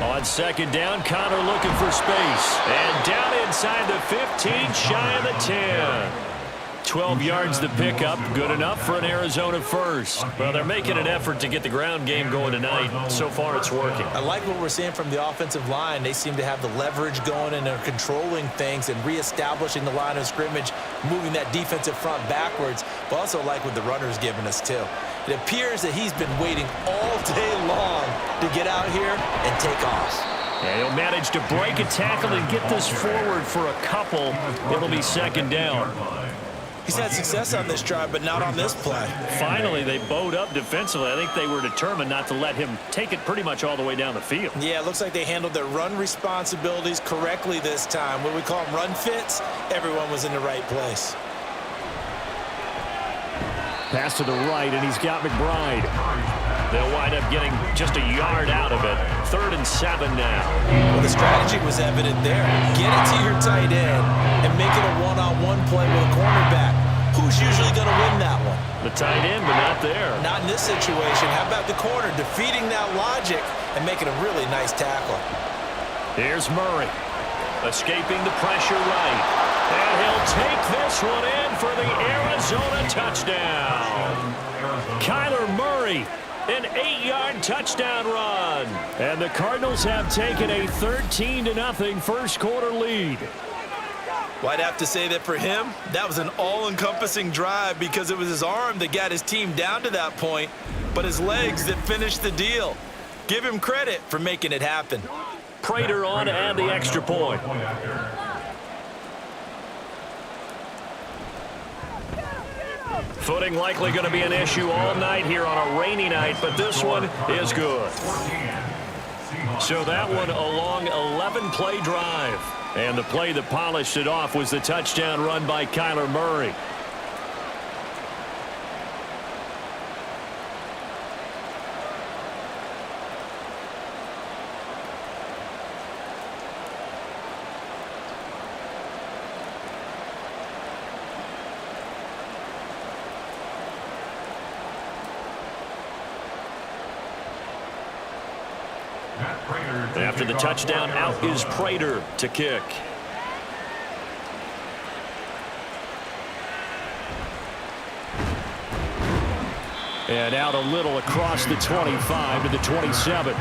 On second down, Connor looking for space. And down inside the 15, shy of the 10. 12 yards to pick up, good enough for an Arizona first. Well, they're making an effort to get the ground game going tonight. So far, it's working. I like what we're seeing from the offensive line. They seem to have the leverage going and they're controlling things and reestablishing the line of scrimmage, moving that defensive front backwards. But also like what the runner's giving us, too. It appears that he's been waiting all day long to get out here and take off. And he'll manage to break a tackle and get this forward for a couple. It'll be second down. He's had success on this drive, but not on this play. Finally, they bowed up defensively. I think they were determined not to let him take it pretty much all the way down the field. Yeah, it looks like they handled their run responsibilities correctly this time. When we call them run fits, everyone was in the right place. Pass to the right, and he's got McBride. They'll wind up getting just a yard out of it. 3rd and 7 now. Well, the strategy was evident there. Get it to your tight end and make it a one-on-one play with a cornerback. Who's usually going to win that one? The tight end, but not there. Not in this situation. How about the corner defeating that logic and making a really nice tackle? Here's Murray, escaping the pressure right. And he'll take this one in for the Arizona touchdown. Kyler Murray, an 8-yard touchdown run. And the Cardinals have taken a 13-0 first quarter lead. Well, I'd have to say that for him, that was an all-encompassing drive because it was his arm that got his team down to that point, but his legs that finished the deal. Give him credit for making it happen. Prater on to add the extra point. Footing likely going to be an issue all night here on a rainy night, but this one is good. So that one a long 11-play drive. And the play that polished it off was the touchdown run by Kyler Murray. After the touchdown, out is Prater to kick. And out a little across the 25 to the 27.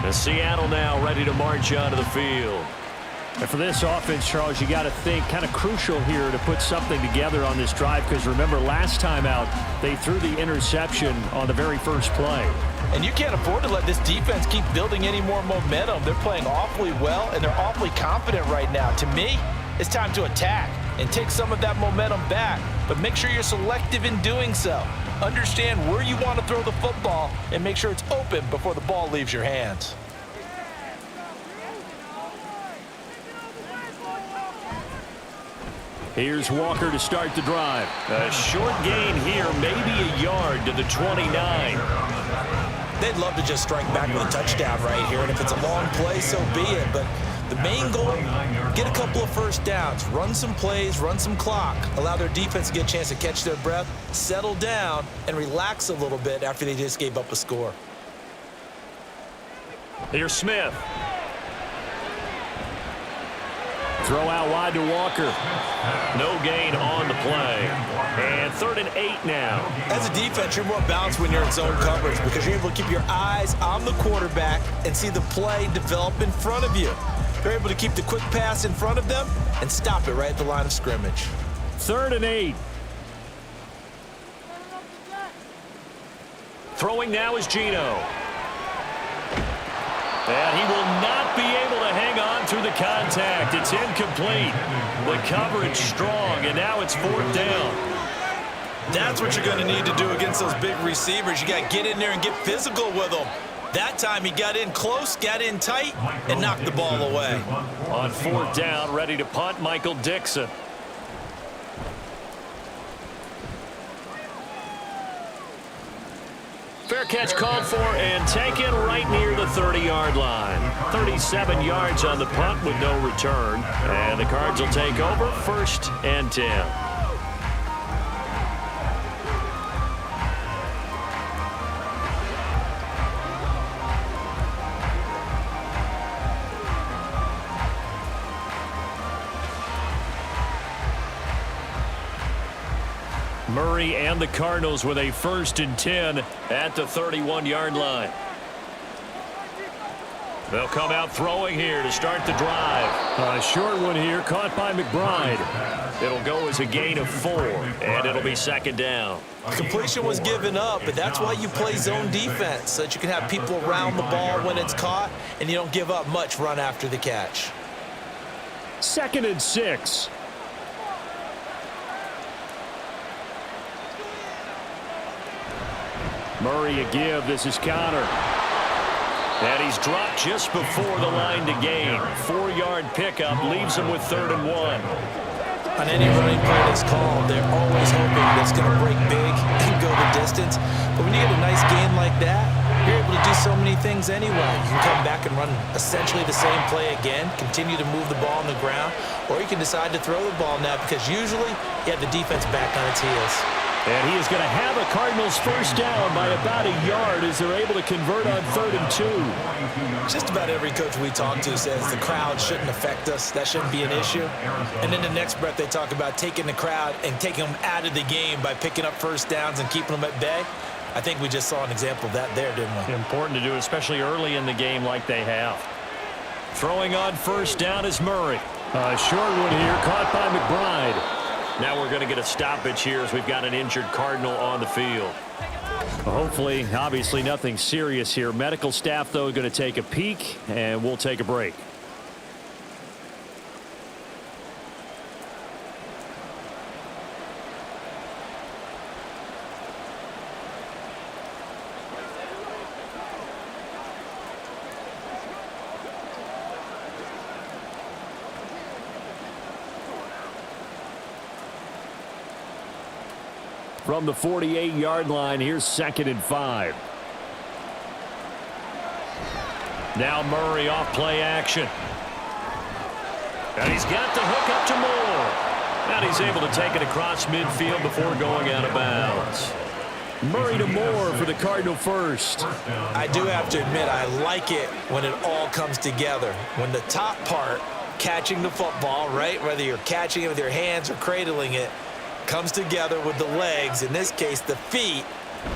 The Seattle now ready to march onto the field. And for this offense, Charles, you got to think kind of crucial here to put something together on this drive because remember last time out they threw the interception on the very first play. And you can't afford to let this defense keep building any more momentum. They're playing awfully well and they're awfully confident right now. To me, it's time to attack and take some of that momentum back, but make sure you're selective in doing so. Understand where you want to throw the football and make sure it's open before the ball leaves your hands. Here's Walker to start the drive. A short gain here, maybe a yard to the 29. They'd love to just strike back with a touchdown right here, and if it's a long play, so be it. But the main goal, get a couple of first downs, run some plays, run some clock, allow their defense to get a chance to catch their breath, settle down, and relax a little bit after they just gave up a score. Here's Smith. Throw out wide to Walker. No gain on the play. And 3rd and 8 now. As a defense, you're more balanced when you're in zone coverage because you're able to keep your eyes on the quarterback and see the play develop in front of you. You're able to keep the quick pass in front of them and stop it right at the line of scrimmage. 3rd and 8. Throwing now is Geno. And he will not be able to hang on through the contact. It's incomplete. The coverage strong, and now it's 4th down. That's what you're going to need to do against those big receivers. You got to get in there and get physical with them. That time he got in close, got in tight, and knocked the ball away. On 4th down, ready to punt, Michael Dixon. Fair catch called for and taken right near the 30-yard line. 37 yards on the punt with no return. And the Cards will take over 1st and 10. Murray and the Cardinals with a 1st and 10 at the 31-yard line. They'll come out throwing here to start the drive. A short one here, caught by McBride. It'll go as a gain of 4, and it'll be 2nd down. Completion was given up, but that's why you play zone defense, so that you can have people around the ball when it's caught, and you don't give up much run after the catch. 2nd and 6. Murray a give. This is Connor. And he's dropped just before the line to gain. 4-yard pickup leaves him with 3rd and 1. On any running play that's called, they're always hoping that it's going to break big and go the distance. But when you get a nice gain like that, you're able to do so many things anyway. You can come back and run essentially the same play again, continue to move the ball on the ground, or you can decide to throw the ball now because usually you have the defense back on its heels. And he is going to have a Cardinals 1st down by about a yard as they're able to convert on 3rd and 2. Just about every coach we talk to says the crowd shouldn't affect us. That shouldn't be an issue. And in the next breath, they talk about taking the crowd and taking them out of the game by picking up 1st downs and keeping them at bay. I think we just saw an example of that there, didn't we? Important to do, especially early in the game like they have. Throwing on 1st down is Murray. A short one here, caught by McBride. Now we're going to get a stoppage here as we've got an injured Cardinal on the field. Hopefully, obviously nothing serious here. Medical staff, though, going to take a peek, and we'll take a break. From the 48-yard line, here's 2nd and 5. Now Murray off play action. And he's got the hook up to Moore. And he's able to take it across midfield before going out of bounds. Murray to Moore for the Cardinal 1st. I do have to admit, I like it when it all comes together. When the top part, catching the football, right, whether you're catching it with your hands or cradling it, comes together with the legs, in this case the feet,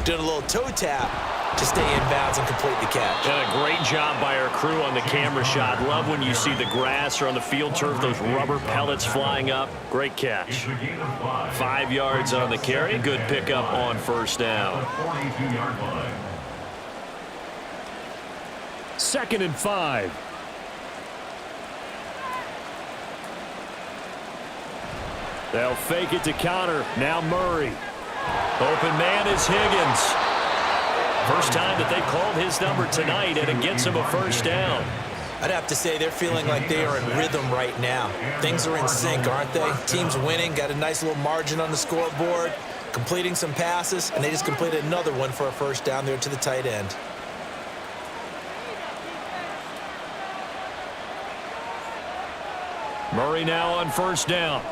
doing a little toe tap to stay in bounds and complete the catch. And a great job by our crew on the camera shot. Love when you see the grass or on the field turf, those rubber pellets flying up. Great catch. 5 yards on the carry. Good pickup on 1st down. 2nd and 5. They'll fake it to Connor. Now Murray. Open man is Higgins. First time that they've called his number tonight, and it gets him a 1st down. I'd have to say they're feeling like they are in rhythm right now. Things are in sync, aren't they? Team's winning, got a nice little margin on the scoreboard, completing some passes, and they just completed another one for a 1st down there to the tight end. Murray now on 1st down.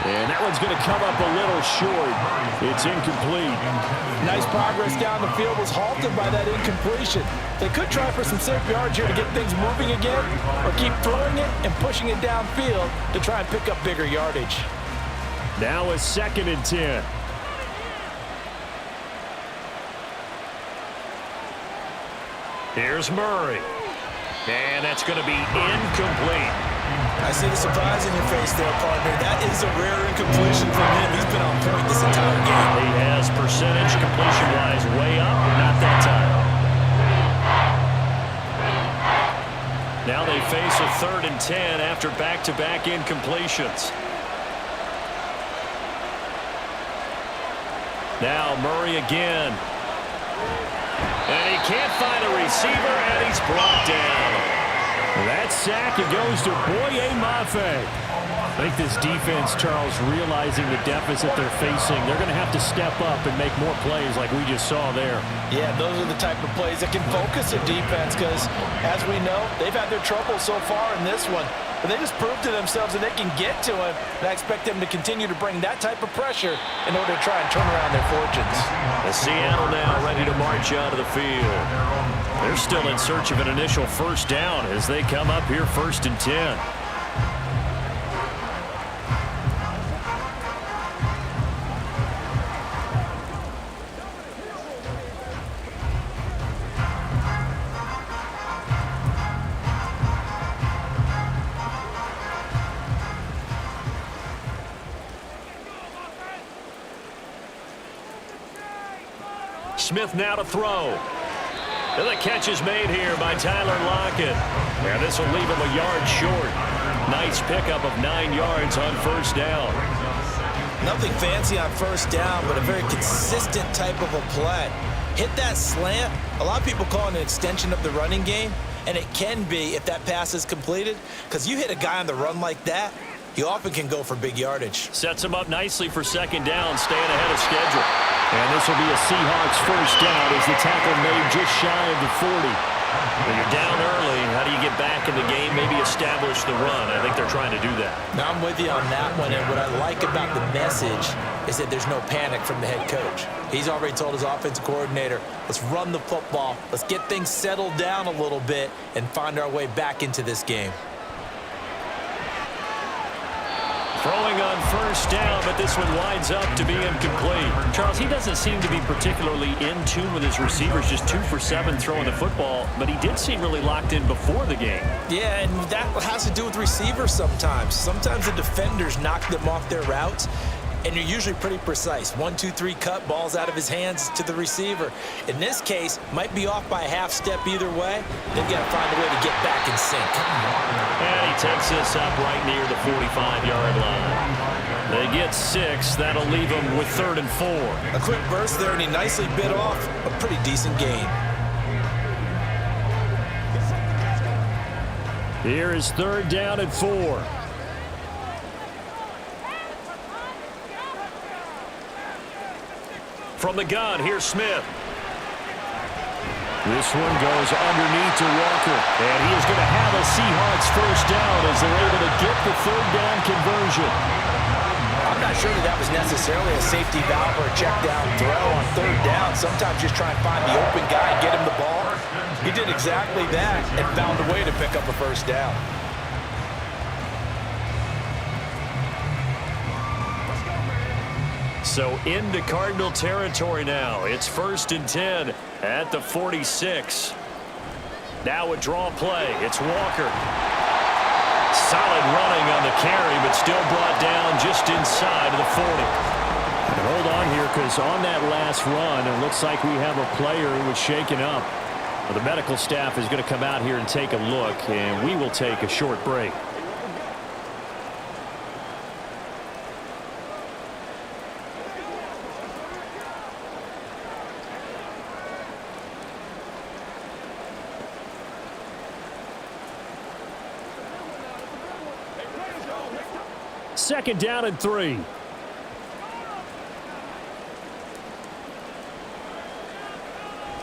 And that one's going to come up a little short. It's incomplete. Nice progress down the field was halted by that incompletion. They could try for some safe yards here to get things moving again, or keep throwing it and pushing it downfield to try and pick up bigger yardage. Now a 2nd and 10. Here's Murray. And that's going to be incomplete. I see the surprise in your face there, partner. That is a rare incompletion from him. He's been on point this entire game. He has percentage completion-wise way up, not that time. Now they face a 3rd and 10 after back-to-back incompletions. Now Murray again. And he can't find a receiver, and he's brought down. That sack, it goes to Boye Mafe. I think this defense, Charles, realizing the deficit they're facing, they're going to have to step up and make more plays like we just saw there. Yeah, those are the type of plays that can focus a defense because, as we know, they've had their trouble so far in this one. But they just proved to themselves that they can get to him, and I expect them to continue to bring that type of pressure in order to try and turn around their fortunes. The Seattle now ready to march out of the field. They're still in search of an initial 1st down as they come up here 1st and 10. Smith now to throw. And the catch is made here by Tyler Lockett. And this will leave him a yard short. Nice pickup of 9 yards on first down. Nothing fancy on first down, but a very consistent type of a play. Hit that slant. A lot of people call it an extension of the running game, and it can be if that pass is completed, because you hit a guy on the run like that, you often can go for big yardage. Sets him up nicely for second down, staying ahead of schedule. And this will be a Seahawks first down as the tackle made just shy of the 40. When you're down early, how do you get back in the game, maybe establish the run? I think they're trying to do that. Now, I'm with you on that one, and what I like about the message is that there's no panic from the head coach. He's already told his offensive coordinator, let's run the football, let's get things settled down a little bit and find our way back into this game. Throwing on first down, but this one winds up to be incomplete. Charles, he doesn't seem to be particularly in tune with his receivers, just 2 for 7 throwing the football, but he did seem really locked in before the game. Yeah, and that has to do with receivers sometimes. Sometimes the defenders knock them off their routes, and you're usually pretty precise. 1, 2, 3 cut, balls out of his hands to the receiver. In this case, might be off by a half step either way. They've got to find a way to get back in sync. And he takes this up right near the 45-yard line. They get 6. That'll leave them with 3rd and 4. A quick burst there, and he nicely bit off a pretty decent gain. Here is 3rd down and 4. From the gun, here's Smith. This one goes underneath to Walker. And he is going to have a Seahawks first down as they're able to get the 3rd down conversion. I'm not sure that was necessarily a safety valve or a check down throw on 3rd down. Sometimes just try and find the open guy and get him the ball. He did exactly that and found a way to pick up a first down. So into Cardinal territory now. It's 1st and 10 at the 46. Now a draw play. It's Walker. Solid running on the carry, but still brought down just inside of the 40. And hold on here, because on that last run, it looks like we have a player who was shaken up. Well, the medical staff is going to come out here and take a look, and we will take a short break. Second down and 3.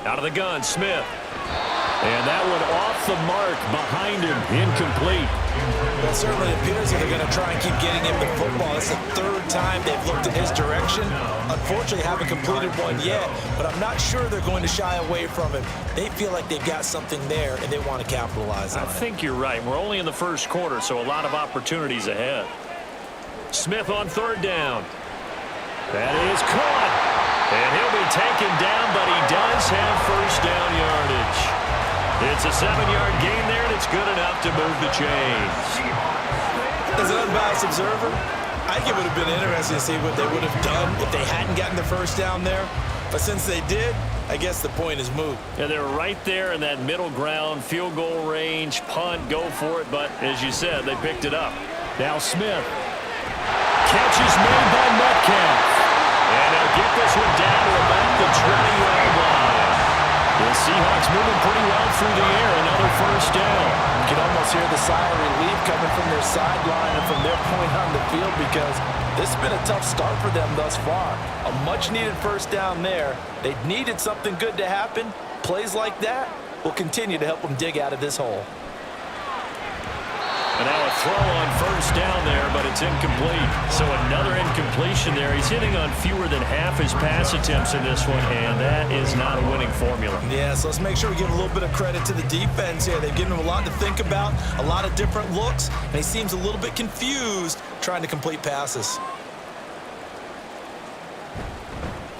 Out of the gun, Smith. And that one off the mark behind him, incomplete. Well, it certainly appears that they're going to try and keep getting him the football. It's the 3rd time they've looked in his direction. Unfortunately, haven't completed one yet, but I'm not sure they're going to shy away from him. They feel like they've got something there, and they want to capitalize on it. I think you're right. We're only in the 1st quarter, so a lot of opportunities ahead. Smith on 3rd down. That is caught. And he'll be taken down, but he does have first down yardage. It's a 7-yard gain there, and it's good enough to move the chains. As an unbiased observer, I think it would have been interesting to see what they would have done if they hadn't gotten the first down there. But since they did, I guess the point is moot. Yeah, they were right there in that middle ground, field goal range, punt, go for it. But as you said, they picked it up. Now Smith. Catch is made by Metcalf. And they'll get this one down to about the 20-yard line. The Seahawks moving pretty well through the air. Another first down. You can almost hear the sigh of relief coming from their sideline and from their point on the field, because this has been a tough start for them thus far. A much-needed first down there. They needed something good to happen. Plays like that will continue to help them dig out of this hole. And now a throw on first down there, but it's incomplete. So another incompletion there. He's hitting on fewer than half his pass attempts in this one, and that is not a winning formula. Yeah, so let's make sure we give a little bit of credit to the defense here. They've given him a lot to think about, a lot of different looks, and he seems a little bit confused trying to complete passes.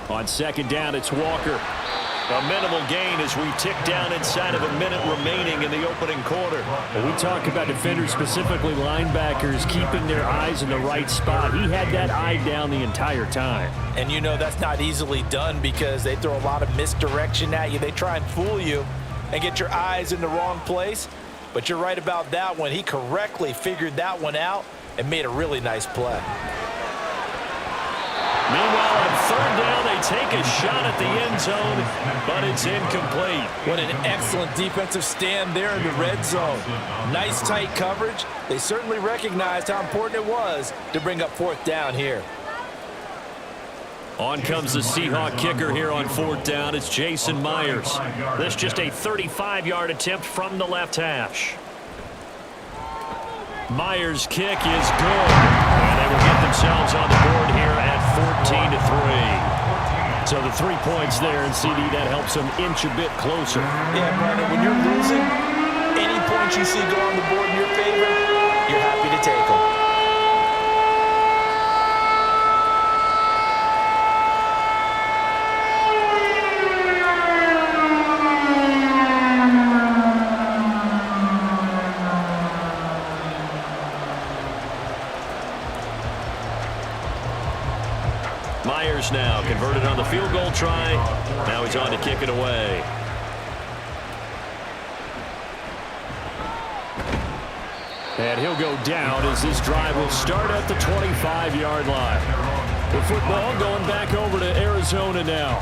On second down, it's Walker. A minimal gain as we tick down inside of a minute remaining in the opening quarter. When we talk about defenders, specifically linebackers, keeping their eyes in the right spot. He had that eye down the entire time. And you know that's not easily done because they throw a lot of misdirection at you. They try and fool you and get your eyes in the wrong place. But you're right about that one. He correctly figured that one out and made a really nice play. Meanwhile, on third down, they take a shot at the end zone, but it's incomplete. What an excellent defensive stand there in the red zone. Nice tight coverage. They certainly recognized how important it was to bring up fourth down here. On comes the Seahawk kicker here on fourth down. It's Jason Myers. This just a 35-yard attempt from the left hash. Myers' kick is good. And they will get themselves on the board here at 14-3. So the 3 points there, and CD, that helps them inch a bit closer. Yeah, Brandon, when you're losing, any points you see go on the board in your favor, you're happy to take them. Myers now converted on the field goal try. Now he's on to kick it away. And he'll go down as this drive will start at the 25-yard line. The football going back over to Arizona now.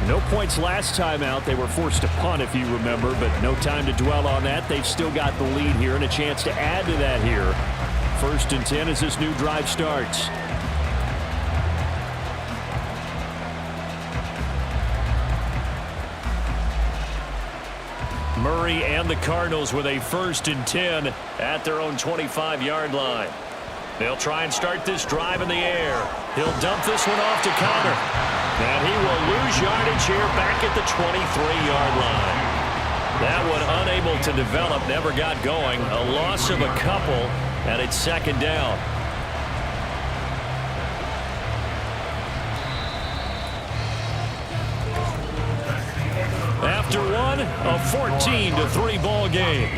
No points last time out. They were forced to punt, if you remember, but no time to dwell on that. They've still got the lead here and a chance to add to that here. 1st and 10 as this new drive starts. Murray and the Cardinals with a 1st and 10 at their own 25-yard line. They'll try and start this drive in the air. He'll dump this one off to Connor. And he will lose yardage here back at the 23-yard line. That one unable to develop, never got going. A loss of a couple, and it's 2nd down. After one, a 14-3 ball game.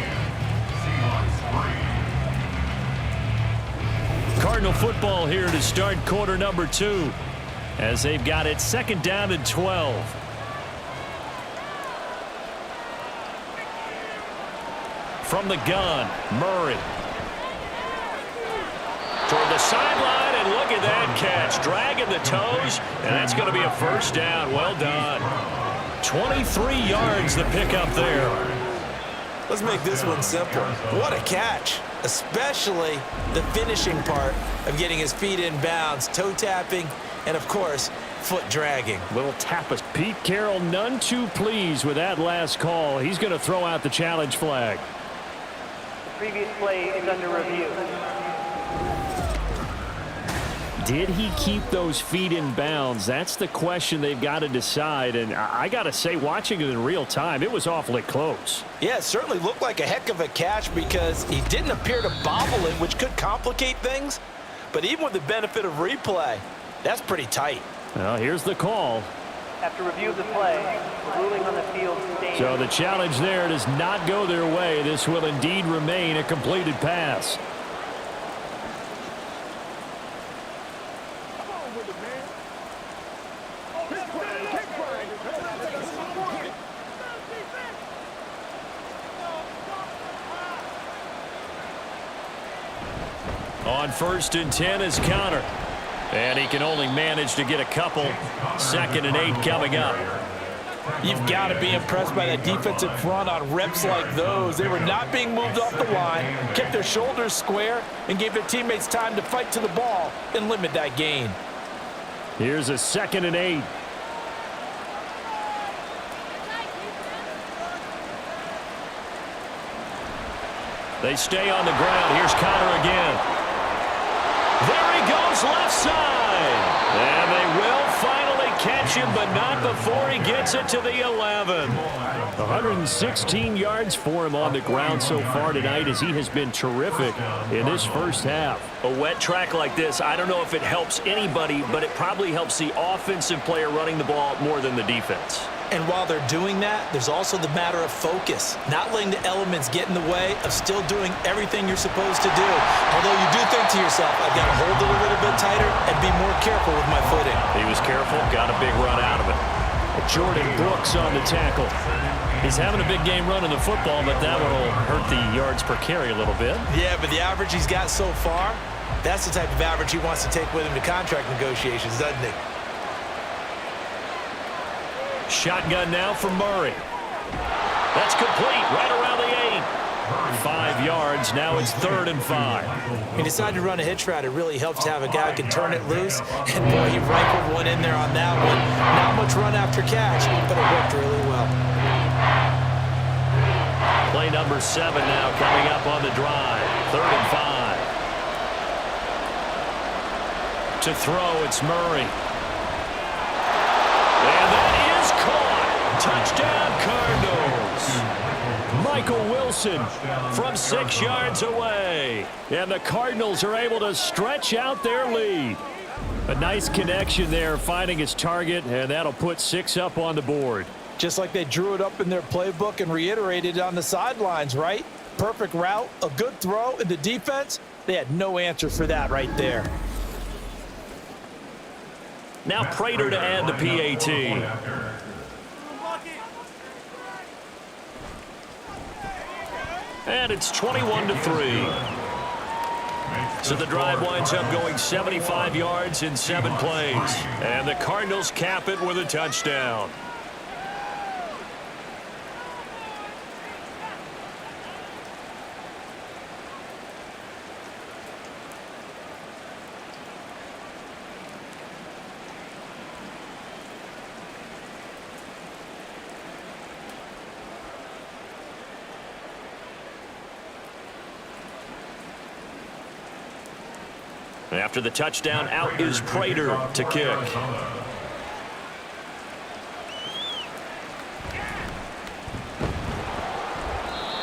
Cardinal football here to start quarter number 2 as they've got it 2nd down and 12. From the gun, Murray. Toward the sideline, and look at that catch. Dragging the toes, and that's going to be a 1st down. Well done. 23 yards the pickup there. Let's make this one simple. What a catch, especially the finishing part of getting his feet in bounds, toe tapping, and of course, foot dragging. Little tappas. Pete Carroll none too pleased with that last call. He's going to throw out the challenge flag. The previous play is under review. Did he keep those feet in bounds? That's the question they've got to decide. And I got to say, watching it in real time, it was awfully close. Yeah, it certainly looked like a heck of a catch because he didn't appear to bobble it, which could complicate things. But even with the benefit of replay, that's pretty tight. Well, here's the call. After review of the play, ruling on the field stands. So the challenge there does not go their way. This will indeed remain a completed pass. On 1st and 10 is Connor. And he can only manage to get a couple. 2nd and 8 coming up. You've got to be impressed by that defensive front on reps like those. They were not being moved off the line, kept their shoulders square, and gave their teammates time to fight to the ball and limit that gain. Here's a 2nd and 8. They stay on the ground. Here's Connor again. There he goes left side. And they will finally catch him, but not before he gets it to the 11. 116 yards for him on the ground so far tonight as he has been terrific in this 1st half. A wet track like this, I don't know if it helps anybody, but it probably helps the offensive player running the ball more than the defense. And while they're doing that, there's also the matter of focus, not letting the elements get in the way of still doing everything you're supposed to do. Although you do think to yourself, I've got to hold it a little bit tighter and be more careful with my footing. He was careful, got a big run out of it. Jordan Brooks on the tackle. He's having a big game running the football, but that one will hurt the yards per carry a little bit. Yeah, but the average he's got so far, that's the type of average he wants to take with him to contract negotiations, doesn't he? Shotgun now for Murray. That's complete right around the 8. 5 yards. Now it's 3rd and 5. He decided to run a hitch route. It really helps to have a guy who can turn it loose. And, boy, he rifled one in there on that one. Not much run after catch, but it worked really well. Play number 7 now coming up on the drive. 3rd and 5. To throw, it's Murray. And that is caught. Touchdown, Cardinals. Michael Wilson from 6 yards away. And the Cardinals are able to stretch out their lead. A nice connection there, finding his target, and that'll put 6 up on the board. Just like they drew it up in their playbook and reiterated it on the sidelines, right? Perfect route, a good throw, and the defense, they had no answer for that right there. Now Prater to add the PAT. And it's 21-3. So the drive winds up going 75 yards in 7 plays. And the Cardinals cap it with a touchdown. After the touchdown, out is Prater to kick.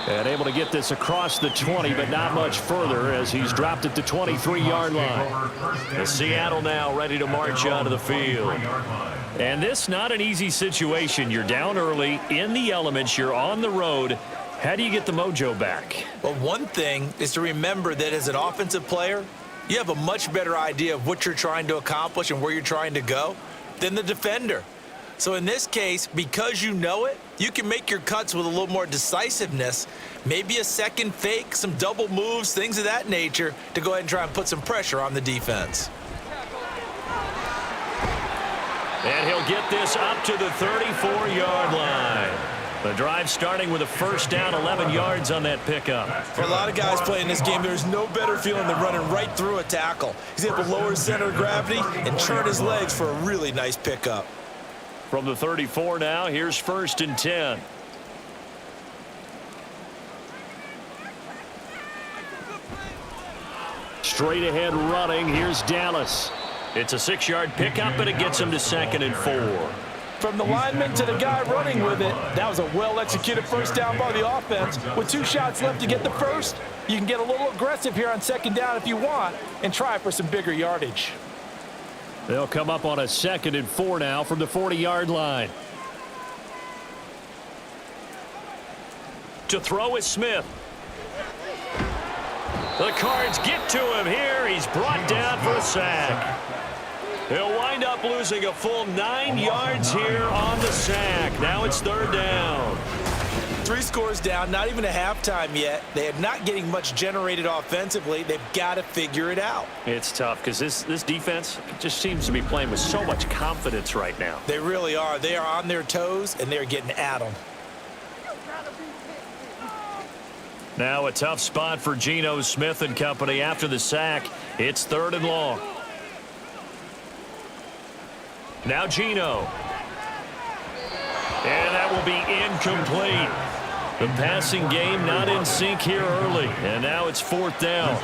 And able to get this across the 20, but not much further as he's dropped it to 23-yard line. The Seattle now ready to march onto the field. And this not an easy situation. You're down early, in the elements, you're on the road. How do you get the mojo back? Well, one thing is to remember that as an offensive player, you have a much better idea of what you're trying to accomplish and where you're trying to go than the defender. So in this case, because you know it, you can make your cuts with a little more decisiveness, maybe a second fake, some double moves, things of that nature, to go ahead and try and put some pressure on the defense. And he'll get this up to the 34-yard line. The drive starting with a first down, 11 yards on that pickup. For a lot of guys playing this game, there's no better feeling than running right through a tackle. He's able to lower his center of gravity and turn his legs for a really nice pickup. From the 34 now, here's 1st and 10. Straight ahead running, here's Dallas. It's a 6-yard pickup, and it gets him to 2nd and 4. From the lineman to the guy running with it, that was a well-executed first down by the offense. With 2 shots left to get the first, you can get a little aggressive here on 2nd down if you want and try for some bigger yardage. They'll come up on a 2nd and 4 now from the 40-yard line. To throw is Smith. The Cards get to him here. He's brought down for a sack. He'll wind up losing a full 9 yards here on the sack. Now it's 3rd down. 3 scores down, not even a halftime yet. They are not getting much generated offensively. They've got to figure it out. It's tough because this defense just seems to be playing with so much confidence right now. They really are. They are on their toes, and they're getting at them. Now a tough spot for Geno Smith and company after the sack. It's 3rd and long. Now Geno. And that will be incomplete. The passing game not in sync here early. And now it's 4th down.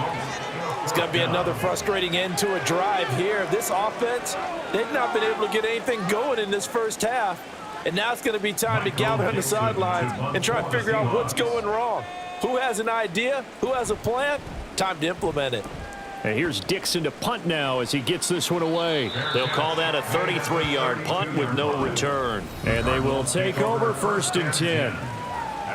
It's going to be another frustrating end to a drive here. This offense, they've not been able to get anything going in this first half. And now it's going to be time to gather on the sidelines and try and figure out what's going wrong. Who has an idea? Who has a plan? Time to implement it. And here's Dixon to punt now as he gets this one away. They'll call that a 33-yard punt with no return. And they will take over 1st and 10.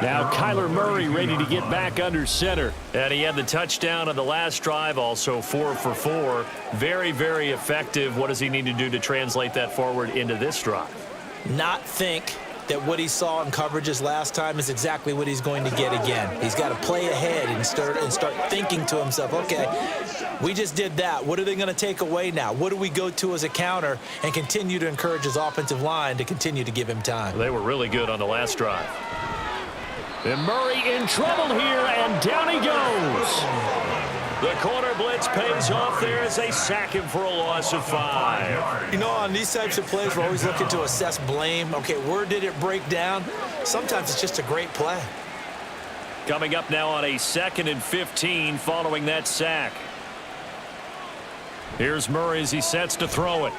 Now Kyler Murray ready to get back under center. And he had the touchdown on the last drive, also 4 for 4. Very, very effective. What does he need to do to translate that forward into this drive? Not think that what he saw in coverages last time is exactly what he's going to get again. He's got to play ahead and start thinking to himself, okay, we just did that. What are they going to take away now? What do we go to as a counter? And continue to encourage his offensive line to continue to give him time. They were really good on the last drive. And Murray in trouble here, and down he goes. The corner blitz pays off there as they sack him for a loss of 5. You know, on these types of plays, we're always looking to assess blame. Okay, where did it break down? Sometimes it's just a great play. Coming up now on a 2nd and 15 following that sack. Here's Murray as he sets to throw it.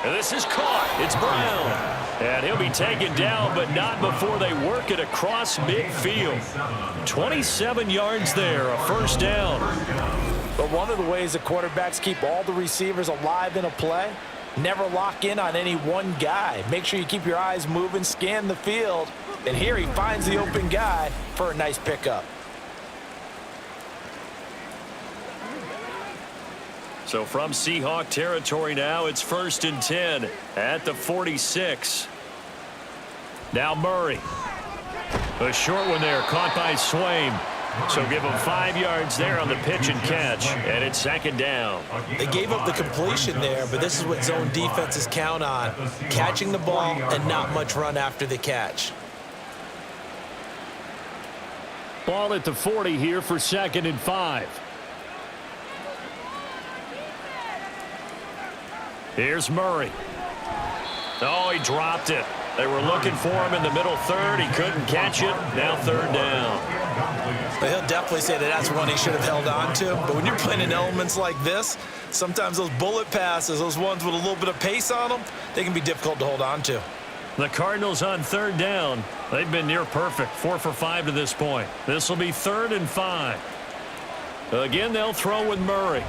And this is caught. It's Brown. And he'll be taken down, but not before they work it across midfield. 27 yards there, a 1st down. But one of the ways the quarterbacks keep all the receivers alive in a play, never lock in on any one guy. Make sure you keep your eyes moving, scan the field. And here he finds the open guy for a nice pickup. So from Seahawk territory now, it's 1st and 10 at the 46. Now Murray. A short one there, caught by Swaim. So give him 5 yards there on the pitch and catch, and it's 2nd down. They gave up the completion there, but this is what zone defenses count on. Catching the ball and not much run after the catch. Ball at the 40 here for 2nd and 5. Here's Murray. Oh, he dropped it. They were looking for him in the middle 3rd. He couldn't catch it. Now 3rd down. But he'll definitely say that that's one he should have held on to. But when you're playing in elements like this, sometimes those bullet passes, those ones with a little bit of pace on them, they can be difficult to hold on to. The Cardinals on 3rd down. They've been near perfect. 4 for 5 to this point. This will be 3rd and 5. Again, they'll throw with Murray.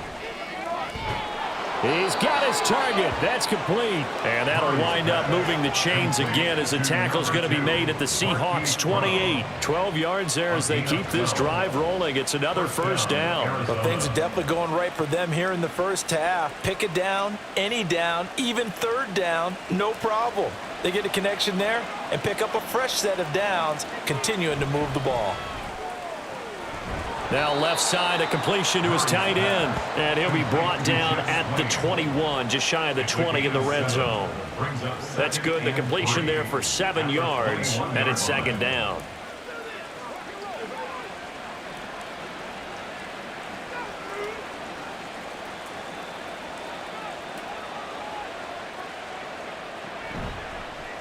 He's got his target. That's complete. And that'll wind up moving the chains again as the tackle's going to be made at the Seahawks 28. 12 yards there as they keep this drive rolling. It's another 1st down. But things are definitely going right for them here in the 1st half. Pick it down, any down, even 3rd down, no problem. They get a connection there and pick up a fresh set of downs, continuing to move the ball. Now left side, a completion to his tight end. And he'll be brought down at the 21, just shy of the 20 in the red zone. That's good. The completion there for 7 yards, and it's 2nd down.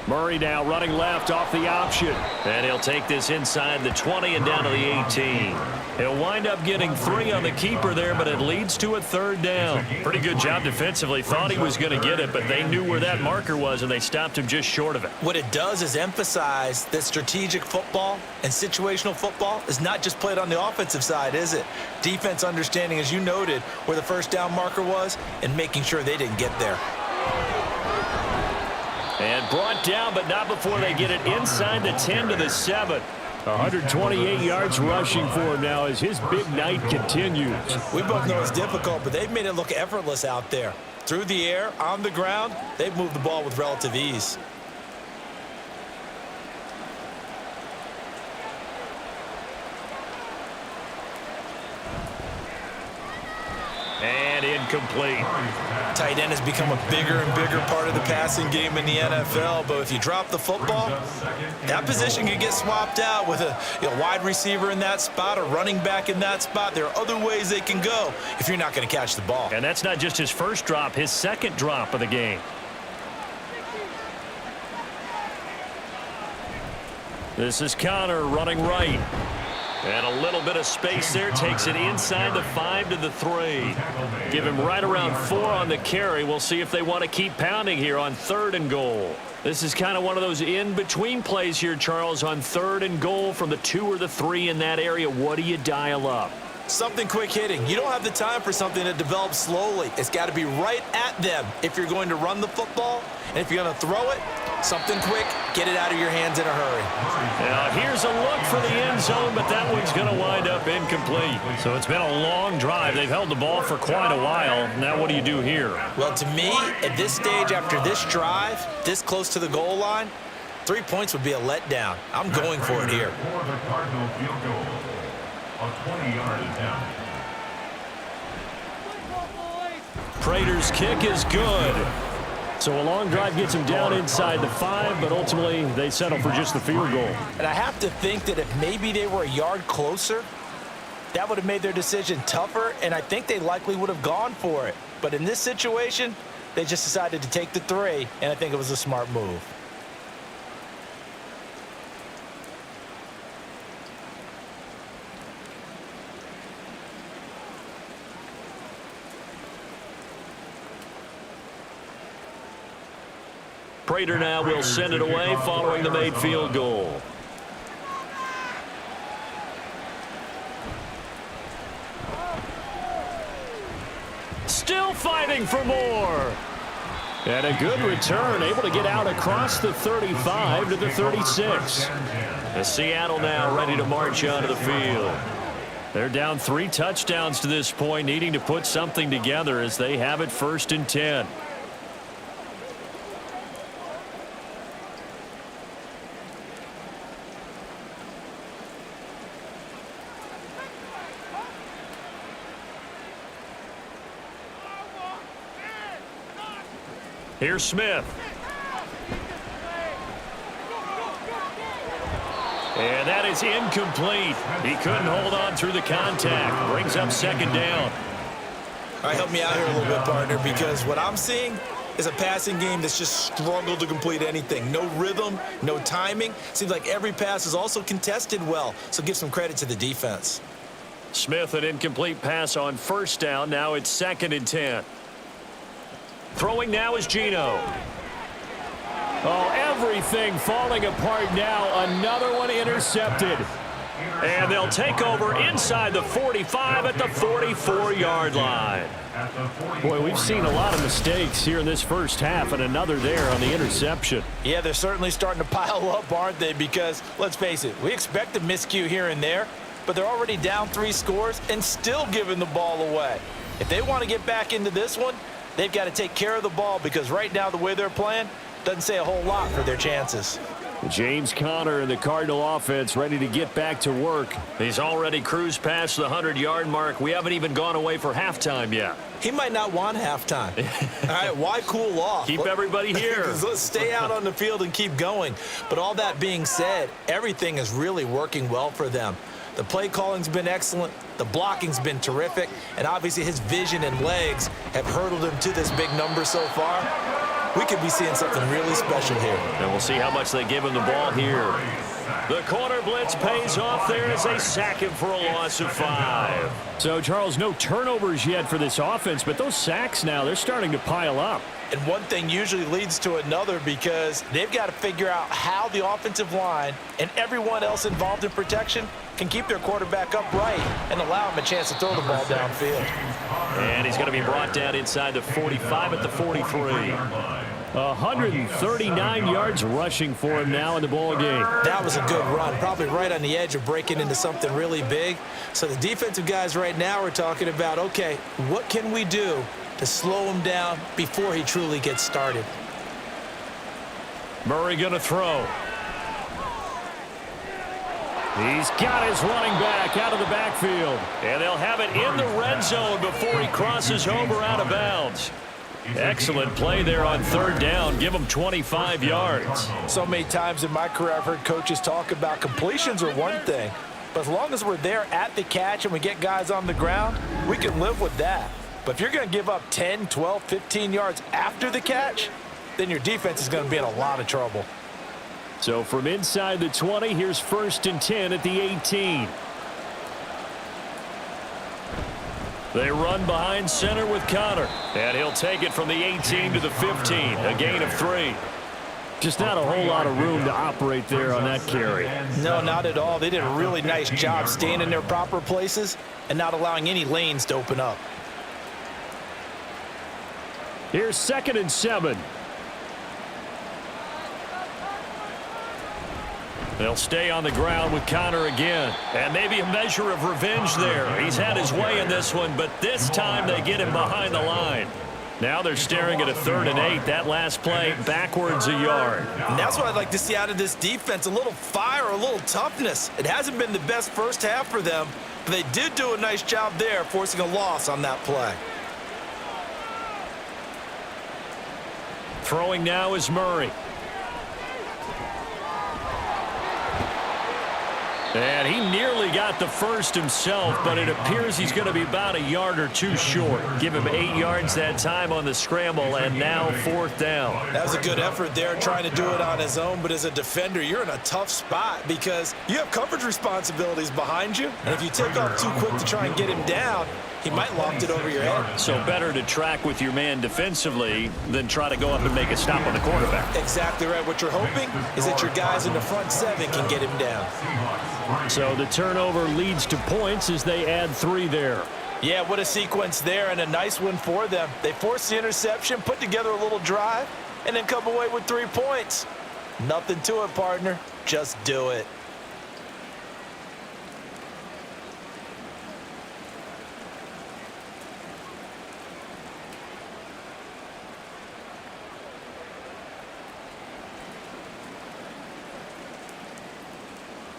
Murray now running left off the option. And he'll take this inside the 20 and down to the 18. He'll wind up getting 3 on the keeper there, but it leads to a 3rd down. Pretty good job defensively. Thought he was going to get it, but they knew where that marker was, and they stopped him just short of it. What it does is emphasize that strategic football and situational football is not just played on the offensive side, is it? Defense understanding, as you noted, where the 1st down marker was and making sure they didn't get there. And brought down, but not before they get it inside the 10 to the 7. 128 yards rushing for him now as his big night continues. We both know it's difficult, but they've made it look effortless out there. Through the air, on the ground, they've moved the ball with relative ease. And incomplete. Tight end has become a bigger and bigger part of the passing game in the NFL, but if you drop the football, that position can get swapped out with a wide receiver in that spot, a running back in that spot. There are other ways they can go if you're not going to catch the ball. And that's not just his 1st drop, his 2nd drop of the game. This is Connor running right. And a little bit of space there, takes it inside the 5 to the 3. Give him right around 4 on the carry. We'll see if they want to keep pounding here on 3rd and goal. This is kind of one of those in-between plays here, Charles, on 3rd and goal from the 2 or the 3 in that area. What do you dial up? Something quick hitting. You don't have the time for something that develops slowly. It's got to be right at them if you're going to run the football. And if you're going to throw it, something quick, get it out of your hands in a hurry. Now here's a look for the end zone, but that one's going to wind up incomplete. So it's been a long drive. They've held the ball for quite a while. Now what do you do here? Well, to me, at this stage after this drive, this close to the goal line, 3 points would be a letdown. I'm going for it here. Prater's kick is good. So a long drive gets him down inside the 5, but ultimately they settle for just the field goal. And I have to think that if maybe they were a yard closer, that would have made their decision tougher, and I think they likely would have gone for it. But in this situation, they just decided to take the 3, and I think it was a smart move. Prater now will send it away following the made field goal. Still fighting for more. And a good return, able to get out across the 35 to the 36. And Seattle now ready to march onto the field. They're down 3 touchdowns to this point, needing to put something together as they have it 1st and 10. Here's Smith. And that is incomplete. He couldn't hold on through the contact. Brings up 2nd down. All right, help me out here a little bit, partner, because what I'm seeing is a passing game that's just struggled to complete anything. No rhythm, no timing. Seems like every pass is also contested well, so give some credit to the defense. Smith, an incomplete pass on 1st down. Now it's 2nd and 10. Throwing now is Gino. Oh, everything falling apart now. Another one intercepted. And they'll take over inside the 45 at the 44-yard line. Boy, we've seen a lot of mistakes here in this first half, and another there on the interception. Yeah, they're certainly starting to pile up, aren't they? Because, let's face it, we expect a miscue here and there, but they're already down 3 scores and still giving the ball away. If they want to get back into this one, they've got to take care of the ball, because right now the way they're playing doesn't say a whole lot for their chances. James Conner and the Cardinal offense ready to get back to work. He's already cruised past the 100-yard mark. We haven't even gone away for halftime yet. He might not want halftime. All right, why cool off? Keep everybody here. Let's stay out on the field and keep going. But all that being said, everything is really working well for them. The play calling's been excellent. The blocking's been terrific. And obviously his vision and legs have hurdled him to this big number so far. We could be seeing something really special here. And we'll see how much they give him the ball here. The corner blitz pays off there as they sack him for a loss of 5. So, Charles, no turnovers yet for this offense, but those sacks now, they're starting to pile up. And one thing usually leads to another, because they've got to figure out how the offensive line and everyone else involved in protection can keep their quarterback upright and allow him a chance to throw the ball downfield. And he's going to be brought down inside the 45 at the 43. 139 yards rushing for him now in the ball game. That was a good run, probably right on the edge of breaking into something really big. So the defensive guys right now are talking about, okay, what can we do to slow him down before he truly gets started? Murray going to throw. He's got his running back out of the backfield. And they'll have it in the red zone before he crosses over out of bounds. Excellent play there on 3rd down. Give him 25 yards. So many times in my career I've heard coaches talk about completions are one thing, but as long as we're there at the catch and we get guys on the ground, we can live with that. But if you're going to give up 10, 12, 15 yards after the catch, then your defense is going to be in a lot of trouble. So from inside the 20, here's 1st and 10 at the 18. They run behind center with Conner. And he'll take it from the 18 to the 15. A gain of 3. Just not a whole lot of room to operate there on that carry. No, not at all. They did a really nice job staying in their proper places and not allowing any lanes to open up. Here's 2nd and 7. They'll stay on the ground with Connor again. And maybe a measure of revenge there. He's had his way in this one, but this time they get him behind the line. Now they're staring at a 3rd and 8. That last play backwards a yard. And that's what I'd like to see out of this defense, a little fire, a little toughness. It hasn't been the best first half for them, but they did do a nice job there, forcing a loss on that play. Throwing now is Murray. And he nearly got the first himself, but it appears he's going to be about a yard or 2 short. Give him 8 yards that time on the scramble, and now 4th down. That was a good effort there, trying to do it on his own, but as a defender, you're in a tough spot because you have coverage responsibilities behind you, and if you take off too quick to try and get him down, he might loft it over your head. So better to track with your man defensively than try to go up and make a stop on the quarterback. Exactly right. What you're hoping is that your guys in the front 7 can get him down. So the turnover leads to points as they add 3 there. Yeah, what a sequence there, and a nice one for them. They forced the interception, put together a little drive, and then come away with 3 points. Nothing to it, partner. Just do it.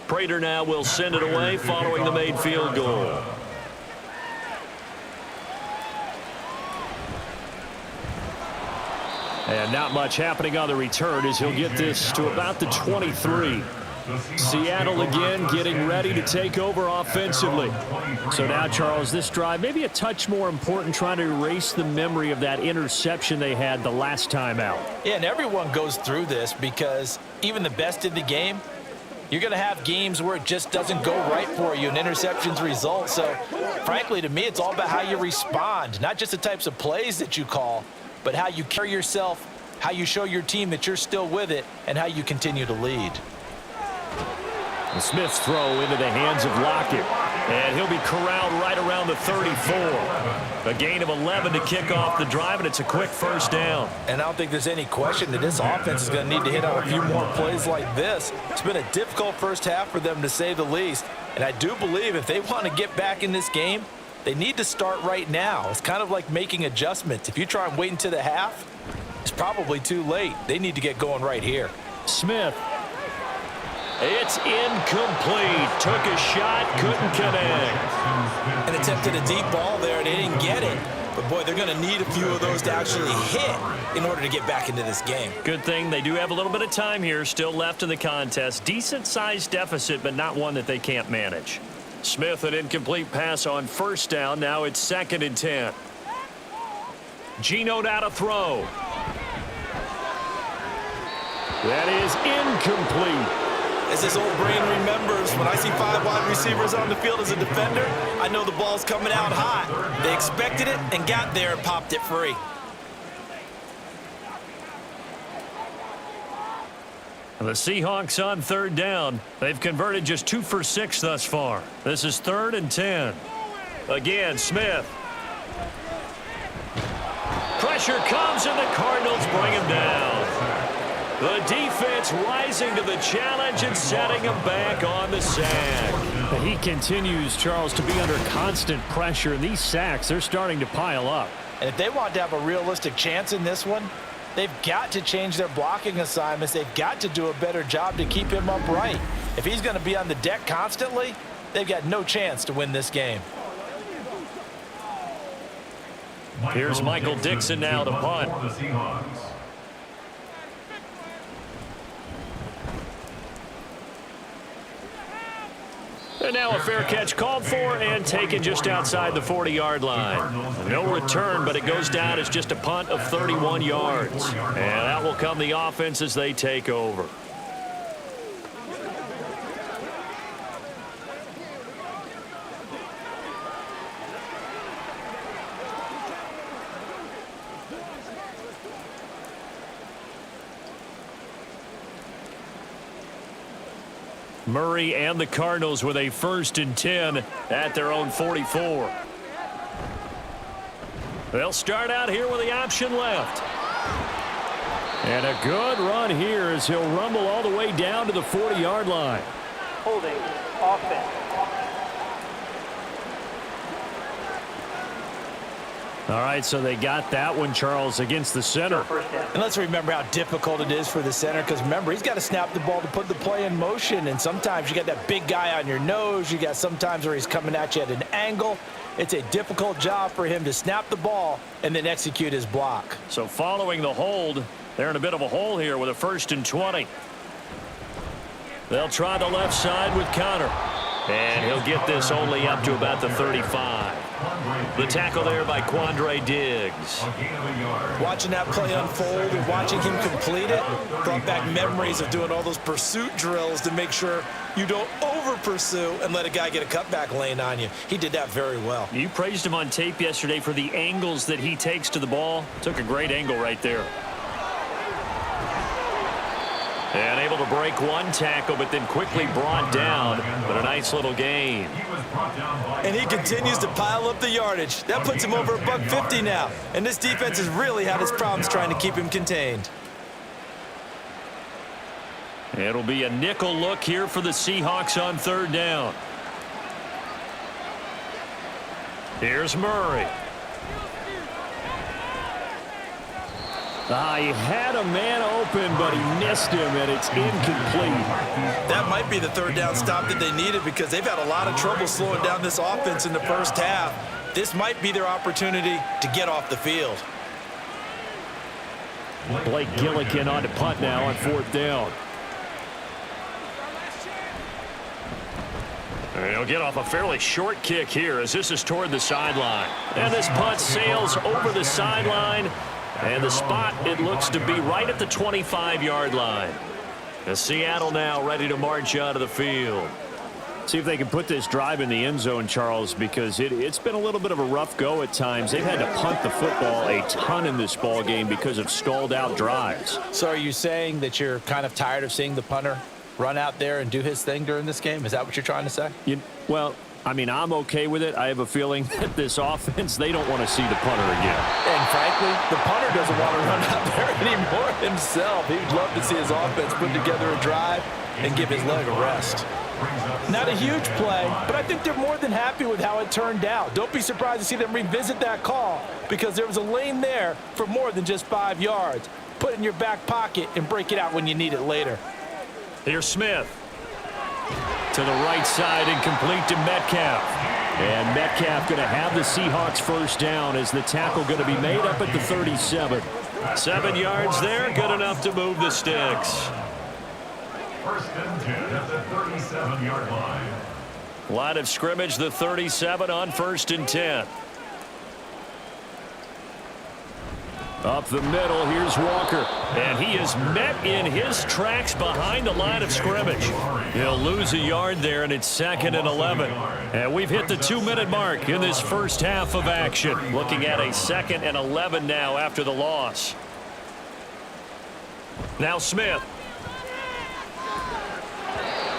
Prater now will send it away following the made field goal. And not much happening on the return as he'll get this to about the 23. Seattle again getting ready to take over offensively. So now, Charles, this drive maybe a touch more important, trying to erase the memory of that interception they had the last time out. Yeah, and everyone goes through this because even the best in the game, you're going to have games where it just doesn't go right for you and interceptions result. So, frankly, to me, it's all about how you respond, not just the types of plays that you call, but how you carry yourself, how you show your team that you're still with it, and how you continue to lead. The Smith's throw into the hands of Lockett. And he'll be corralled right around the 34. A gain of 11 to kick off the drive, and it's a quick first down. And I don't think there's any question that this offense is going to need to hit on a few more plays like this. It's been a difficult first half for them, to say the least. And I do believe if they want to get back in this game, they need to start right now. It's kind of like making adjustments. If you try and wait until the half, it's probably too late. They need to get going right here. Smith. It's incomplete. Took a shot, couldn't connect. And attempted a deep ball there. They didn't get it. But, boy, they're going to need a few of those to actually hit in order to get back into this game. Good thing they do have a little bit of time here still left in the contest. Decent-sized deficit, but not one that they can't manage. Smith, an incomplete pass on first down. Now it's 2nd and 10. Geno now to throw. That is incomplete. As this old brain remembers, when I see 5 wide receivers on the field as a defender, I know the ball's coming out hot. They expected it and got there and popped it free. The Seahawks on 3rd down. They've converted just 2 for 6 thus far. This is 3rd and 10. Again, Smith. Pressure comes, and the Cardinals bring him down. The defense rising to the challenge and setting him back on the sack. He continues, Charles, to be under constant pressure. These sacks, they're starting to pile up. And if they want to have a realistic chance in this one, they've got to change their blocking assignments. They've got to do a better job to keep him upright. If he's going to be on the deck constantly, they've got no chance to win this game. Here's Michael Dixon now to punt. And now a fair catch called for and taken just outside the 40-yard line. No return, but it goes down as just a punt of 31 yards. And that will come the offense as they take over. Murray and the Cardinals with a 1st and 10 at their own 44. They'll start out here with the option left. And a good run here as he'll rumble all the way down to the 40-yard line. Holding, offense. All right, so they got that one, Charles, against the center. And let's remember how difficult it is for the center, because remember, he's got to snap the ball to put the play in motion, and sometimes you got that big guy on your nose. You got sometimes where he's coming at you at an angle. It's a difficult job for him to snap the ball and then execute his block. So following the hold, they're in a bit of a hole here with a 1st and 20. They'll try the left side with Connor. And he'll get this only up to about the 35. The tackle there by Quandre Diggs. Watching that play unfold and watching him complete it brought back memories of doing all those pursuit drills to make sure you don't over-pursue and let a guy get a cutback lane on you. He did that very well. You praised him on tape yesterday for the angles that he takes to the ball. Took a great angle right there. And able to break one tackle, but then quickly brought down. But a nice little gain. And he continues to pile up the yardage. That puts him over $150 now. And this defense has really had its problems trying to keep him contained. It'll be a nickel look here for the Seahawks on 3rd down. Here's Murray. He had a man open, but he missed him, and it's incomplete. That might be the 3rd down stop that they needed, because they've had a lot of trouble slowing down this offense in the first half. This might be their opportunity to get off the field. Blake Gillikin on to punt now on 4th down. He'll get off a fairly short kick here as this is toward the sideline. And this punt sails over the sideline. And the spot, it looks to be right at the 25-yard line. And Seattle now ready to march out of the field. See if they can put this drive in the end zone, Charles, because it's been a little bit of a rough go at times. They've had to punt the football a ton in this ball game because of stalled-out drives. So are you saying that you're kind of tired of seeing the punter run out there and do his thing during this game? Is that what you're trying to say? Well, I mean, I'm okay with it. I have a feeling that this offense, they don't want to see the punter again. And frankly, the punter doesn't want to run out there anymore himself. He'd love to see his offense put together a drive and give his leg a rest. Not a huge play, but I think they're more than happy with how it turned out. Don't be surprised to see them revisit that call, because there was a lane there for more than just 5 yards. Put it in your back pocket and break it out when you need it later. Here's Smith. To the right side and complete to Metcalf. And Metcalf going to have the Seahawks 1st down as the tackle going to be made up at the 37. 7 yards there, good enough to move the sticks. 1st and 10 at the 37-yard line. Line of scrimmage, the 37 on 1st and 10. Up the middle, here's Walker. And he is met in his tracks behind the line of scrimmage. He'll lose a yard there, and it's 2nd and 11. And we've hit the 2-minute mark in this first half of action. Looking at a 2nd and 11 now after the loss. Now Smith.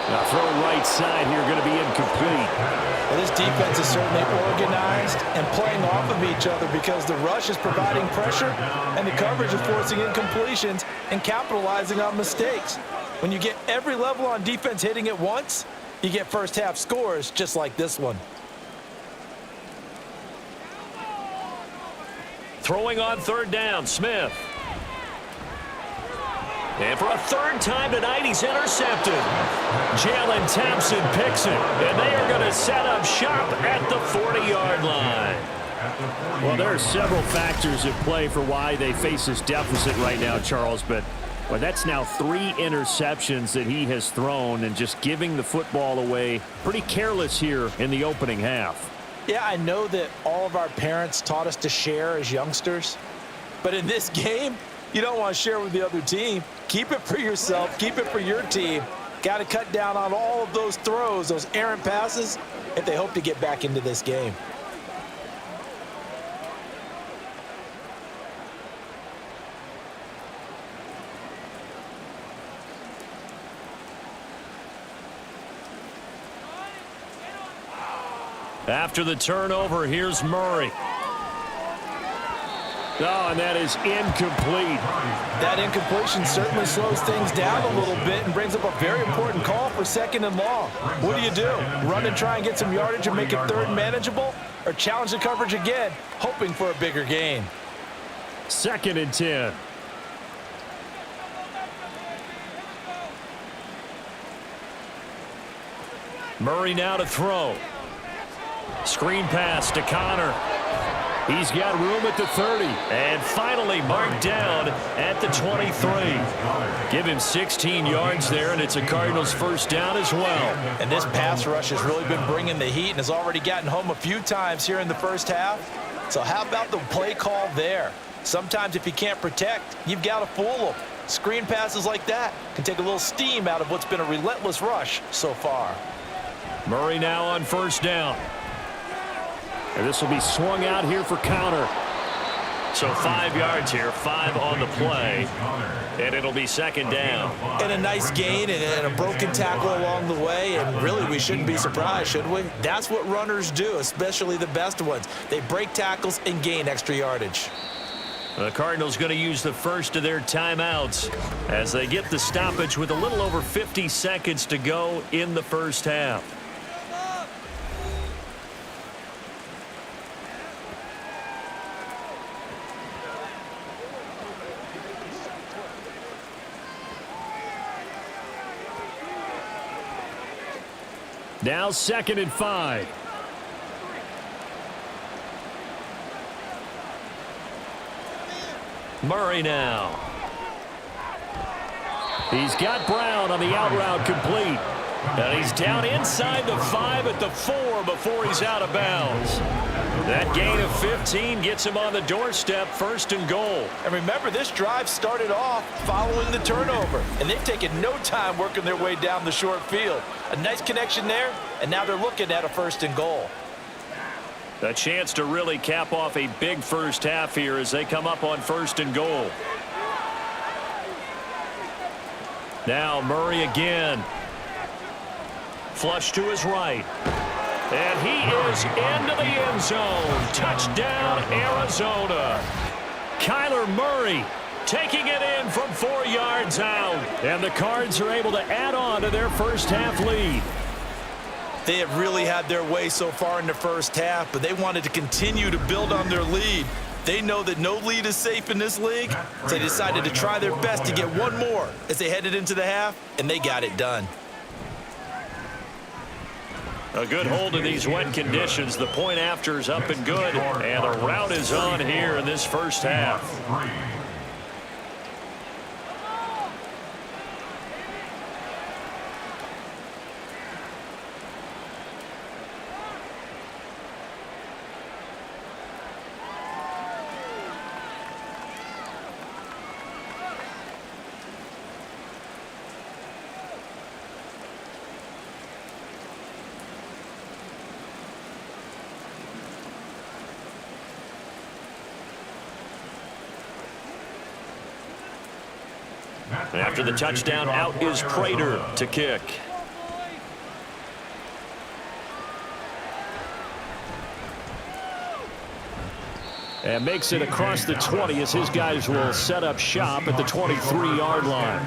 Now throw right side here, going to be incomplete. Well, this defense is certainly organized and playing off of each other, because the rush is providing pressure and the coverage is forcing incompletions and capitalizing on mistakes. When you get every level on defense hitting at once, you get first half scores just like this one. Throwing on 3rd down, Smith. And for a 3rd time tonight, he's intercepted. Jalen Thompson picks it, and they are going to set up shop at the 40-yard line. Well, there are several factors at play for why they face this deficit right now, Charles, but that's now 3 interceptions that he has thrown, and just giving the football away pretty careless here in the opening half. Yeah, I know that all of our parents taught us to share as youngsters, but in this game, you don't want to share with the other team. Keep it for yourself. Keep it for your team. Got to cut down on all of those throws, those errant passes, if they hope to get back into this game. After the turnover, here's Murray. Oh, and that is incomplete. That incompletion certainly slows things down a little bit and brings up a very important call for 2nd and long. What do? Run and try and get some yardage and make it 3rd and manageable? Or challenge the coverage again, hoping for a bigger gain? 2nd and 10. Murray now to throw. Screen pass to Connor. He's got room at the 30. And finally marked down at the 23. Give him 16 yards there, and it's a Cardinals first down as well. And this pass rush has really been bringing the heat and has already gotten home a few times here in the first half. So how about the play call there? Sometimes if you can't protect, you've got to fool them. Screen passes like that can take a little steam out of what's been a relentless rush so far. Murray now on first down. And this will be swung out here for Connor. So 5 yards here, 5 on the play, and it'll be 2nd down. And a nice gain and a broken tackle along the way, and really we shouldn't be surprised, should we? That's what runners do, especially the best ones. They break tackles and gain extra yardage. The Cardinals going to use the first of their timeouts as they get the stoppage with a little over 50 seconds to go in the first half. Now 2nd and 5. Murray now. He's got Brown on the out route complete. And he's down inside the 5 at the 4 before he's out of bounds. That gain of 15 gets him on the doorstep, 1st and goal. And remember, this drive started off following the turnover, and they've taken no time working their way down the short field. A nice connection there, and now they're looking at a 1st and goal. A chance to really cap off a big first half here as they come up on 1st and goal. Now Murray again. Flush to his right. And he is into the end zone. Touchdown, Arizona. Kyler Murray taking it in from 4 yards out. And the Cards are able to add on to their first half lead. They have really had their way so far in the first half, but they wanted to continue to build on their lead. They know that no lead is safe in this league, so they decided to try their best to get one more as they headed into the half, and they got it done. A good hold in these wet conditions. The point after is up and good, and the route is on here in this first half. After the touchdown, out is Prater to kick. And makes it across the 20 as his guys will set up shop at the 23-yard line.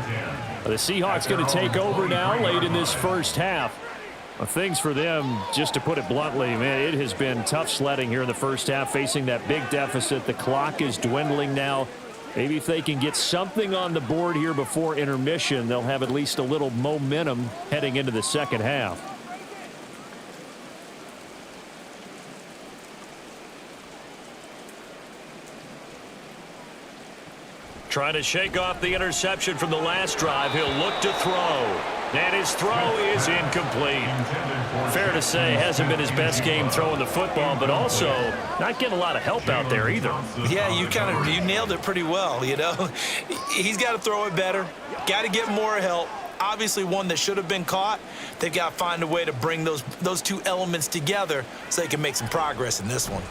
The Seahawks going to take over now late in this first half. Things for them, just to put it bluntly, man, it has been tough sledding here in the first half, facing that big deficit. The clock is dwindling now. Maybe if they can get something on the board here before intermission, they'll have at least a little momentum heading into the second half. Trying to shake off the interception from the last drive. He'll look to throw. And his throw is incomplete. Fair to say, hasn't been his best game throwing the football, but also not getting a lot of help out there either. Yeah, you nailed it pretty well, you know. He's got to throw it better. Got to get more help. Obviously one that should have been caught. They've got to find a way to bring those two elements together so they can make some progress in this one.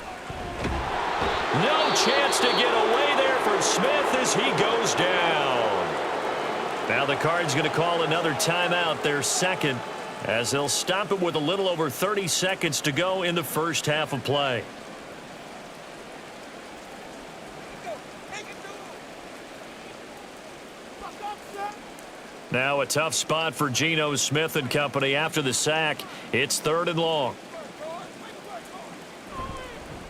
No chance to get away there for Smith as he goes down. Now the Cards going to call another timeout, their second. as they'll stop it with a little over 30 seconds to go in the first half of play. Now a tough spot for Geno Smith and company after the sack. It's 3rd and long.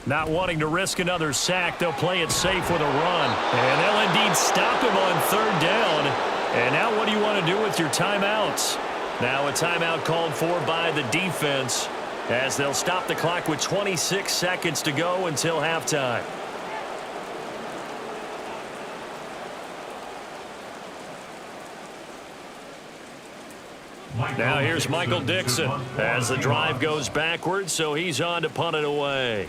Not wanting to risk another sack, they'll play it safe with a run. And they'll indeed stop him on 3rd down. And now what do you want to do with your timeouts? Now a timeout called for by the defense as they'll stop the clock with 26 seconds to go until halftime. Now here's Michael Dixon as the drive goes backwards, so he's on to punt it away.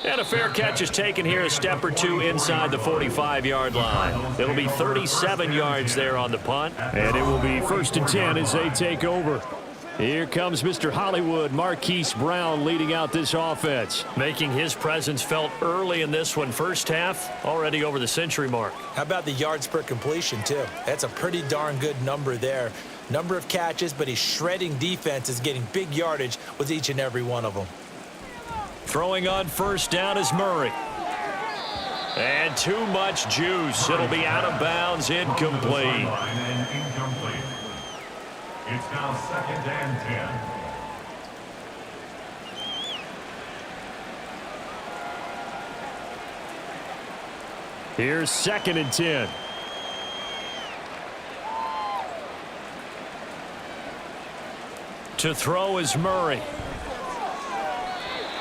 And a fair catch is taken here, a step or two inside the 45-yard line. It'll be 37 yards there on the punt. And it will be 1st and 10 as they take over. Here comes Mr. Hollywood, Marquise Brown, leading out this offense. Making his presence felt early in this one. First half, already over the century mark. How about the yards per completion, too? That's a pretty darn good number there. Number of catches, but he's shredding defenses, getting big yardage with each and every one of them. Throwing on 1st down is Murray. And too much juice. It'll be out of bounds, incomplete. It's now 2nd and 10. Here's 2nd and 10. To throw is Murray.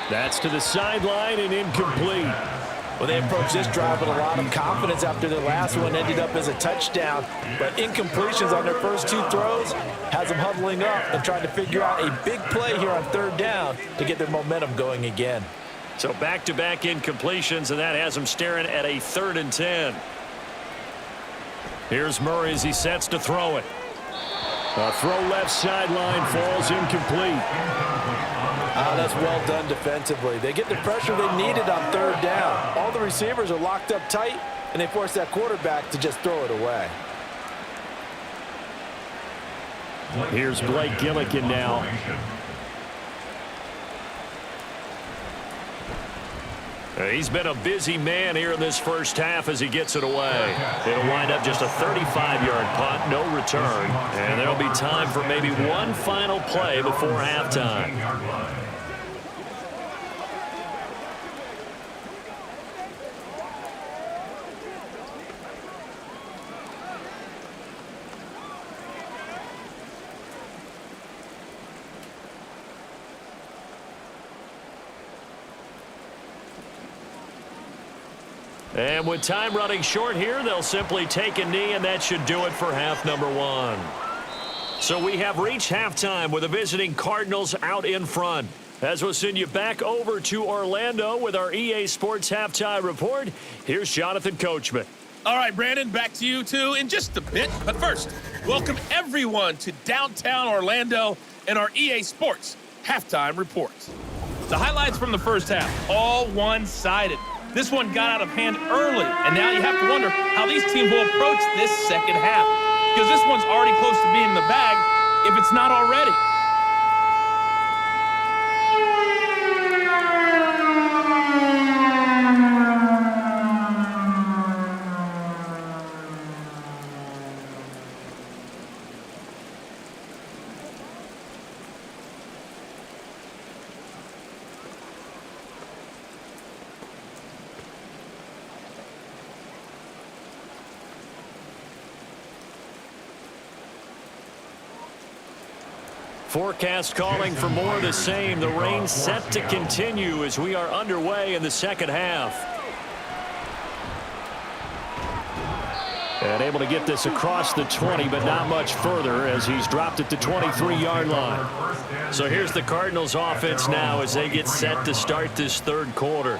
That's to the sideline and incomplete. Well, they approached this drive with a lot of confidence after their last one ended up as a touchdown. But incompletions on their first 2 throws has them huddling up and trying to figure out a big play here on 3rd down to get their momentum going again. So back-to-back incompletions, and that has them staring at a 3rd and 10. Here's Murray as he sets to throw it. A throw left sideline, falls incomplete. That's well done defensively. They get the pressure they needed on 3rd down. All the receivers are locked up tight, and they force that quarterback to just throw it away. Here's Blake Gillikin now. He's been a busy man here in this first half as he gets it away. It'll wind up just a 35-yard punt, no return. And there'll be time for maybe one final play before halftime. And with time running short here, they'll simply take a knee, and that should do it for half number 1. So we have reached halftime with the visiting Cardinals out in front. As we'll send you back over to Orlando with our EA Sports Halftime Report, here's Jonathan Coachman. All right, Brandon, back to you, too, in just a bit. But first, welcome everyone to downtown Orlando and our EA Sports Halftime Report. The highlights from the first half, all one-sided. This one got out of hand early, and now you have to wonder how these teams will approach this second half, because this one's already close to being in the bag if it's not already. Forecast calling for more of the same. The rain set to continue as we are underway in the second half. And able to get this across the 20, but not much further as he's dropped at the 23-yard line. So here's the Cardinals offense now as they get set to start this third quarter.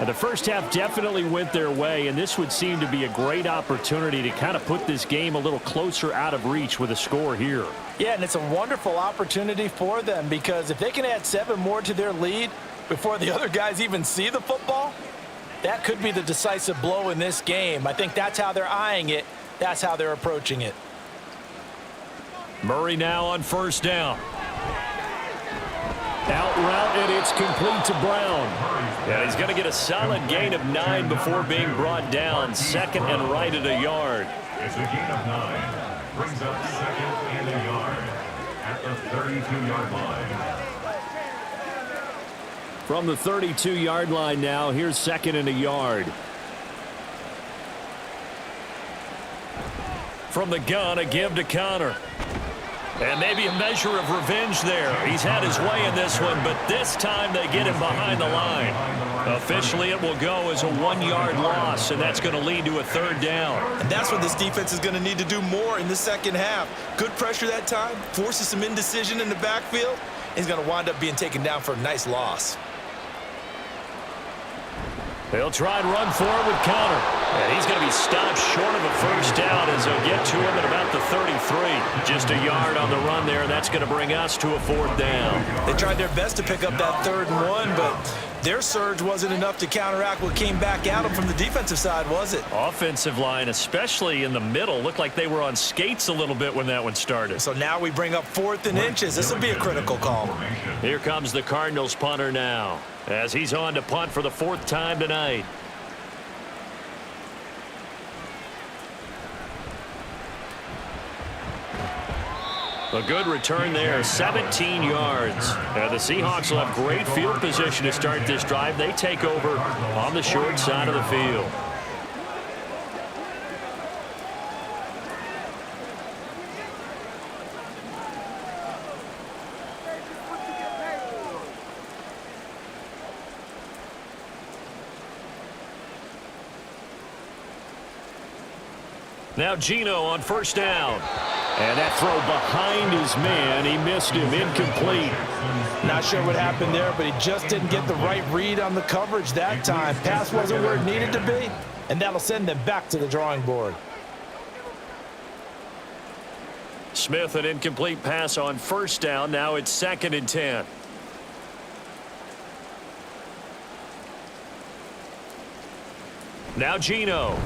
And the first half definitely went their way, and this would seem to be a great opportunity to kind of put this game a little closer out of reach with a score here. Yeah, and it's a wonderful opportunity for them, because if they can add 7 more to their lead before the other guys even see the football, that could be the decisive blow in this game. I think that's how they're eyeing it, That's how they're approaching it. Murray now on first down. Out route, and it's complete to Brown. Yeah, he's going to get a solid gain of 9 before being brought down. Second and right at a yard. It's a gain of 9. Brings up second and a yard at the 32-yard line. From the 32-yard line now, here's second and a yard. From the gun, a give to Connor. And maybe a measure of revenge there. He's had his way in this one, but this time they get him behind the line. Officially, it will go as a 1-yard loss, and that's going to lead to a third down. And that's what this defense is going to need to do more in the second half. Good pressure that time, forces some indecision in the backfield. He's going to wind up being taken down for a nice loss. They'll try and run forward with Connor. And he's going to be stopped short of a first down as they'll get to him at about the 33. Just a yard on the run there, and that's going to bring us to a fourth down. They tried their best to pick up that 3rd and 1, but their surge wasn't enough to counteract what came back at them from the defensive side, was it? Offensive line, especially in the middle, looked like they were on skates a little bit when that one started. So now we bring up 4th and inches. This will be a critical call. Here comes the Cardinals punter now, as he's on to punt for the 4th time tonight. A good return there, 17 yards. The Seahawks will have great field position to start this drive. They take over on the short side of the field. Now Gino on first down. And that throw behind his man, he missed him, incomplete. Not sure what happened there, but he just didn't get the right read on the coverage that time. Pass wasn't where it needed to be, and that'll send them back to the drawing board. Smith, an incomplete pass on first down. Now it's 2nd and 10. Now Gino.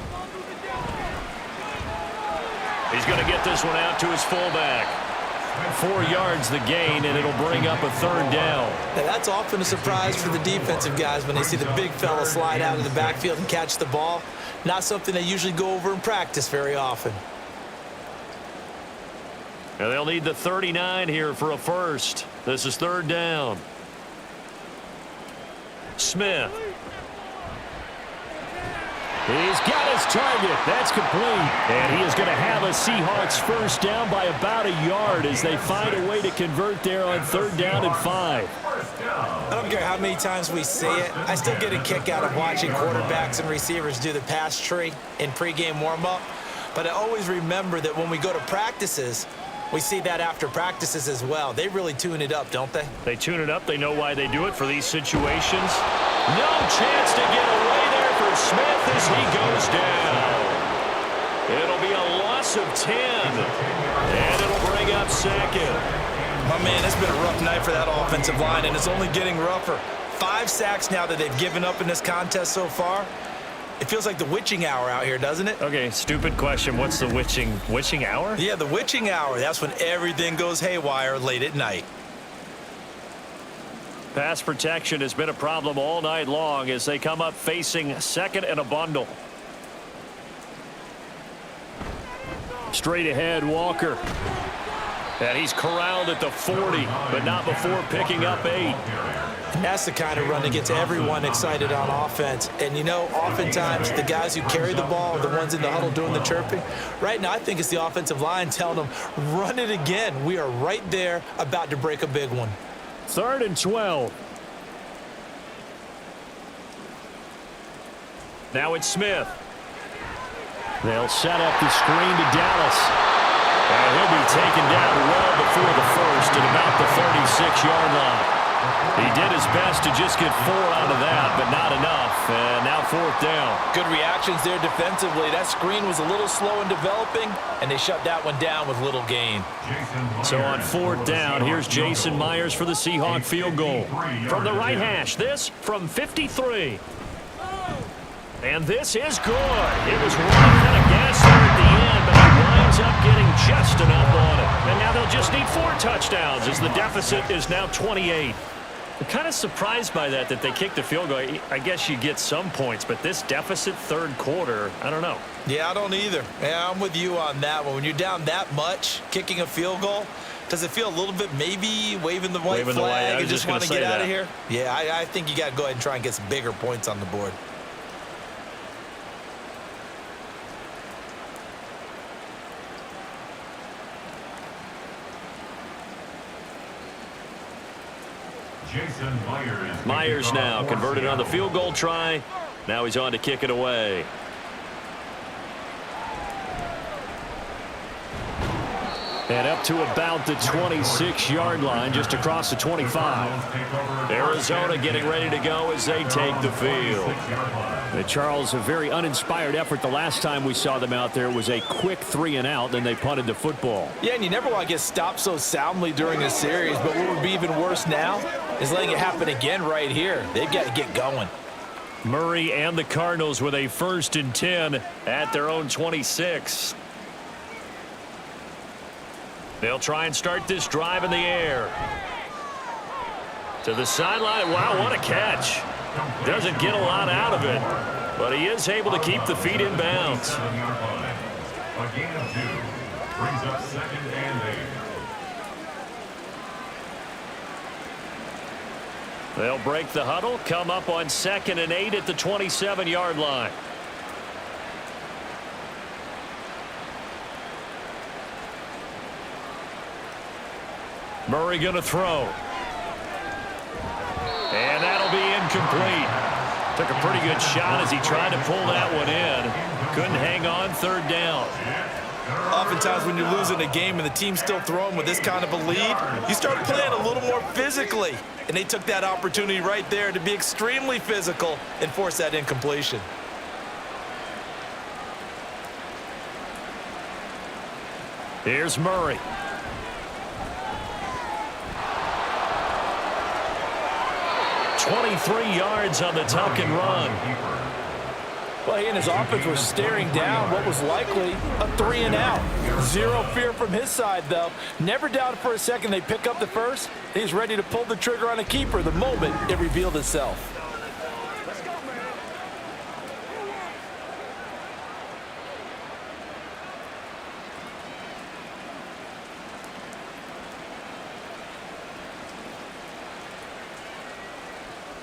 He's going to get this one out to his fullback. 4 yards the gain, and it'll bring up a 3rd down. Now that's often a surprise for the defensive guys when they see the big fella slide out of the backfield and catch the ball. Not something they usually go over in practice very often. And they'll need the 39 here for a first. This is 3rd down. Smith. He's got his target. That's complete. And he is going to have a Seahawks first down by about a yard as they find a way to convert there on 3rd down and 5. I don't care how many times we see it. I still get a kick out of watching quarterbacks and receivers do the pass tree in pregame warm-up. But I always remember that when we go to practices, we see that after practices as well. They really tune it up, don't they? They tune it up. They know why they do it for these situations. No chance to get away there for Smith as he goes down. It'll be a loss of 10. And it'll bring up 2nd. My man, it's been a rough night for that offensive line, and it's only getting rougher. 5 sacks now that they've given up in this contest so far. It feels like the witching hour out here, doesn't it? Okay, stupid question. What's the witching hour? Yeah, the witching hour. That's when everything goes haywire late at night. Pass protection has been a problem all night long as they come up facing 2nd and a bundle. Straight ahead, Walker. And he's corralled at the 40, but not before picking up 8. And that's the kind of run that gets everyone excited on offense. And, you know, oftentimes the guys who carry the ball are the ones in the huddle doing the chirping. Right now, I think it's the offensive line telling them, run it again. We are right there about to break a big one. 3rd and 12. Now it's Smith. They'll set up the screen to Dallas. And he'll be taken down well before the first at about the 36-yard line. He did his best to just get 4 out of that, but not enough. And now 4th down. Good reactions there defensively. That screen was a little slow in developing, and they shut that one down with little gain. So on 4th down, here's Jason Myers for the Seahawk field goal. From the right hash, this from 53. And this is good. It was rough and a gas there at the end, but ends up getting just enough on it. And now they'll just need 4 touchdowns as the deficit is now 28. I'm kind of surprised by that they kicked the field goal. I guess you get some points, but this deficit third quarter, I don't know. Yeah, I don't either. Yeah, I'm with you on that one. When you're down that much, kicking a field goal, does it feel a little bit maybe waving the white flag and just want to get out of here? Yeah, I think you got to go ahead and try and get some bigger points on the board. Myers now converted on the field goal try. Now he's on to kick it away. And up to about the 26-yard line, just across the 25. Arizona getting ready to go as they take the field. And Charles, a very uninspired effort the last time we saw them out there. It was a quick 3-and-out, then they punted the football. Yeah, and you never want to get stopped so soundly during a series, but what would be even worse now is letting it happen again right here. They've got to get going. Murray and the Cardinals with a 1st and 10 at their own 26. They'll try and start this drive in the air. To the sideline. Wow, what a catch. Doesn't get a lot out of it, but he is able to keep the feet in bounds. A gain of 2 brings up 2nd and 8. They'll break the huddle, come up on 2nd and 8 at the 27-yard line. Murray going to throw. And that'll be incomplete. Took a pretty good shot as he tried to pull that one in. Couldn't hang on 3rd down. Oftentimes when you're losing a game and the team's still throwing with this kind of a lead, you start playing a little more physically. And they took that opportunity right there to be extremely physical and force that incompletion. Here's Murray. 23 yards on the tuck and run. Well, he and his offense were staring down what was likely a 3-and-out. Zero fear from his side, though. Never doubted for a second they pick up the first. He's ready to pull the trigger on a keeper the moment it revealed itself.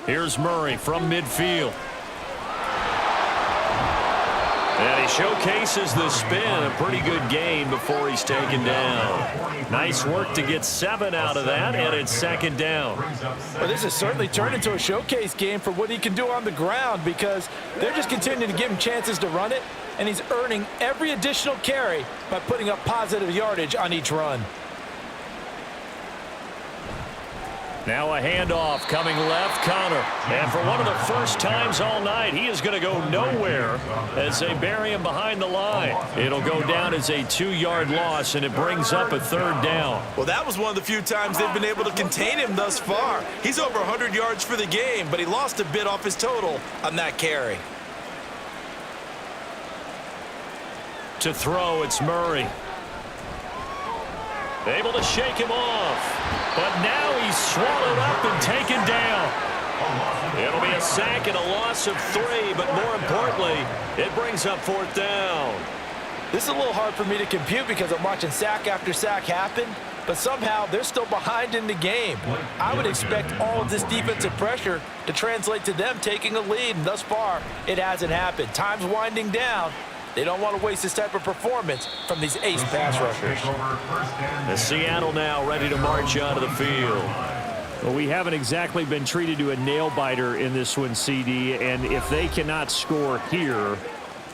Here's Murray from midfield. And he showcases the spin. A pretty good gain before he's taken down. Nice work to get 7 out of that, and it's 2nd down. Well, this has certainly turned into a showcase game for what he can do on the ground because they're just continuing to give him chances to run it, and he's earning every additional carry by putting up positive yardage on each run. Now a handoff coming left, Connor. And for one of the first times all night, he is going to go nowhere as they bury him behind the line. It'll go down as a 2-yard loss, and it brings up a 3rd down. Well, that was one of the few times they've been able to contain him thus far. He's over 100 yards for the game, but he lost a bit off his total on that carry. To throw, it's Murray. Able to shake him off. But now he's swallowed up and taken down. It'll be a sack and a loss of 3, but more importantly, it brings up 4th down. This is a little hard for me to compute because I'm watching sack after sack happen, but somehow they're still behind in the game. I would expect all of this defensive pressure to translate to them taking a lead, and thus far, it hasn't happened. Time's winding down. They don't want to waste this type of performance from these ace pass rushers. The Seattle now ready to march onto the field. Well, we haven't exactly been treated to a nail-biter in this one, CD, and if they cannot score here,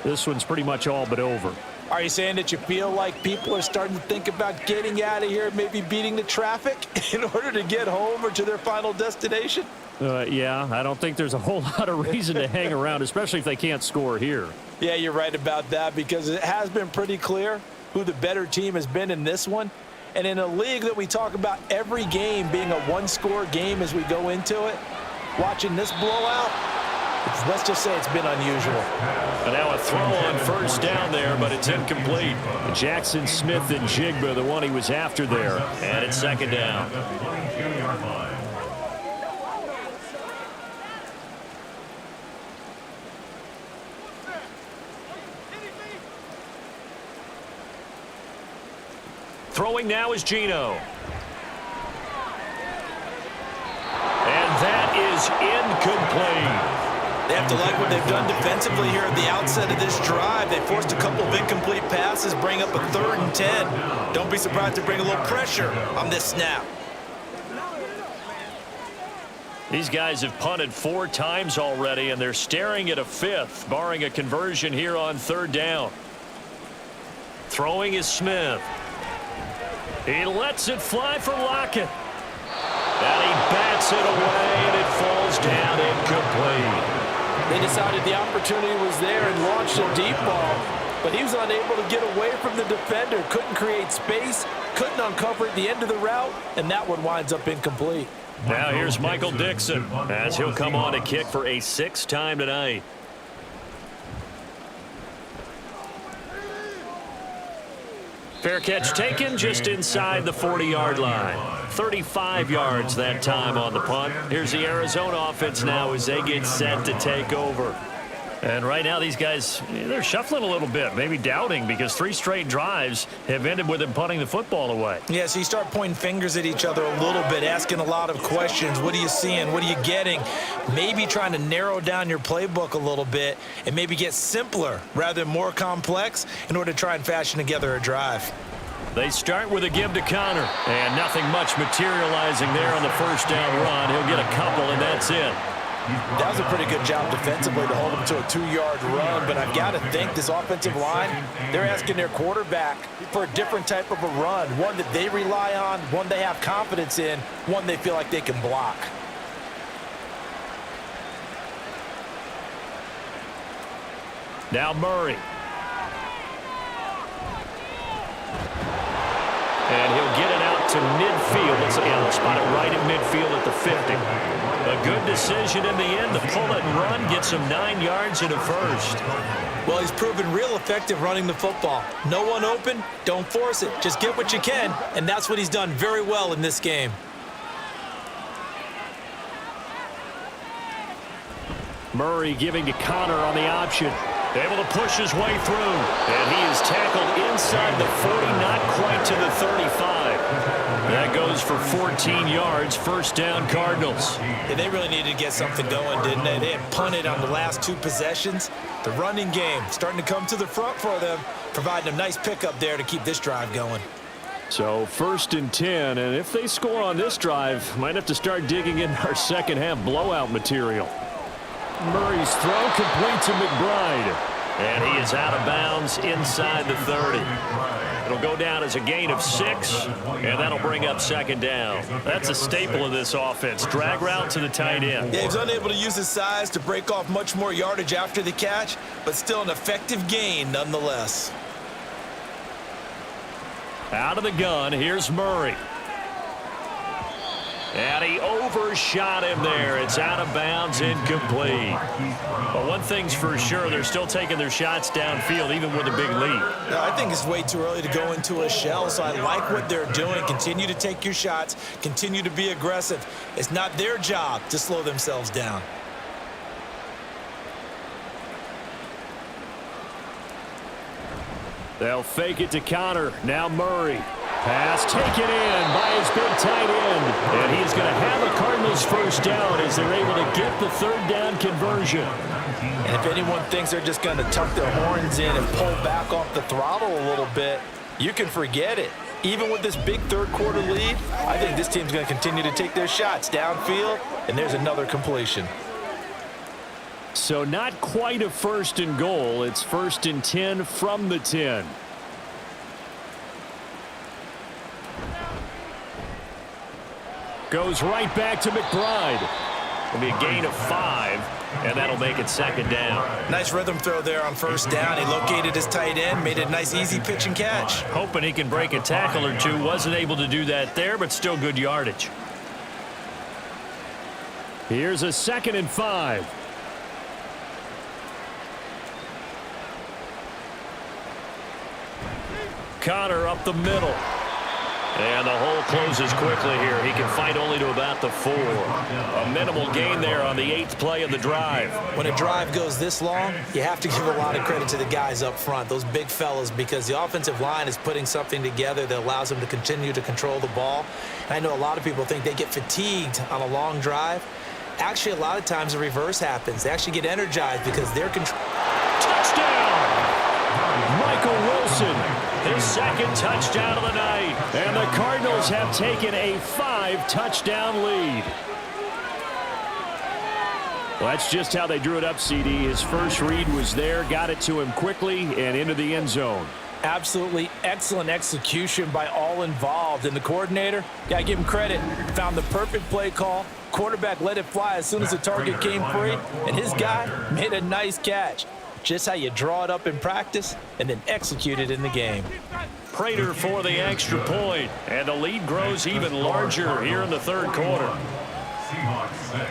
this one's pretty much all but over. Are you saying that you feel like people are starting to think about getting out of here, maybe beating the traffic in order to get home or to their final destination? Yeah, I don't think there's a whole lot of reason to hang around, especially if they can't score here. Yeah, you're right about that because it has been pretty clear who the better team has been in this one. And in a league that we talk about every game being a one-score game as we go into it, watching this blowout, let's just say it's been unusual. And now a throw on first down there, but it's incomplete. Jackson Smith and Jigba, the one he was after there. And it's second down. 22-yard line. Throwing now is Geno. And that is incomplete. They have to like what they've done defensively here at the outset of this drive. They forced a couple of incomplete passes, bring up a 3rd and 10. Don't be surprised to bring a little pressure on this snap. These guys have punted 4 times already, and they're staring at a 5th, barring a conversion here on 3rd down. Throwing is Smith. He lets it fly for Lockett. And he bats it away, and it falls down incomplete. They decided the opportunity was there and launched a deep ball, but he was unable to get away from the defender, couldn't create space, couldn't uncover at the end of the route, and that one winds up incomplete. Now here's Michael Dixon as he'll come on to kick for a 6th time tonight. Fair catch taken just inside the 40-yard line. 35 yards that time on the punt. Here's the Arizona offense now as they get set to take over. And right now these guys, they're shuffling a little bit, maybe doubting, because 3 straight drives have ended with them punting the football away. Yeah, so you start pointing fingers at each other a little bit, asking a lot of questions. What are you seeing? What are you getting? Maybe trying to narrow down your playbook a little bit and maybe get simpler rather than more complex in order to try and fashion together a drive. They start with a give to Connor, and nothing much materializing there on the first down run. He'll get a couple, and that's it. That was a pretty good job defensively to hold him to a 2-yard run, but I've got to think this offensive line, they're asking their quarterback for a different type of a run, one that they rely on, one they have confidence in, one they feel like they can block. Now Murray. And he'll get it out to midfield. They'll spot it right at midfield at the 50. A good decision in the end to pull it and run, get some 9 yards and a first. Well, he's proven real effective running the football. No one open, don't force it. Just get what you can, and that's what he's done very well in this game. Murray giving to Connor on the option. Able to push his way through. And he is tackled inside the 40, not quite to the 35. That goes for 14 yards, first down Cardinals. Yeah, they really needed to get something going, didn't they? They had punted on the last 2 possessions. The running game starting to come to the front for them, providing a nice pickup there to keep this drive going. So 1st and 10, and if they score on this drive, might have to start digging in our second half blowout material. Murray's throw complete to McBride. And he is out of bounds inside the 30. It'll go down as a gain of 6, and that'll bring up second down. That's a staple of this offense. Drag route to the tight end. Yeah, he's unable to use his size to break off much more yardage after the catch, but still an effective gain nonetheless. Out of the gun, here's Murray. And he overshot him there. It's out of bounds, incomplete. But one thing's for sure, they're still taking their shots downfield, even with a big lead. I think it's way too early to go into a shell, so I like what they're doing. Continue to take your shots. Continue to be aggressive. It's not their job to slow themselves down. They'll fake it to Connor. Now Murray. Pass taken in by his big tight end. And he's going to have the Cardinals first down as they're able to get the 3rd down conversion. And if anyone thinks they're just going to tuck their horns in and pull back off the throttle a little bit, you can forget it. Even with this big 3rd quarter lead, I think this team's going to continue to take their shots downfield, and there's another completion. So not quite a 1st and goal. It's 1st and 10 from the 10. Goes right back to McBride. It'll be a gain of 5, and that'll make it second down. Nice rhythm throw there on first down. He located his tight end, made it a nice easy pitch and catch. Hoping he can break a tackle or two. Wasn't able to do that there, but still good yardage. Here's a 2nd and 5. Connor up the middle. And the hole closes quickly here. He can fight only to about the 4. A minimal gain there on the 8th play of the drive. When a drive goes this long, you have to give a lot of credit to the guys up front, those big fellas, because the offensive line is putting something together that allows them to continue to control the ball. And I know a lot of people think they get fatigued on a long drive. Actually, a lot of times the reverse happens. They actually get energized because they're Touchdown! Michael Wilson, his 2nd touchdown of the night. And the Cardinals have taken a 5-touchdown lead. Well, that's just how they drew it up, CD. His first read was there, got it to him quickly, and into the end zone. Absolutely excellent execution by all involved. And the coordinator, got to give him credit, found the perfect play call. Quarterback let it fly as soon as the target came free, and his guy made a nice catch. Just how you draw it up in practice and then execute it in the game. Prater for the extra point, and the lead grows even larger here in the 3rd quarter. Seahawks 6.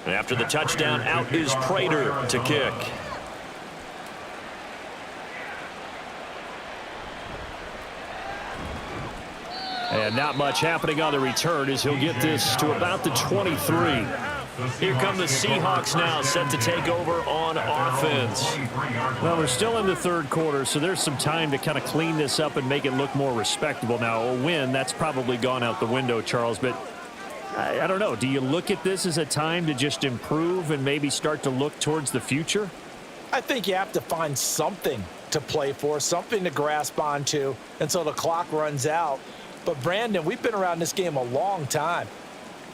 After the touchdown, out is Prater to kick. And not much happening on the return as he'll get this to about the 23. Here come the Seahawks now, set to take over on offense. Well, we're still in the 3rd quarter, so there's some time to kind of clean this up and make it look more respectable. Now, a win, that's probably gone out the window, Charles, but I don't know. Do you look at this as a time to just improve and maybe start to look towards the future? I think you have to find something to play for, something to grasp onto until the clock runs out. But, Brandon, we've been around this game a long time.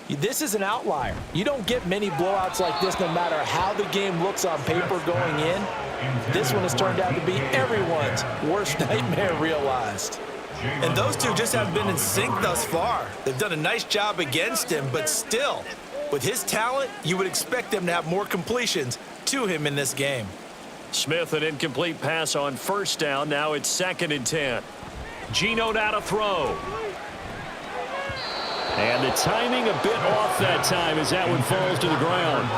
This is an outlier. You don't get many blowouts like this no matter how the game looks on paper going in. This one has turned out to be everyone's worst nightmare realized. And those two just haven't been in sync thus far. They've done a nice job against him, but still, with his talent, you would expect them to have more completions to him in this game. Smith, an incomplete pass on 1st down. Now it's 2nd and 10. Geno now to throw. And the timing a bit off that time as that one falls to the ground.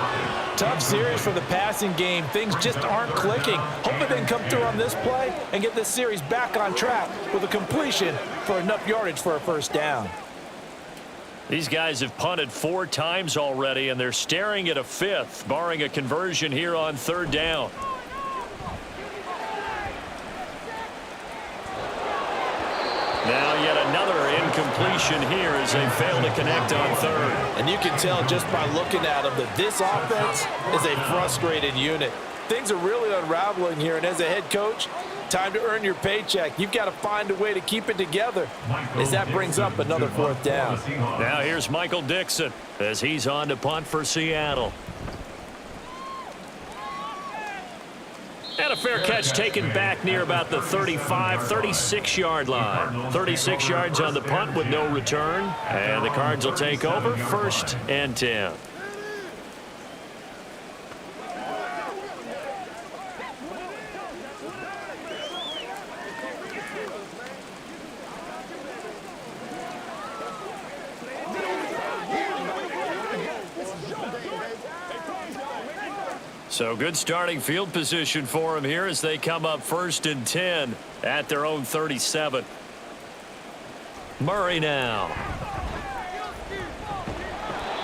Tough series for the passing game. Things just aren't clicking. Hopefully they can come through on this play and get this series back on track with a completion for enough yardage for a 1st down. These guys have punted 4 times already, and they're staring at a 5th, barring a conversion here on 3rd down. Now yet another incompletion here as they fail to connect on 3rd. And you can tell just by looking at them that this offense is a frustrated unit. Things are really unraveling here, and as a head coach, time to earn your paycheck. You've got to find a way to keep it together as that brings up another 4th down. Now here's Michael Dixon as he's on to punt for Seattle. And a fair catch taken back near about the 35, 36-yard line. 36 yards on the punt with no return. And the Cards will take over 1st and 10. So good starting field position for them here as they come up 1st and 10 at their own 37. Murray now.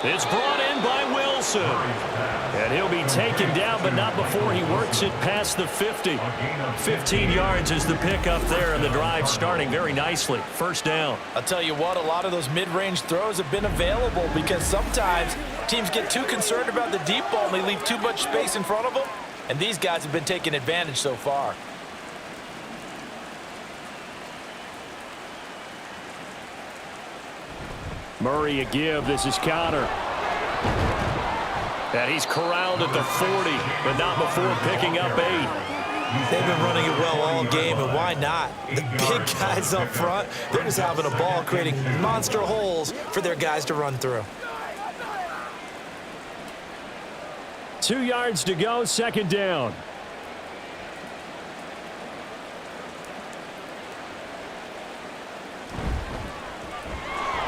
It's brought in by Wilson. And he'll be taken down, but not before he works it past the 50. 15 yards is the pickup there, and the drive starting very nicely. 1st down. I'll tell you what, a lot of those mid-range throws have been available because sometimes teams get too concerned about the deep ball and they leave too much space in front of them, and these guys have been taking advantage so far. Murray a give. This is Connor. And he's corralled at the 40, but not before picking up 8. They've been running it well all game, and why not? The big guys up front, they're just having a ball creating monster holes for their guys to run through. 2 yards to go, second down.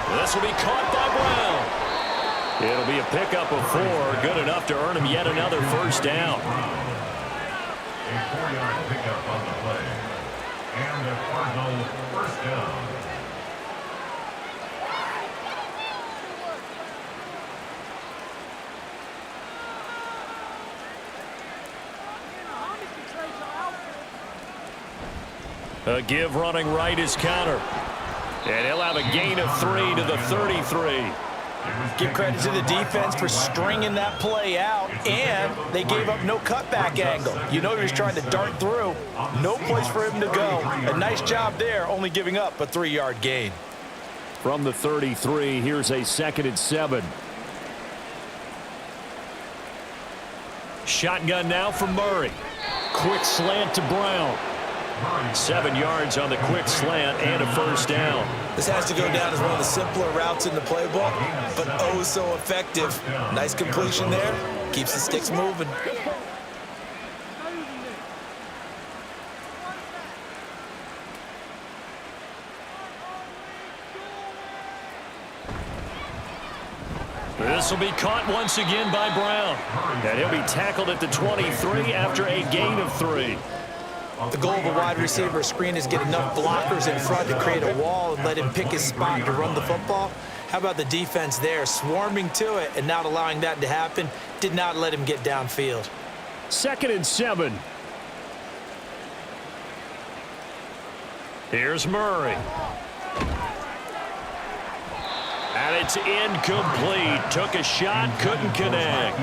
This will be caught by Brown. It'll be a pickup of 4, good enough to earn him yet another first down. A 4-yard pickup on the play. And a Cardinal first down. A give running right is counter. And he'll have a gain of 3 to the 33. Give credit to the defense for stringing that play out, and they gave up no cutback angle. You know he was trying to dart through. No place for him to go. A nice job there, only giving up a 3-yard gain. From the 33, here's a 2nd and 7. Shotgun now for Murray. Quick slant to Brown. 7 yards on the quick slant and a first down. This has to go down as one of the simpler routes in the playbook, but oh so effective. Nice completion there. Keeps the sticks moving. This will be caught once again by Brown. And he'll be tackled at the 23 after a gain of 3. The goal of a wide receiver screen is get enough blockers in front to create a wall and let him pick his spot to run the football. How about the defense there, swarming to it and not allowing that to happen? Did not let him get downfield. 2nd and 7. Here's Murray. And it's incomplete. Took a shot, couldn't connect.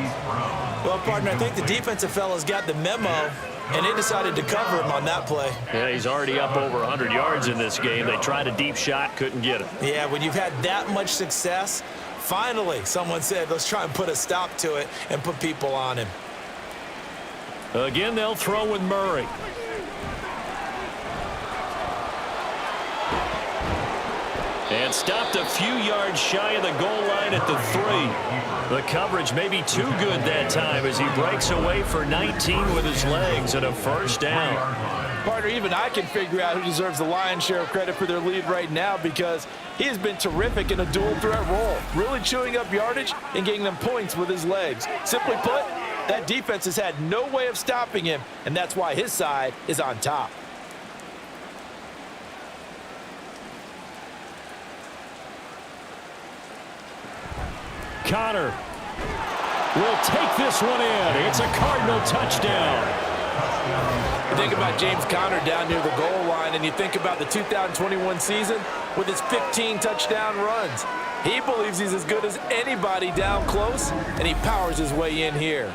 Well, partner, I think the defensive fellas got the memo, and they decided to cover him on that play. Yeah, he's already up over 100 yards in this game. They tried a deep shot, couldn't get him. Yeah, when you've had that much success, finally someone said, let's try and put a stop to it and put people on him. Again, they'll throw with Murray. And stopped a few yards shy of the goal line at the 3. The coverage may be too good that time as he breaks away for 19 with his legs and a first down. Partner, even I can figure out who deserves the lion's share of credit for their lead right now because he has been terrific in a dual threat role, really chewing up yardage and getting them points with his legs. Simply put, that defense has had no way of stopping him, and that's why his side is on top. Connor will take this one in. It's a Cardinal touchdown. You think about James Conner down near the goal line, and you think about the 2021 season with his 15 touchdown runs. He believes he's as good as anybody down close, and he powers his way in here.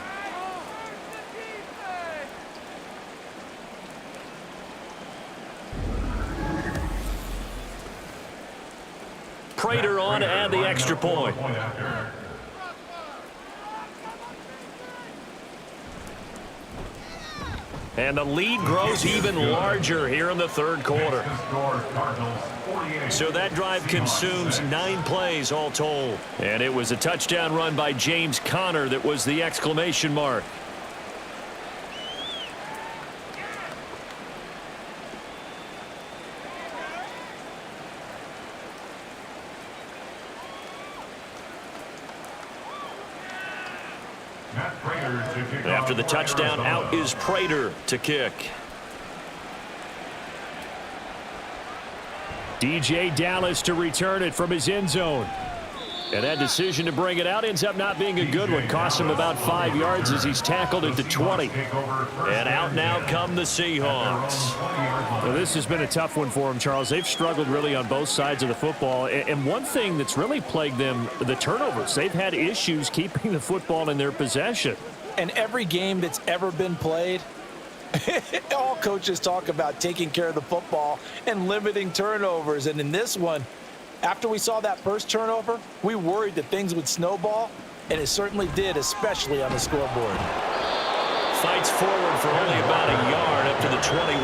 Prater on to add the extra point. And the lead grows even larger here in the 3rd quarter. So that drive consumes 9 plays all told. And it was a touchdown run by James Conner that was the exclamation mark. After the touchdown, out is Prater to kick. DJ Dallas to return it from his end zone. And that decision to bring it out ends up not being a good one. Costs him about 5 yards as he's tackled at the 20. And out now come the Seahawks. Well, this has been a tough one for them, Charles. They've struggled really on both sides of the football. And one thing that's really plagued them, the turnovers. They've had issues keeping the football in their possession. And every game that's ever been played, all coaches talk about taking care of the football and limiting turnovers. And in this one, after we saw that first turnover, we worried that things would snowball, and it certainly did, especially on the scoreboard. Fights forward for only about a yard up to the 21.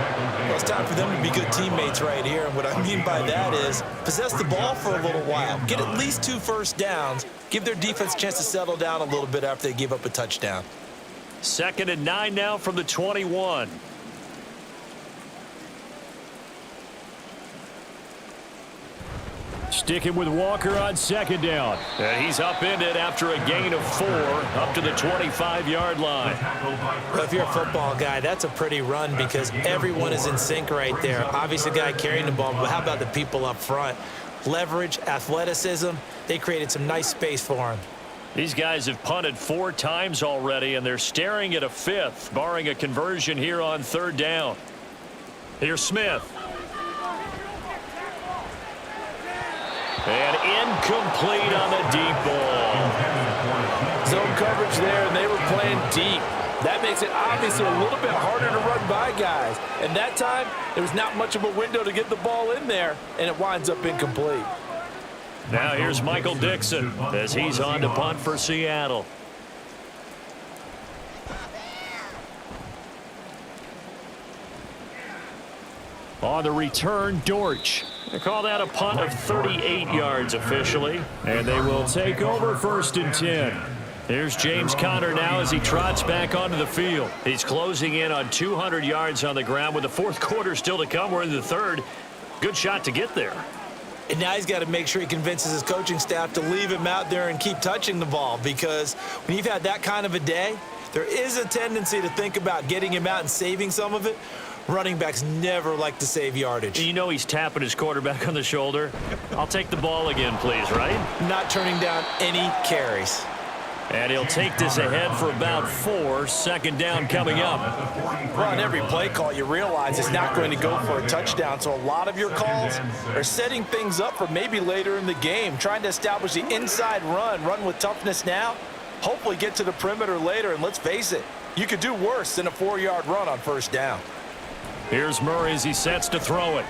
Well, it's time for them to be good teammates right here. And what I mean by that is possess the ball for a little while. Get at least 2 first downs. Give their defense a chance to settle down a little bit after they give up a touchdown. 2nd and 9 now from the 21. Sticking with Walker on 2nd down. And he's upended after a gain of 4 up to the 25-yard line. Well, if you're a football guy, that's a pretty run because everyone is in sync right there. Obviously, the guy carrying the ball, but how about the people up front? Leverage, athleticism, they created some nice space for him. These guys have punted 4 times already, and they're staring at a 5th, barring a conversion here on 3rd down. Here's Smith. And incomplete on the deep ball. Zone coverage there, and they were playing deep. That makes it obviously a little bit harder to run by guys. And that time, there was not much of a window to get the ball in there, and it winds up incomplete. Now here's Michael Dixon as he's on to punt for Seattle. On the return, Dortch. They call that a punt of 38 yards officially. And they will take over 1st and 10. Here's James Conner now as he trots back onto the field. He's closing in on 200 yards on the ground with the 4th quarter still to come. We're in the 3rd. Good shot to get there. And now he's got to make sure he convinces his coaching staff to leave him out there and keep touching the ball, because when you've had that kind of a day, there is a tendency to think about getting him out and saving some of it. Running backs never like to save yardage. You know he's tapping his quarterback on the shoulder. I'll take the ball again, please, right? Not turning down any carries. And he'll take this ahead for about 4. 2nd down coming up. Well, on every play call, you realize it's not going to go for a touchdown. So a lot of your calls are setting things up for maybe later in the game, trying to establish the inside run with toughness now, hopefully get to the perimeter later. And let's face it, you could do worse than a 4-yard run on 1st down. Here's Murray as he sets to throw it.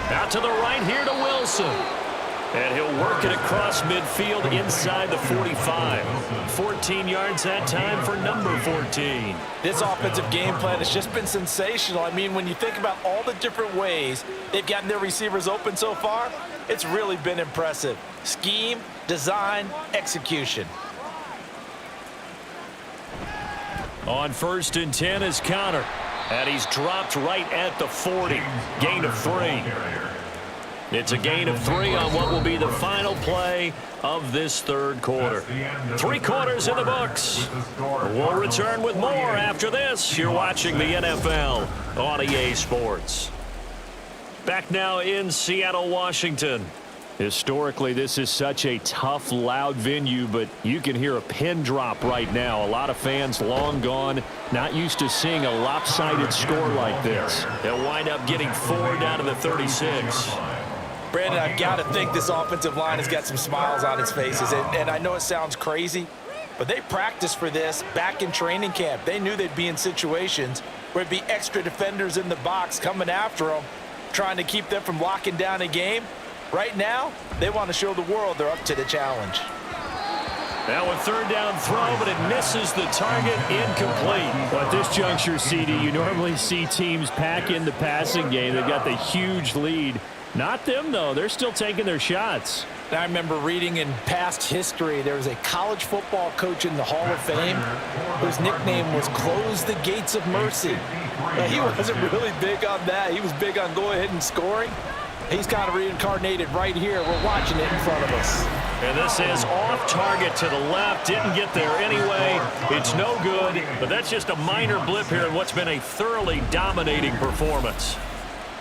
Out to the right here to Wilson. And he'll work it across midfield inside the 45. 14 yards that time for number 14. This offensive game plan has just been sensational. I mean, when you think about all the different ways they've gotten their receivers open so far, it's really been impressive. Scheme, design, execution. On 1st and 10 is Conner. And he's dropped right at the 40. Gain of 3. It's a gain of 3 on what will be the final play of this 3rd quarter. 3 quarters in the books. We'll return with more after this. You're watching the NFL on EA Sports. Back now in Seattle, Washington. Historically, this is such a tough, loud venue, but you can hear a pin drop right now. A lot of fans long gone, not used to seeing a lopsided score like this. They'll wind up getting 4 down to the 36. Brandon, I've got to think this offensive line has got some smiles on its faces. And I know it sounds crazy, but they practiced for this back in training camp. They knew they'd be in situations where it'd be extra defenders in the box coming after them, trying to keep them from locking down a game. Right now, they want to show the world they're up to the challenge. Now a 3rd down throw, but it misses the target, incomplete. But at this juncture, CD, you normally see teams pack in the passing game. They've got the huge lead. Not them, though. They're still taking their shots. I remember reading in past history, there was a college football coach in the Hall of Fame whose nickname was Close the Gates of Mercy. Now, he wasn't really big on that. He was big on go ahead and scoring. He's kind of reincarnated right here. We're watching it in front of us. And this is off target to the left. Didn't get there anyway. It's no good, but that's just a minor blip here in what's been a thoroughly dominating performance.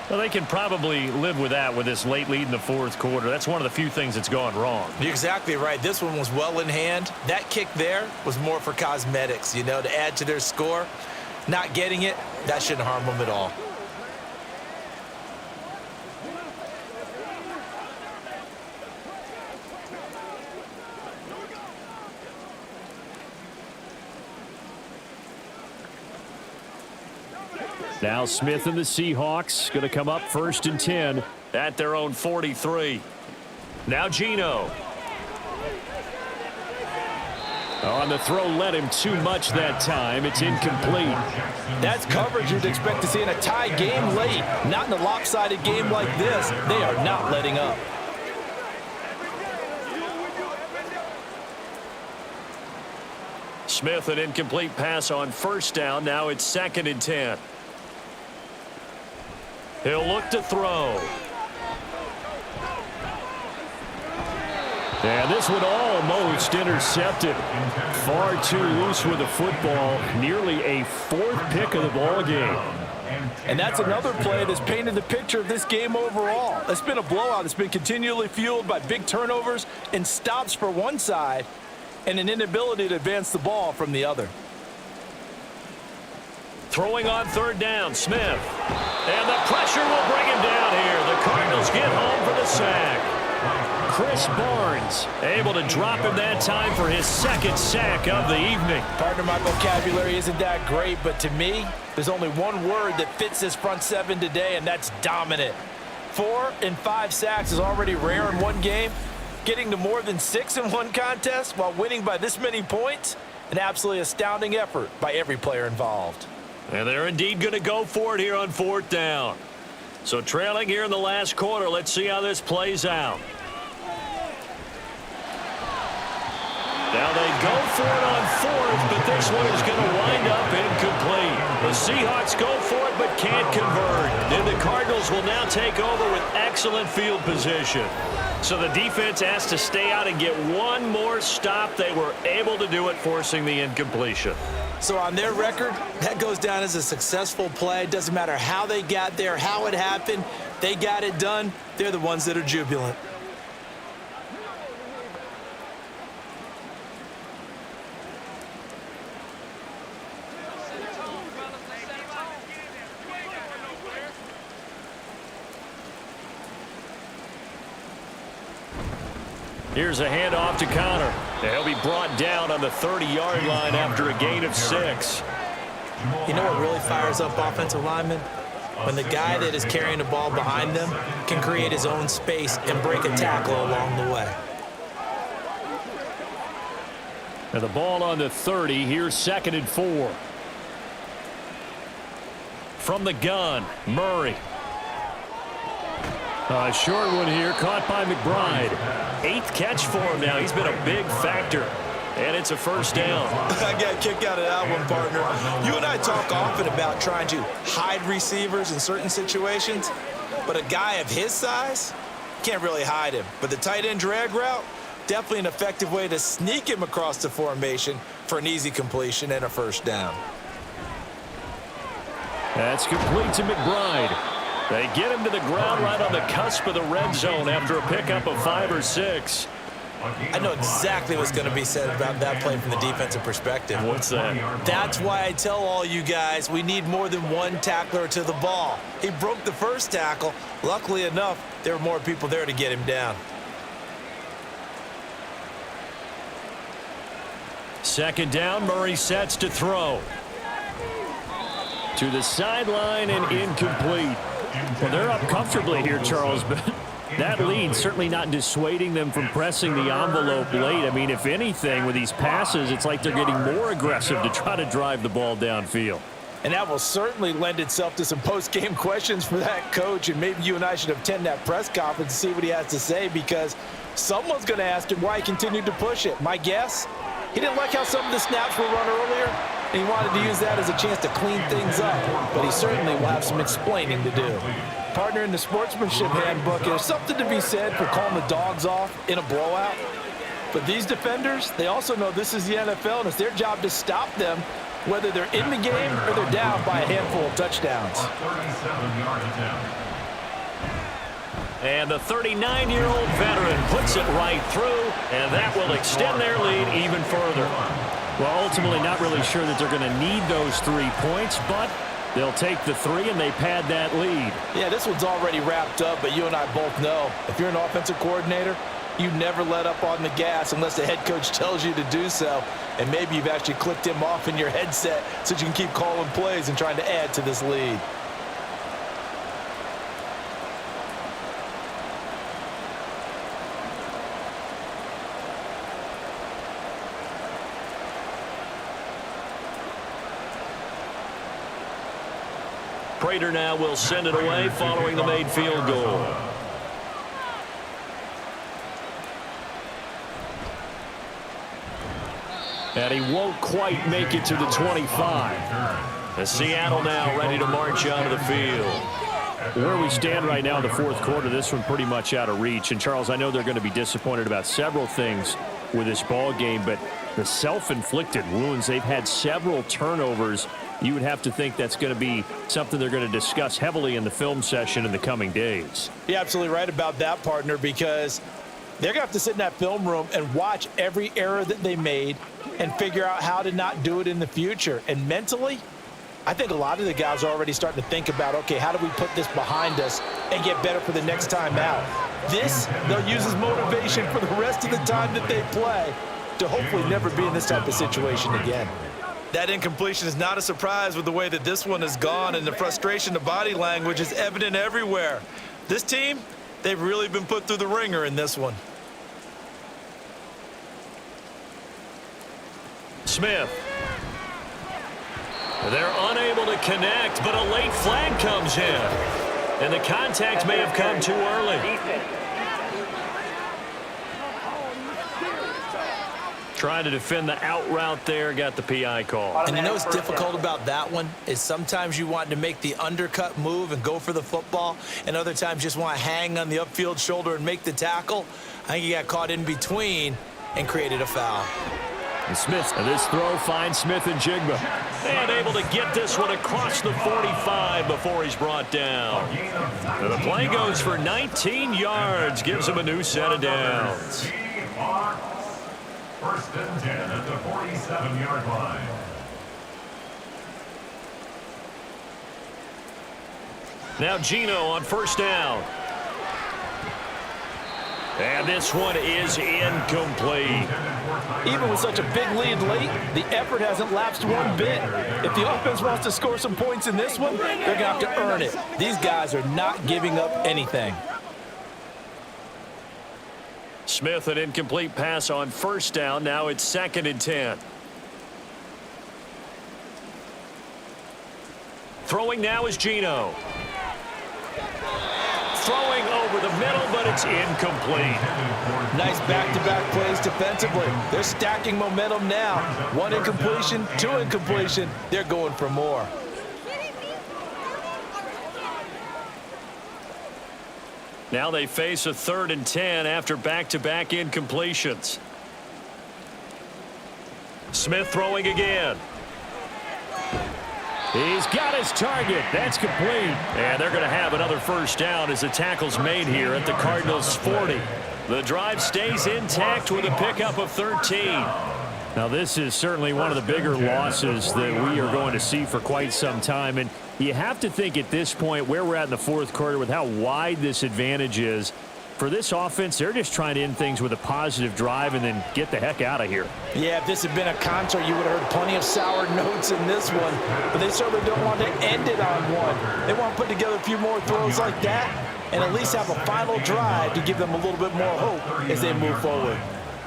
Well, they can probably live with that with this late lead in the 4th quarter. That's one of the few things that's gone wrong. You're exactly right. This one was well in hand. That kick there was more for cosmetics, you know, to add to their score. Not getting it, that shouldn't harm them at all. Now Smith and the Seahawks going to come up 1st and 10 at their own 43. Now Gino. On the throw, led him too much that time. It's incomplete. That's coverage you'd expect to see in a tie game late. Not in a lopsided game like this. They are not letting up. Smith, an incomplete pass on first down. Now it's 2nd and 10. He'll look to throw. And this one almost intercepted. Far too loose with the football. Nearly a 4th pick of the ball game. And that's another play that's painted the picture of this game overall. It's been a blowout. It's been continually fueled by big turnovers and stops for one side and an inability to advance the ball from the other. Throwing on 3rd down, Smith. And the pressure will bring him down here. The Cardinals get home for the sack. Chris Barnes able to drop him that time for his 2nd sack of the evening. Partner, my vocabulary isn't that great, but to me, there's only one word that fits this front seven today, and that's dominant. 4 and 5 sacks is already rare in one game. Getting to more than 6 in one contest while winning by this many points, an absolutely astounding effort by every player involved. And they're indeed going to go for it here on 4th down. So trailing here in the last quarter, let's see how this plays out. Now they go for it on 4th, but this one is going to wind up incomplete. The Seahawks go for it, but can't convert. And the Cardinals will now take over with excellent field position. So the defense has to stay out and get one more stop. They were able to do it, forcing the incompletion. So on their record, that goes down as a successful play. Doesn't matter how they got there, how it happened. They got it done. They're the ones that are jubilant. Here's a handoff to Connor. He'll be brought down on the 30-yard line after a gain of 6. You know what really fires up offensive linemen? When the guy that is carrying the ball behind them can create his own space and break a tackle along the way. And the ball on the 30. Here's 2nd and 4. From the gun, Murray. A short one here, caught by McBride. 8th catch for him now. He's been a big factor. And it's a 1st down. I got a kick out of that one, partner. You and I talk often about trying to hide receivers in certain situations, but a guy of his size can't really hide him. But the tight end drag route, definitely an effective way to sneak him across the formation for an easy completion and a 1st down. That's complete to McBride. They get him to the ground right on the cusp of the red zone after a pickup of 5 or 6. I know exactly what's going to be said about that play from the defensive perspective. What's that? That's why I tell all you guys we need more than one tackler to the ball. He broke the first tackle. Luckily enough, there were more people there to get him down. 2nd down, Murray sets to throw. To the sideline and incomplete. Well, they're up comfortably here, Charles, but that lead certainly not dissuading them from pressing the envelope late. I mean, if anything, with these passes, it's like they're getting more aggressive to try to drive the ball downfield. And that will certainly lend itself to some post-game questions for that coach, and maybe you and I should attend that press conference to see what he has to say, because someone's going to ask him why he continued to push it. My guess, he didn't like how some of the snaps were run earlier, and he wanted to use that as a chance to clean things up, but he certainly will have some explaining to do. Partner, in the sportsmanship handbook, there's something to be said for calling the dogs off in a blowout. But these defenders, they also know this is the NFL, and it's their job to stop them, whether they're in the game or they're down by a handful of touchdowns. And the 39-year-old veteran puts it right through, and that will extend their lead even further. Well, ultimately not really sure that they're going to need those 3 points, but they'll take the 3 and they pad that lead. Yeah, this one's already wrapped up, but you and I both know if you're an offensive coordinator, you never let up on the gas unless the head coach tells you to do so. And maybe you've actually clicked him off in your headset so you can keep calling plays and trying to add to this lead. Prater now will send it away following the made field goal. And he won't quite make it to the 25. And Seattle now ready to march onto the field. Where we stand right now in the fourth quarter, this one pretty much out of reach. And, Charles, I know they're going to be disappointed about several things with this ball game, but the self-inflicted wounds, they've had several turnovers. You would have to think that's going to be something they're going to discuss heavily in the film session in the coming days. You're absolutely right about that, partner, because they're going to have to sit in that film room and watch every error that they made and figure out how to not do it in the future. And mentally, I think a lot of the guys are already starting to think about, okay, how do we put this behind us and get better for the next time out? This, they'll use as motivation for the rest of the time that they play to hopefully never be in this type of situation again. That incompletion is not a surprise with the way that this one has gone, and the frustration, the body language is evident everywhere. This team, they've really been put through the ringer in this one. Smith. They're unable to connect, but a late flag comes in. And the contact may have come too early. Trying to defend the out route there, got the PI call. And you know what's difficult about that one is sometimes you want to make the undercut move and go for the football, and other times just want to hang on the upfield shoulder and make the tackle. I think he got caught in between and created a foul. And Smith, and this throw finds Smith and Jigba. And able to get this one across the 45 before he's brought down. And the play goes for 19 yards, gives him a new set of downs. First and 10 at the 47-yard line. Now Gino on first down. And this one is incomplete. Even with such a big lead late, the effort hasn't lapsed one bit. If the offense wants to score some points in this one, they're going to have to earn it. These guys are not giving up anything. Smith, an incomplete pass on first down. Now it's 2nd and 10. Throwing now is Gino. Throwing over the middle, but it's incomplete. Nice back-to-back plays defensively. They're stacking momentum now. One incompletion, two incompletion. They're going for more. Now they face a 3rd and 10 after back-to-back incompletions. Smith throwing again. He's got his target. That's complete. And they're going to have another first down as the tackle's made here at the Cardinals' 40. The drive stays intact with a pickup of 13. Now, this is certainly one of the bigger losses that we are going to see for quite some time. And you have to think at this point where we're at in the fourth quarter with how wide this advantage is. For this offense, they're just trying to end things with a positive drive and then get the heck out of here. Yeah, if this had been a concert, you would have heard plenty of sour notes in this one. But they certainly don't want to end it on one. They want to put together a few more throws like that and at least have a final drive to give them a little bit more hope as they move forward.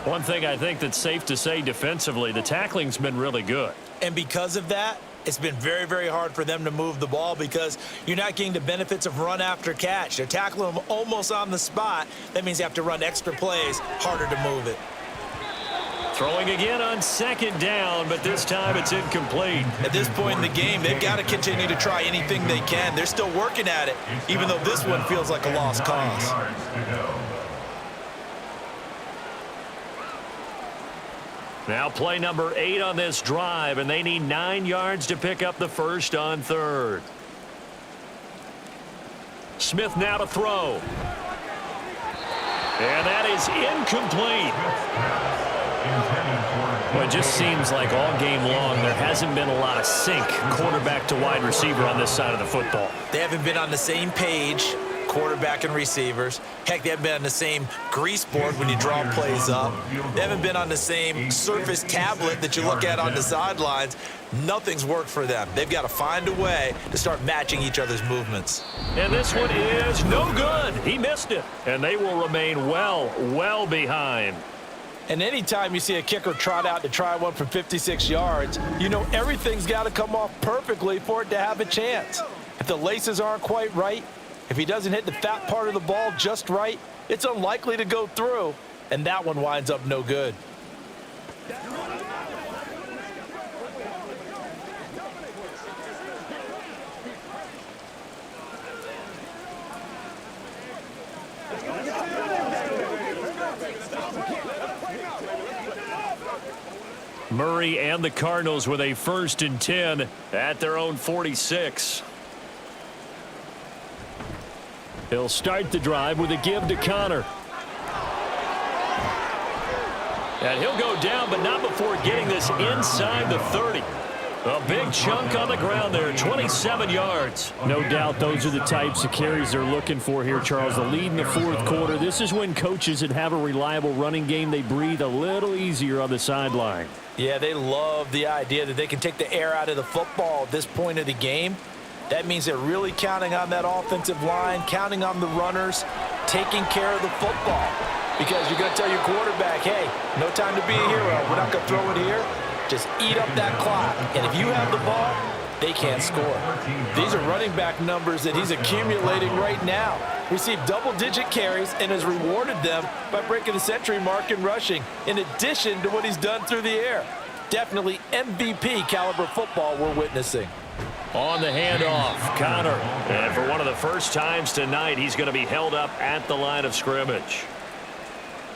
One thing I think that's safe to say defensively, the tackling's been really good. And because of that, it's been very, very hard for them to move the ball because you're not getting the benefits of run after catch. They're tackling them almost on the spot. That means you have to run extra plays, harder to move it. Throwing again on 2nd down, but this time it's incomplete. At this point in the game, they've got to continue to try anything they can. They're still working at it, even though this one feels like a lost cause. Now play number 8 on this drive, and they need 9 yards to pick up the first on 3rd. Smith now to throw. And that is incomplete. Well, it just seems like all game long there hasn't been a lot of sync quarterback to wide receiver on this side of the football. They haven't been on the same page, quarterback and receivers. Heck, they haven't been on the same grease board when you draw plays up. They haven't been on the same surface tablet that you look at on the sidelines. Nothing's worked for them. They've got to find a way to start matching each other's movements. And this one is no good. He missed it. And they will remain well behind. And anytime you see a kicker trot out to try one from 56 yards, you know everything's got to come off perfectly for it to have a chance. If the laces aren't quite right, if he doesn't hit the fat part of the ball just right, it's unlikely to go through, and that one winds up no good. Murray and the Cardinals with a 1st and 10 at their own 46. He'll start the drive with a give to Connor. And he'll go down, but not before getting this inside the 30. A big chunk on the ground there, 27 yards. No doubt those are the types of carries they're looking for here, Charles. The lead in the 4th quarter. This is when coaches that have a reliable running game, they breathe a little easier on the sideline. Yeah, they love the idea that they can take the air out of the football at this point of the game. That means they're really counting on that offensive line, counting on the runners, taking care of the football. Because you're going to tell your quarterback, hey, no time to be a hero. We're not going to throw it here. Just eat up that clock. And if you have the ball, they can't score. These are running back numbers that he's accumulating right now. Received double-digit carries and has rewarded them by breaking the century mark in rushing, in addition to what he's done through the air. Definitely MVP caliber football we're witnessing. On the handoff, Connor. And for one of the first times tonight, he's going to be held up at the line of scrimmage.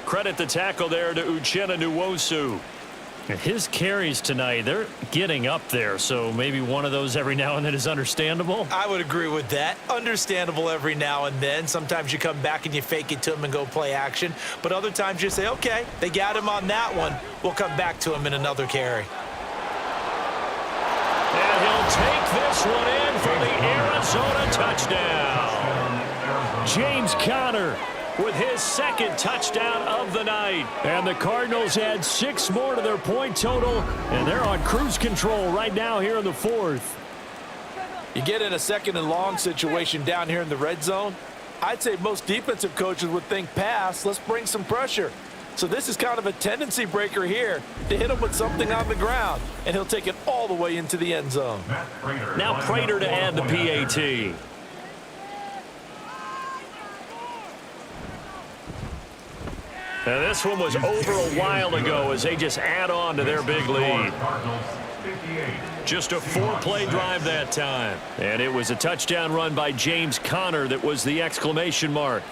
Credit the tackle there to Uchenna Nwosu. His carries tonight, they're getting up there, so maybe one of those every now and then is understandable. I would agree with that. Understandable every now and then. Sometimes you come back and you fake it to him and go play action. But other times you say, okay, they got him on that one. We'll come back to him in another carry. And he'll take this one in for the Arizona touchdown. James Conner with his 2nd touchdown of the night. And the Cardinals add 6 more to their point total, and they're on cruise control right now here in the 4th. You get in a 2nd and long situation down here in the red zone, I'd say most defensive coaches would think pass, let's bring some pressure. So this is kind of a tendency breaker here to hit him with something on the ground, and he'll take it all the way into the end zone. Now Prater to add the PAT. And this one was over a while ago as they just add on to their big lead. Just a 4-play drive that time. And it was a touchdown run by James Conner that was the exclamation mark.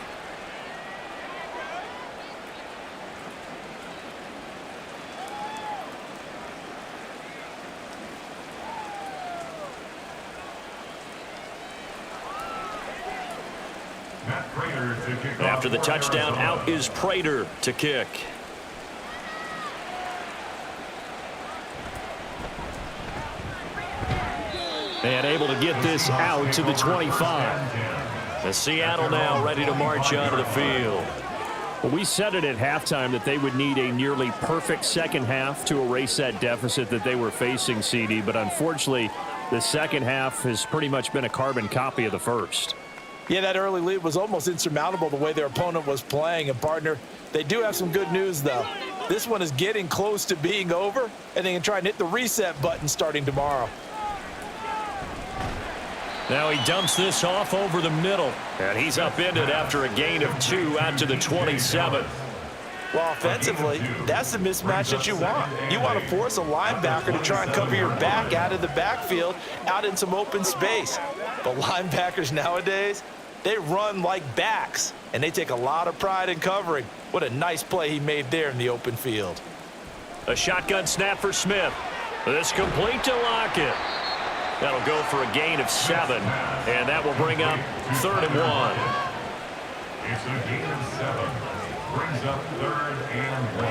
After the touchdown, out is Prater to kick. And able to get this out to the 25. The Seattle now ready to march onto the field. Well, we said it at halftime that they would need a nearly perfect second half to erase that deficit that they were facing, CD. But unfortunately, the second half has pretty much been a carbon copy of the first. Yeah, that early lead was almost insurmountable the way their opponent was playing. And, partner, they do have some good news, though. This one is getting close to being over, and they can try and hit the reset button starting tomorrow. Now he dumps this off over the middle, and he's upended after a gain of 2 out to the 27. Well, offensively, that's the mismatch that you want. You want to force a linebacker to try and cover your back out of the backfield, out in some open space. But linebackers nowadays, they run like backs, and they take a lot of pride in covering. What a nice play he made there in the open field. A shotgun snap for Smith. This complete to Lockett. That'll go for a gain of 7, and that will bring up 3rd and 1. It's a gain of 7. Brings up 3rd and 1.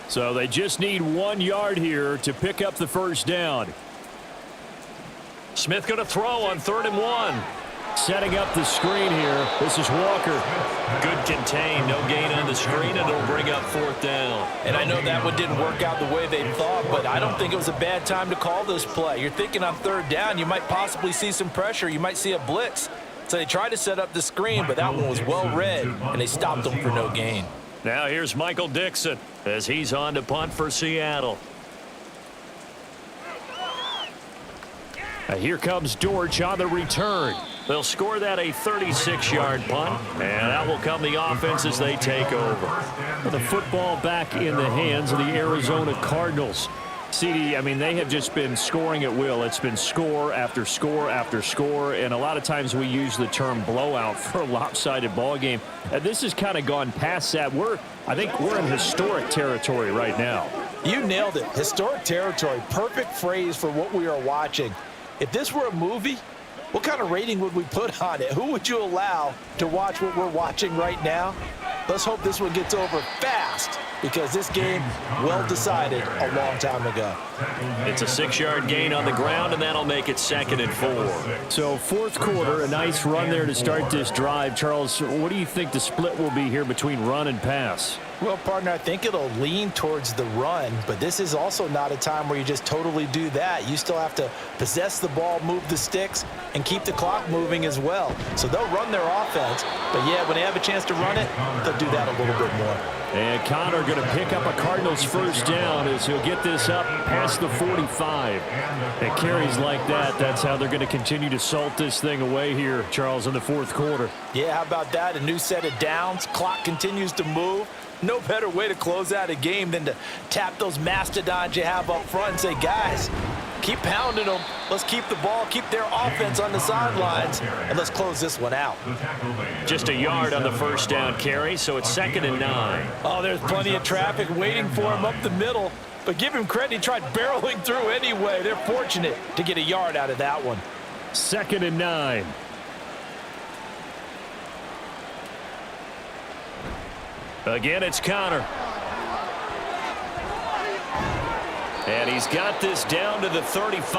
So they just need 1 yard here to pick up the first down. Smith going to throw on 3rd and 1. Setting up the screen here. This is Walker. Good contain. No gain on the screen, and it'll bring up 4th down. And I know that one didn't work out the way they thought, but I don't think it was a bad time to call this play. You're thinking on 3rd down, you might possibly see some pressure. You might see a blitz. So they tried to set up the screen, but that one was well read, and they stopped them for no gain. Now here's Michael Dixon. as he's on to punt for Seattle. Here comes Dortch on the return. They'll score that a 36-yard punt, and that will come the offense as they take over. The football back in the hands of the Arizona Cardinals. CD, I mean, they have just been scoring at will. It's been score after score after score, and a lot of times we use the term blowout for a lopsided ball game. This has kind of gone past that. I think we're in historic territory right now. You nailed it. Historic territory. Perfect phrase for what we are watching. If this were a movie, what kind of rating would we put on it? Who would you allow to watch what we're watching right now? Let's hope this one gets over fast, because this game, well decided a long time ago. It's a 6-yard gain on the ground, and that'll make it 2nd and 4. So fourth quarter, a nice run there to start this drive. Charles, what do you think the split will be here between run and pass? Well, partner, I think it'll lean towards the run, but this is also not a time where you just totally do that. You still have to possess the ball, move the sticks, and keep the clock moving as well. So they'll run their offense, but yeah, when they have a chance to run it, they'll do that a little bit more. And Connor going to pick up a Cardinals first down as he'll get this up past the 45. It carries like that. That's how they're going to continue to salt this thing away here, Charles, in the fourth quarter. Yeah, how about that? A new set of downs. Clock continues to move. No better way to close out a game than to tap those mastodons you have up front and say, guys, keep pounding them. Let's keep the ball, keep their offense on the sidelines, and let's close this one out. Just a yard on the first down carry, so it's 2nd and 9. Oh, there's plenty of traffic waiting for him up the middle, but give him credit. He tried barreling through anyway. They're fortunate to get a yard out of that one. 2nd and 9. Again, it's Connor. And he's got this down to the 35.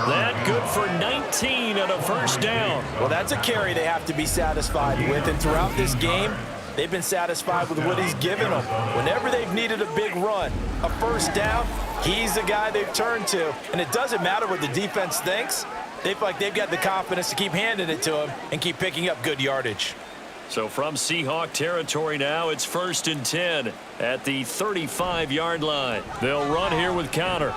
That good for 19 on a first down. Well, that's a carry they have to be satisfied with. And throughout this game, they've been satisfied with what he's given them. Whenever they've needed a big run, a first down, he's the guy they've turned to. And it doesn't matter what the defense thinks. They feel like they've got the confidence to keep handing it to him and keep picking up good yardage. So from Seahawk territory now, it's 1st and 10 at the 35-yard line. They'll run here with Connor.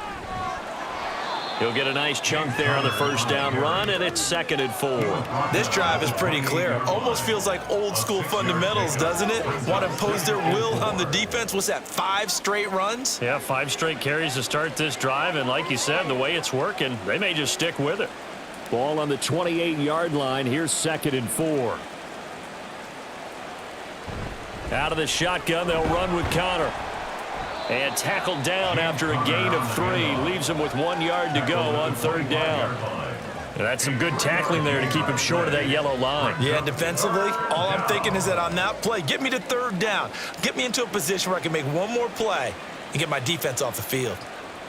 He'll get a nice chunk there on the first down run, and it's 2nd and 4. This drive is pretty clear. Almost feels like old school fundamentals, doesn't it? Want to impose their will on the defense. What's that, 5 straight runs? Yeah, 5 straight carries to start this drive, and like you said, the way it's working, they may just stick with it. Ball on the 28-yard line. Here's 2nd and 4. Out of the shotgun, they'll run with Connor. And tackled down after a gain of 3. Leaves him with 1 yard to go on 3rd down. And that's some good tackling there to keep him short of that yellow line. Yeah, defensively, all I'm thinking is that on that play, get me to 3rd down. Get me into a position where I can make one more play and get my defense off the field.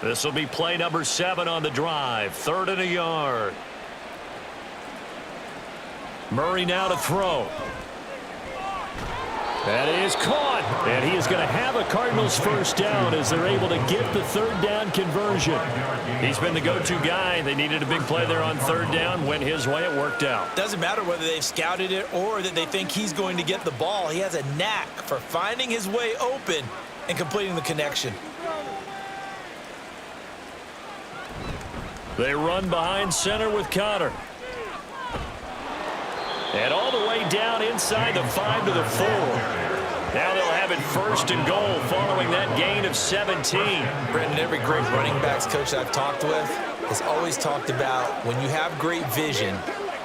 This will be play number 7 on the drive. 3rd and a yard. Murray now to throw. That is caught, and he is going to have a Cardinals first down as they're able to get the 3rd down conversion. He's been the go-to guy. They needed a big play there on 3rd down. Went his way. It worked out. Doesn't matter whether they've scouted it or that they think he's going to get the ball. He has a knack for finding his way open and completing the connection. They run behind center with Connor. And all the way down inside the 5 to the 4. Now they'll have it 1st and goal following that gain of 17. Brandon, every great running backs coach I've talked with has always talked about when you have great vision,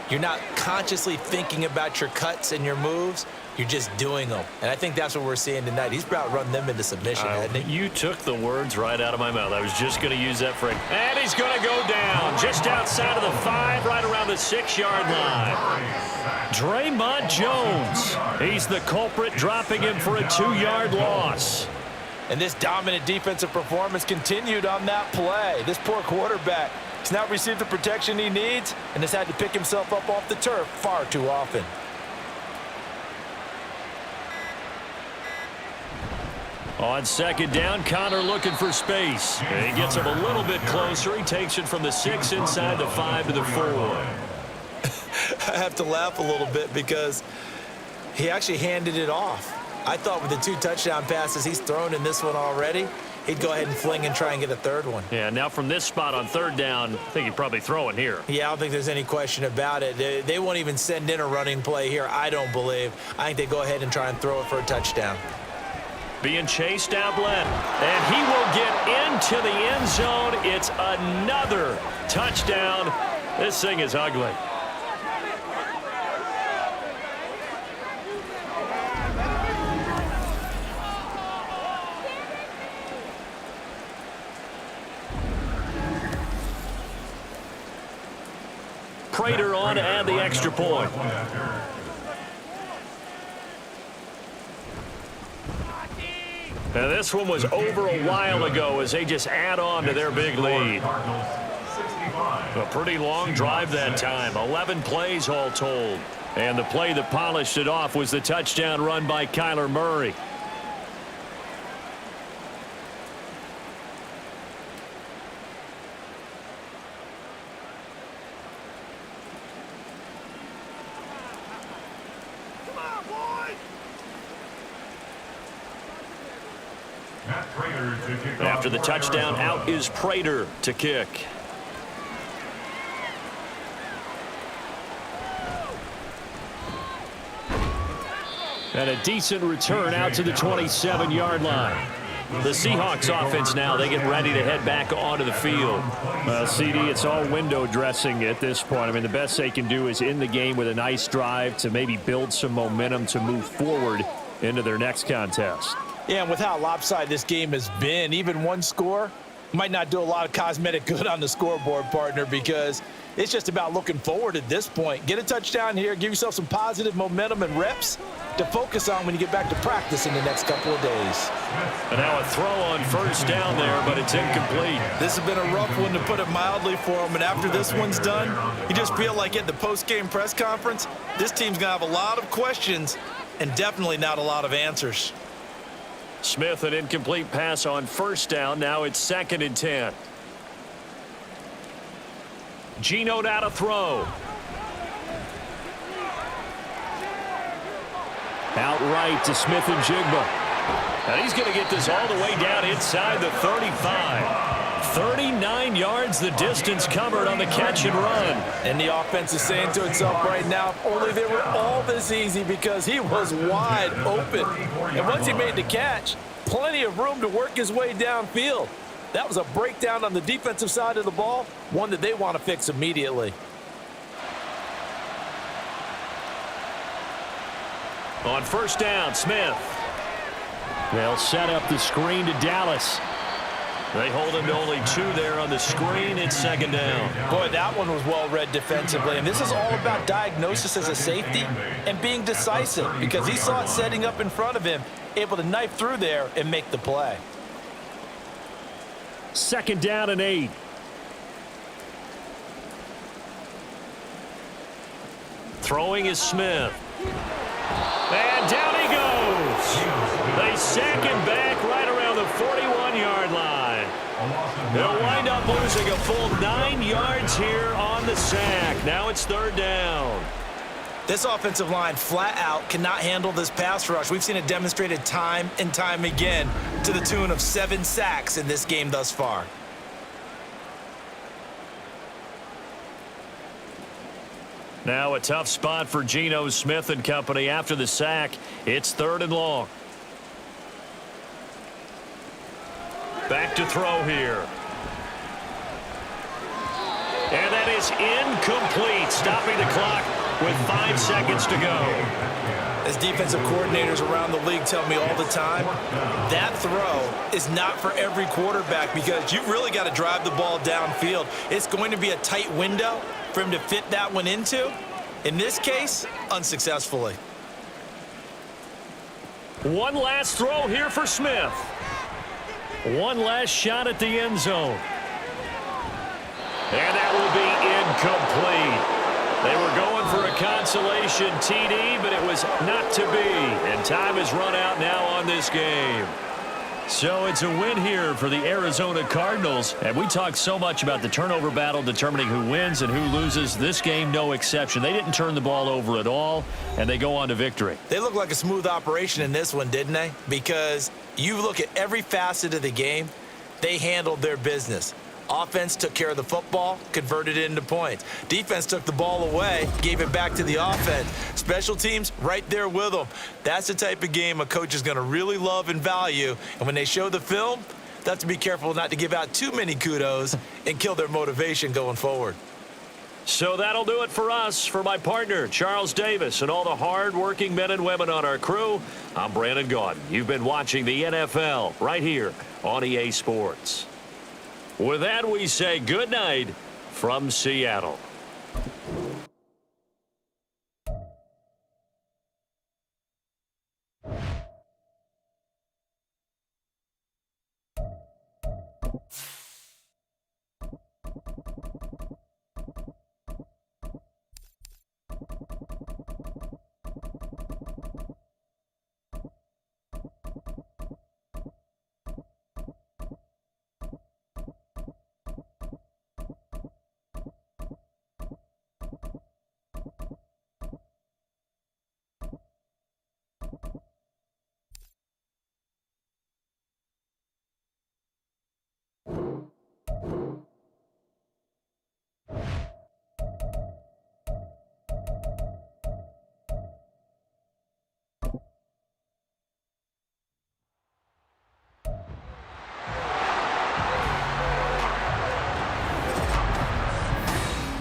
you're not consciously thinking about your cuts and your moves. You're just doing them. And I think that's what we're seeing tonight. He's about run them into submission, hasn't he? You took the words right out of my mouth. I was just going to use that phrase. And he's going to go down just outside of the 5, right around the 6-yard line. Draymond Jones. He's the culprit, dropping him for a 2-yard loss. And this dominant defensive performance continued on that play. This poor quarterback has not received the protection he needs and has had to pick himself up off the turf far too often. On 2nd down, Connor looking for space. And he gets him a little bit closer. He takes it from the 6 inside the 5 to the 4. I have to laugh a little bit because he actually handed it off. I thought with the 2 touchdown passes he's thrown in this one already, he'd go ahead and fling and try and get a third one. Yeah, now from this spot on 3rd down, I think he'd probably throw it here. Yeah, I don't think there's any question about it. They won't even send in a running play here, I don't believe. I think they go ahead and try and throw it for a touchdown. Being chased out left, and he will get into the end zone. It's another touchdown. This thing is ugly. Prater on to add the extra point. Now this one was over a while ago as they just add on to their big lead. A pretty long drive that time, 11 plays all told. And the play that polished it off was the touchdown run by Kyler Murray. After the touchdown, out is Prater to kick. And a decent return out to the 27-yard line. The Seahawks offense now, they get ready to head back onto the field. CD, it's all window dressing at this point. I mean, the best they can do is in the game with a nice drive to maybe build some momentum to move forward into their next contest. Yeah, and with how lopsided this game has been, even one score might not do a lot of cosmetic good on the scoreboard, partner, because it's just about looking forward at this point. Get a touchdown here, give yourself some positive momentum and reps to focus on when you get back to practice in the next couple of days. And now a throw on 1st down there, but it's incomplete. This has been a rough one, to put it mildly, for him, and after this one's done, you just feel like at the post-game press conference, this team's going to have a lot of questions and definitely not a lot of answers. Smith, an incomplete pass on 1st down. Now it's 2nd and 10. Geno now to throw. Outright to Smith and Jigba. And he's going to get this all the way down inside the 35. 39 yards the distance covered on the catch and run. And the offense is saying to itself right now, if only they were all this easy, because he was wide open. And once he made the catch, plenty of room to work his way downfield. That was a breakdown on the defensive side of the ball, one that they want to fix immediately. On 1st down, Smith. They'll set up the screen to Dallas. They hold him to only 2 there on the screen. It's 2nd down. Boy, that one was well read defensively. And this is all about diagnosis as a safety and being decisive, because he saw it setting up in front of him, able to knife through there and make the play. 2nd down and 8. Throwing is Smith. And down he goes. They sack him back right around the 41-yard line. They'll wind up losing a full 9 yards here on the sack. Now it's 3rd down. This offensive line flat out cannot handle this pass rush. We've seen it demonstrated time and time again, to the tune of 7 sacks in this game thus far. Now a tough spot for Geno Smith and company after the sack. It's 3rd and long. Back to throw here. And that is incomplete, stopping the clock with 5 seconds to go. As defensive coordinators around the league tell me all the time, that throw is not for every quarterback, because you've really got to drive the ball downfield. It's going to be a tight window for him to fit that one into. In this case, unsuccessfully. One last throw here for Smith. One last shot at the end zone. And that will be incomplete. They were going for a consolation TD, but it was not to be. And time is run out now on this game. So it's a win here for the Arizona Cardinals. And we talked so much about the turnover battle determining who wins and who loses. This game, no exception. They didn't turn the ball over at all, and they go on to victory. They look like a smooth operation in this one, didn't they? Because you look at every facet of the game, they handled their business. Offense took care of the football, converted it into points. Defense took the ball away, gave it back to the offense. Special teams, right there with them. That's the type of game a coach is going to really love and value. And when they show the film, they have to be careful not to give out too many kudos and kill their motivation going forward. So that'll do it for us. For my partner, Charles Davis, and all the hard-working men and women on our crew, I'm Brandon Gaudin. You've been watching the NFL right here on EA Sports. With that, we say good night from Seattle.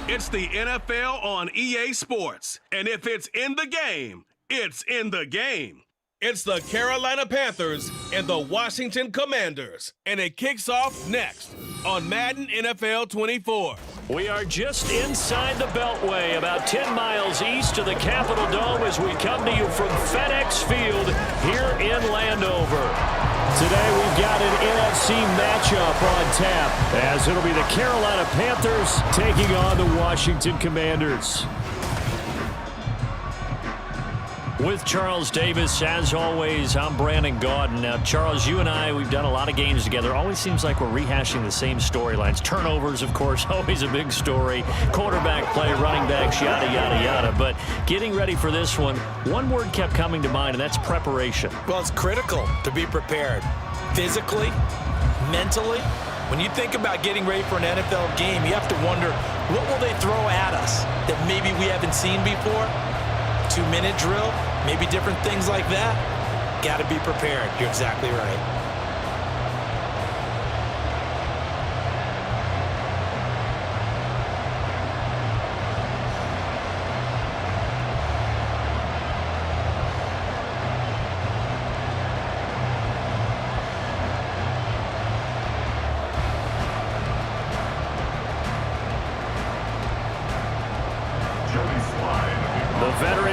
It's the NFL on EA Sports. And if it's in the game, it's in the game. It's the Carolina Panthers and the Washington Commanders. And it kicks off next on Madden NFL 24. We are just inside the Beltway, about 10 miles east of the Capitol Dome as we come to you from FedEx Field here in Landover. Today we've got an NFC matchup on tap, as it'll be the Carolina Panthers taking on the Washington Commanders. With Charles Davis, as always, I'm Brandon Gaudin. Now, Charles, you and I, we've done a lot of games together. Always seems like we're rehashing the same storylines. Turnovers, of course, always a big story. Quarterback play, running backs, yada, yada, yada. But getting ready for this one word kept coming to mind, and that's preparation. Well, it's critical to be prepared physically, mentally. When you think about getting ready for an NFL game, you have to wonder, what will they throw at us that maybe we haven't seen before? 2-minute drill, maybe different things like that. Got to be prepared. You're exactly right.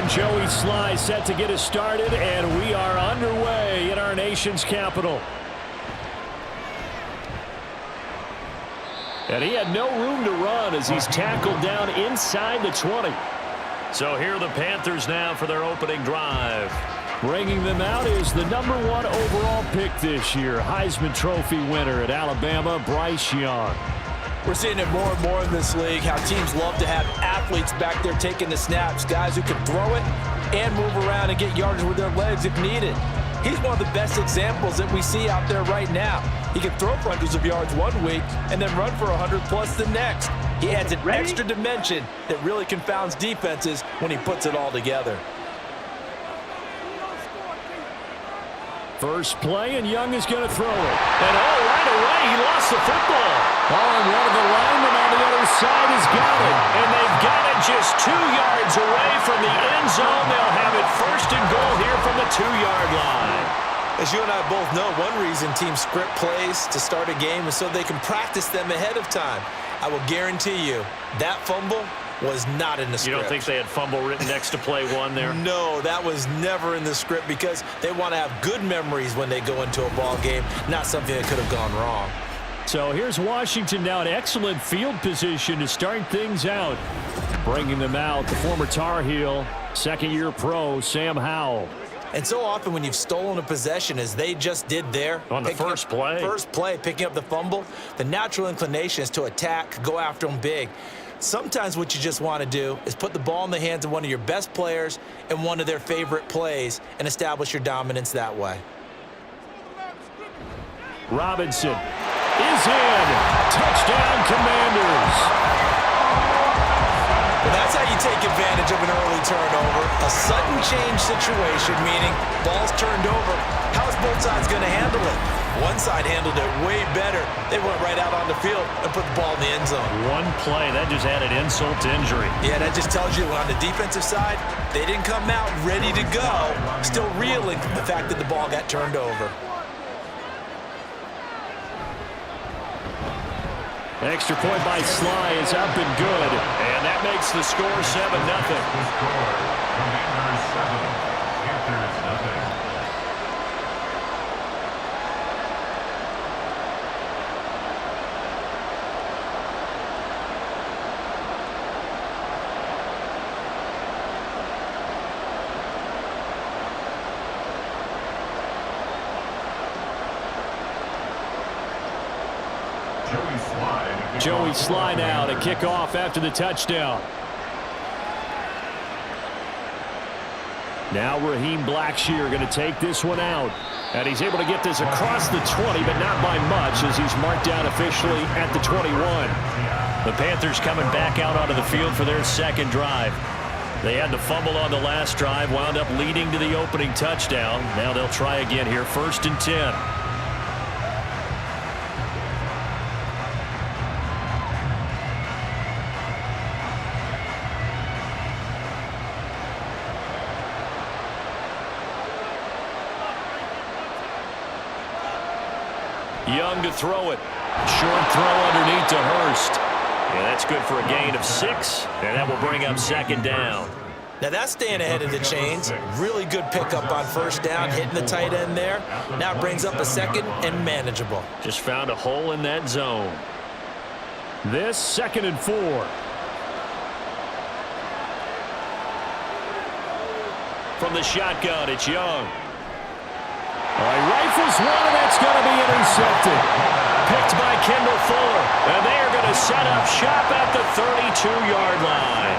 Joey Sly set to get us started, and we are underway in our nation's capital. And he had no room to run as he's tackled down inside the 20. So here are the Panthers now for their opening drive. Bringing them out is the #1 overall pick this year, Heisman Trophy winner at Alabama, Bryce Young. We're seeing it more and more in this league, how teams love to have athletes back there taking the snaps, guys who can throw it and move around and get yardage with their legs if needed. He's one of the best examples that we see out there right now. He can throw for hundreds of yards one week and then run for 100+ the next. He adds an extra dimension that really confounds defenses when he puts it all together. First play, and Young is going to throw it. And right away, he lost the football. And one of the linemen on the other side has got it. And they've got it just 2 yards away from the end zone. They'll have it 1st and goal here from the 2-yard line. As you and I both know, one reason teams script plays to start a game is so they can practice them ahead of time. I will guarantee you that fumble was not in the script. You don't think they had fumble written next to play one there? No, that was never in the script because they want to have good memories when they go into a ball game, not something that could have gone wrong. So here's Washington now in excellent field position to start things out. Bringing them out, the former Tar Heel, second-year pro, Sam Howell. And so often when you've stolen a possession, as they just did there, on the first play, picking up the fumble, the natural inclination is to attack, go after them big. Sometimes what you just want to do is put the ball in the hands of one of your best players in one of their favorite plays and establish your dominance that way. Robinson is in. Touchdown, Commanders. Well, that's how you take advantage of an early turnover. A sudden change situation, meaning ball's turned over. How's both sides going to handle it? One side handled it way better. They went right out on the field and put the ball in the end zone. One play, that just added insult to injury. Yeah, that just tells you on the defensive side, they didn't come out ready to go, still reeling from the fact that the ball got turned over. Extra point by Sly is up and good. And that makes the score 7-0. The score, Commanders 7, Panthers nothing. Joey Sly now to kick off after the touchdown. Now Raheem Blackshear going to take this one out. And he's able to get this across the 20, but not by much, as he's marked down officially at the 21. The Panthers coming back out onto the field for their second drive. They had the fumble on the last drive, wound up leading to the opening touchdown. Now they'll try again here, 1st and 10. Young to throw it. Short throw underneath to Hurst. And that's good for a gain of 6. And that will bring up 2nd down. Now that's staying ahead of the chains. Really good pickup on 1st down, hitting the tight end there. Now brings up a 2nd and manageable. Just found a hole in that zone. This 2nd and 4. From the shotgun, it's Young. All right, rifles one, and that's going to be intercepted. Picked by Kendall Fuller. And they are going to set up shop at the 32-yard line.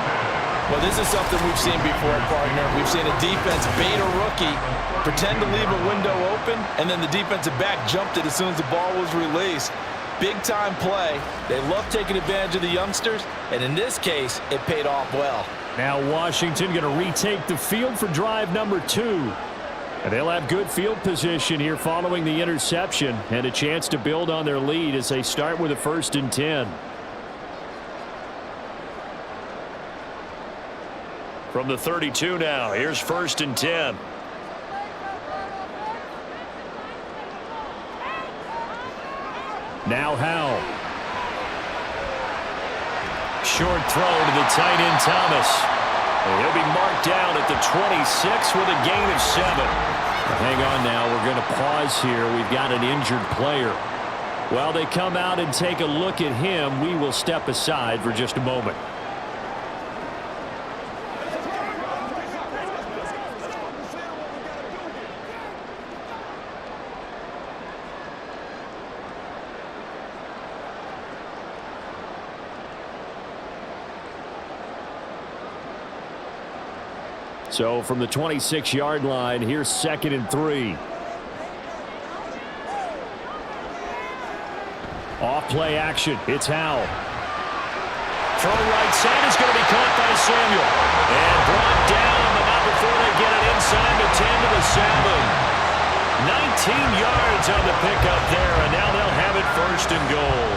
Well, this is something we've seen before, partner. We've seen a defense bait a rookie, pretend to leave a window open, and then the defensive back jumped it as soon as the ball was released. Big-time play. They love taking advantage of the youngsters, and in this case, it paid off well. Now Washington going to retake the field for drive number 2. And they'll have good field position here following the interception and a chance to build on their lead as they start with a 1st and 10. From the 32 now, here's 1st and 10. Now Howell. Short throw to the tight end Thomas. And he'll be marked down at the 26 with a gain of 7. Hang on now, we're going to pause here. We've got an injured player. While they come out and take a look at him, we will step aside for just a moment. So from the 26-yard line, here's 2nd and 3. Off play action. It's Howell. Throw right side is going to be caught by Samuel. And brought down, but not before they get it inside the 10 to the 7. 19 yards on the pickup there, and now they'll have it 1st and goal.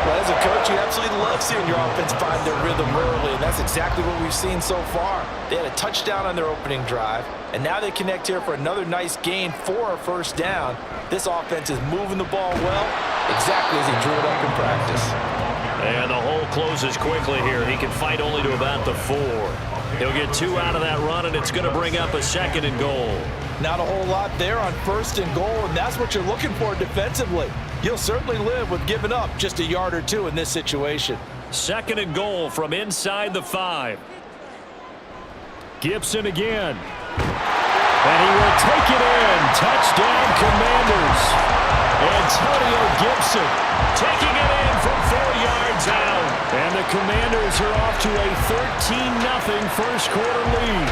Well, as a coach, you absolutely love seeing your offense find their rhythm early, and that's exactly what we've seen so far. They had a touchdown on their opening drive, and now they connect here for another nice gain for a 1st down. This offense is moving the ball well, exactly as he drew it up in practice. And the hole closes quickly here. He can fight only to about the 4. He'll get 2 out of that run, and it's going to bring up a 2nd and goal. Not a whole lot there on 1st and goal, and that's what you're looking for defensively. You'll certainly live with giving up just a yard or 2 in this situation. 2nd and goal from inside the 5. Gibson again. And he will take it in. Touchdown, Commanders. Antonio Gibson taking it in from 4 yards out. And the Commanders are off to a 13-0 first quarter lead.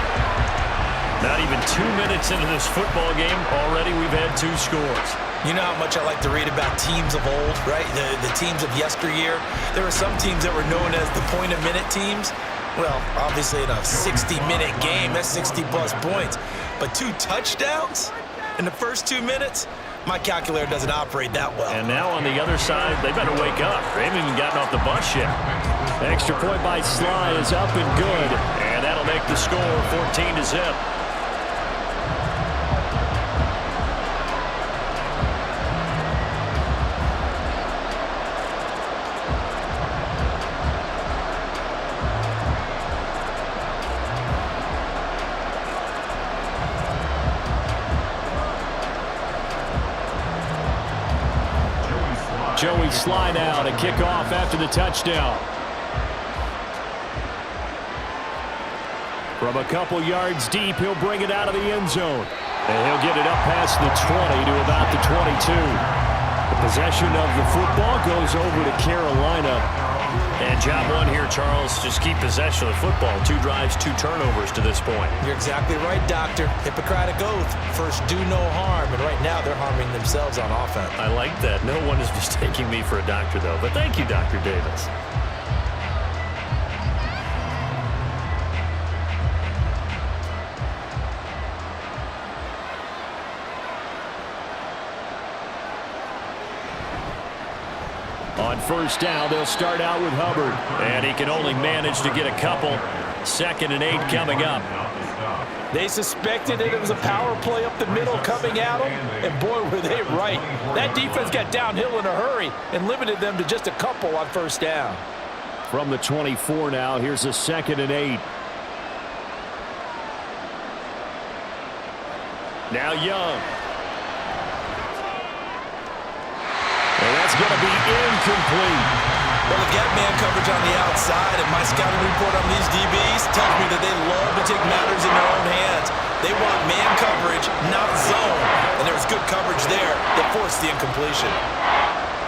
Not even 2 minutes into this football game, already we've had 2 scores. You know how much I like to read about teams of old, right? The teams of yesteryear. There were some teams that were known as the point-a-minute teams. Well, obviously in a 60-minute game, that's 60-plus points. But 2 touchdowns in the first 2 minutes? My calculator doesn't operate that well. And now on the other side, they better wake up. They haven't even gotten off the bus yet. Extra point by Sly is up and good. And that'll make the score 14-0. Joey Sly now to kick off after the touchdown. From a couple yards deep, he'll bring it out of the end zone. And he'll get it up past the 20 to about the 22. The possession of the football goes over to Carolina. And job 1 here, Charles, just keep possession of the football. 2 drives, 2 turnovers to this point. You're exactly right, Doctor. Hippocratic oath. First, do no harm. And right now, they're harming themselves on offense. I like that. No one is mistaking me for a doctor, though. But thank you, Dr. Davis. On first down, they'll start out with Hubbard. And he can only manage to get a couple. 2nd and 8 coming up. They suspected that it was a power play up the middle coming at them, and boy, were they right. That defense got downhill in a hurry and limited them to just a couple on first down. From the 24 now, here's a 2nd and 8. Now Young. And that's going to be incomplete. Well, they've got man coverage on the outside, and my scouting report on these DBs tells me that they love to take matters in their own hands. They want man coverage, not zone. And there was good coverage there that forced the incompletion.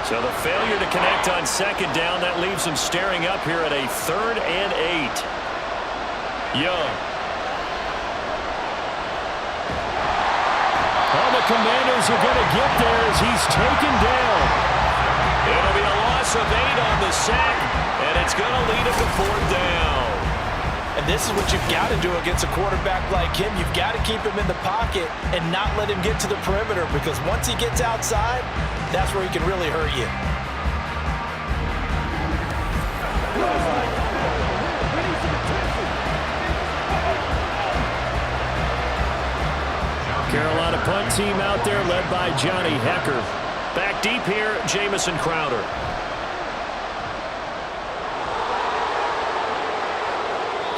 So the failure to connect on 2nd down, that leaves them staring up here at a 3rd and 8. Young. Oh, the Commanders are going to get there as he's taken down. It'll be a loss of 8 on the sack, and it's going to lead him to 4th down. And this is what you've got to do against a quarterback like him. You've got to keep him in the pocket and not let him get to the perimeter, because once he gets outside, that's where he can really hurt you. Carolina punt team out there led by Johnny Hecker. Back deep here, Jamison Crowder.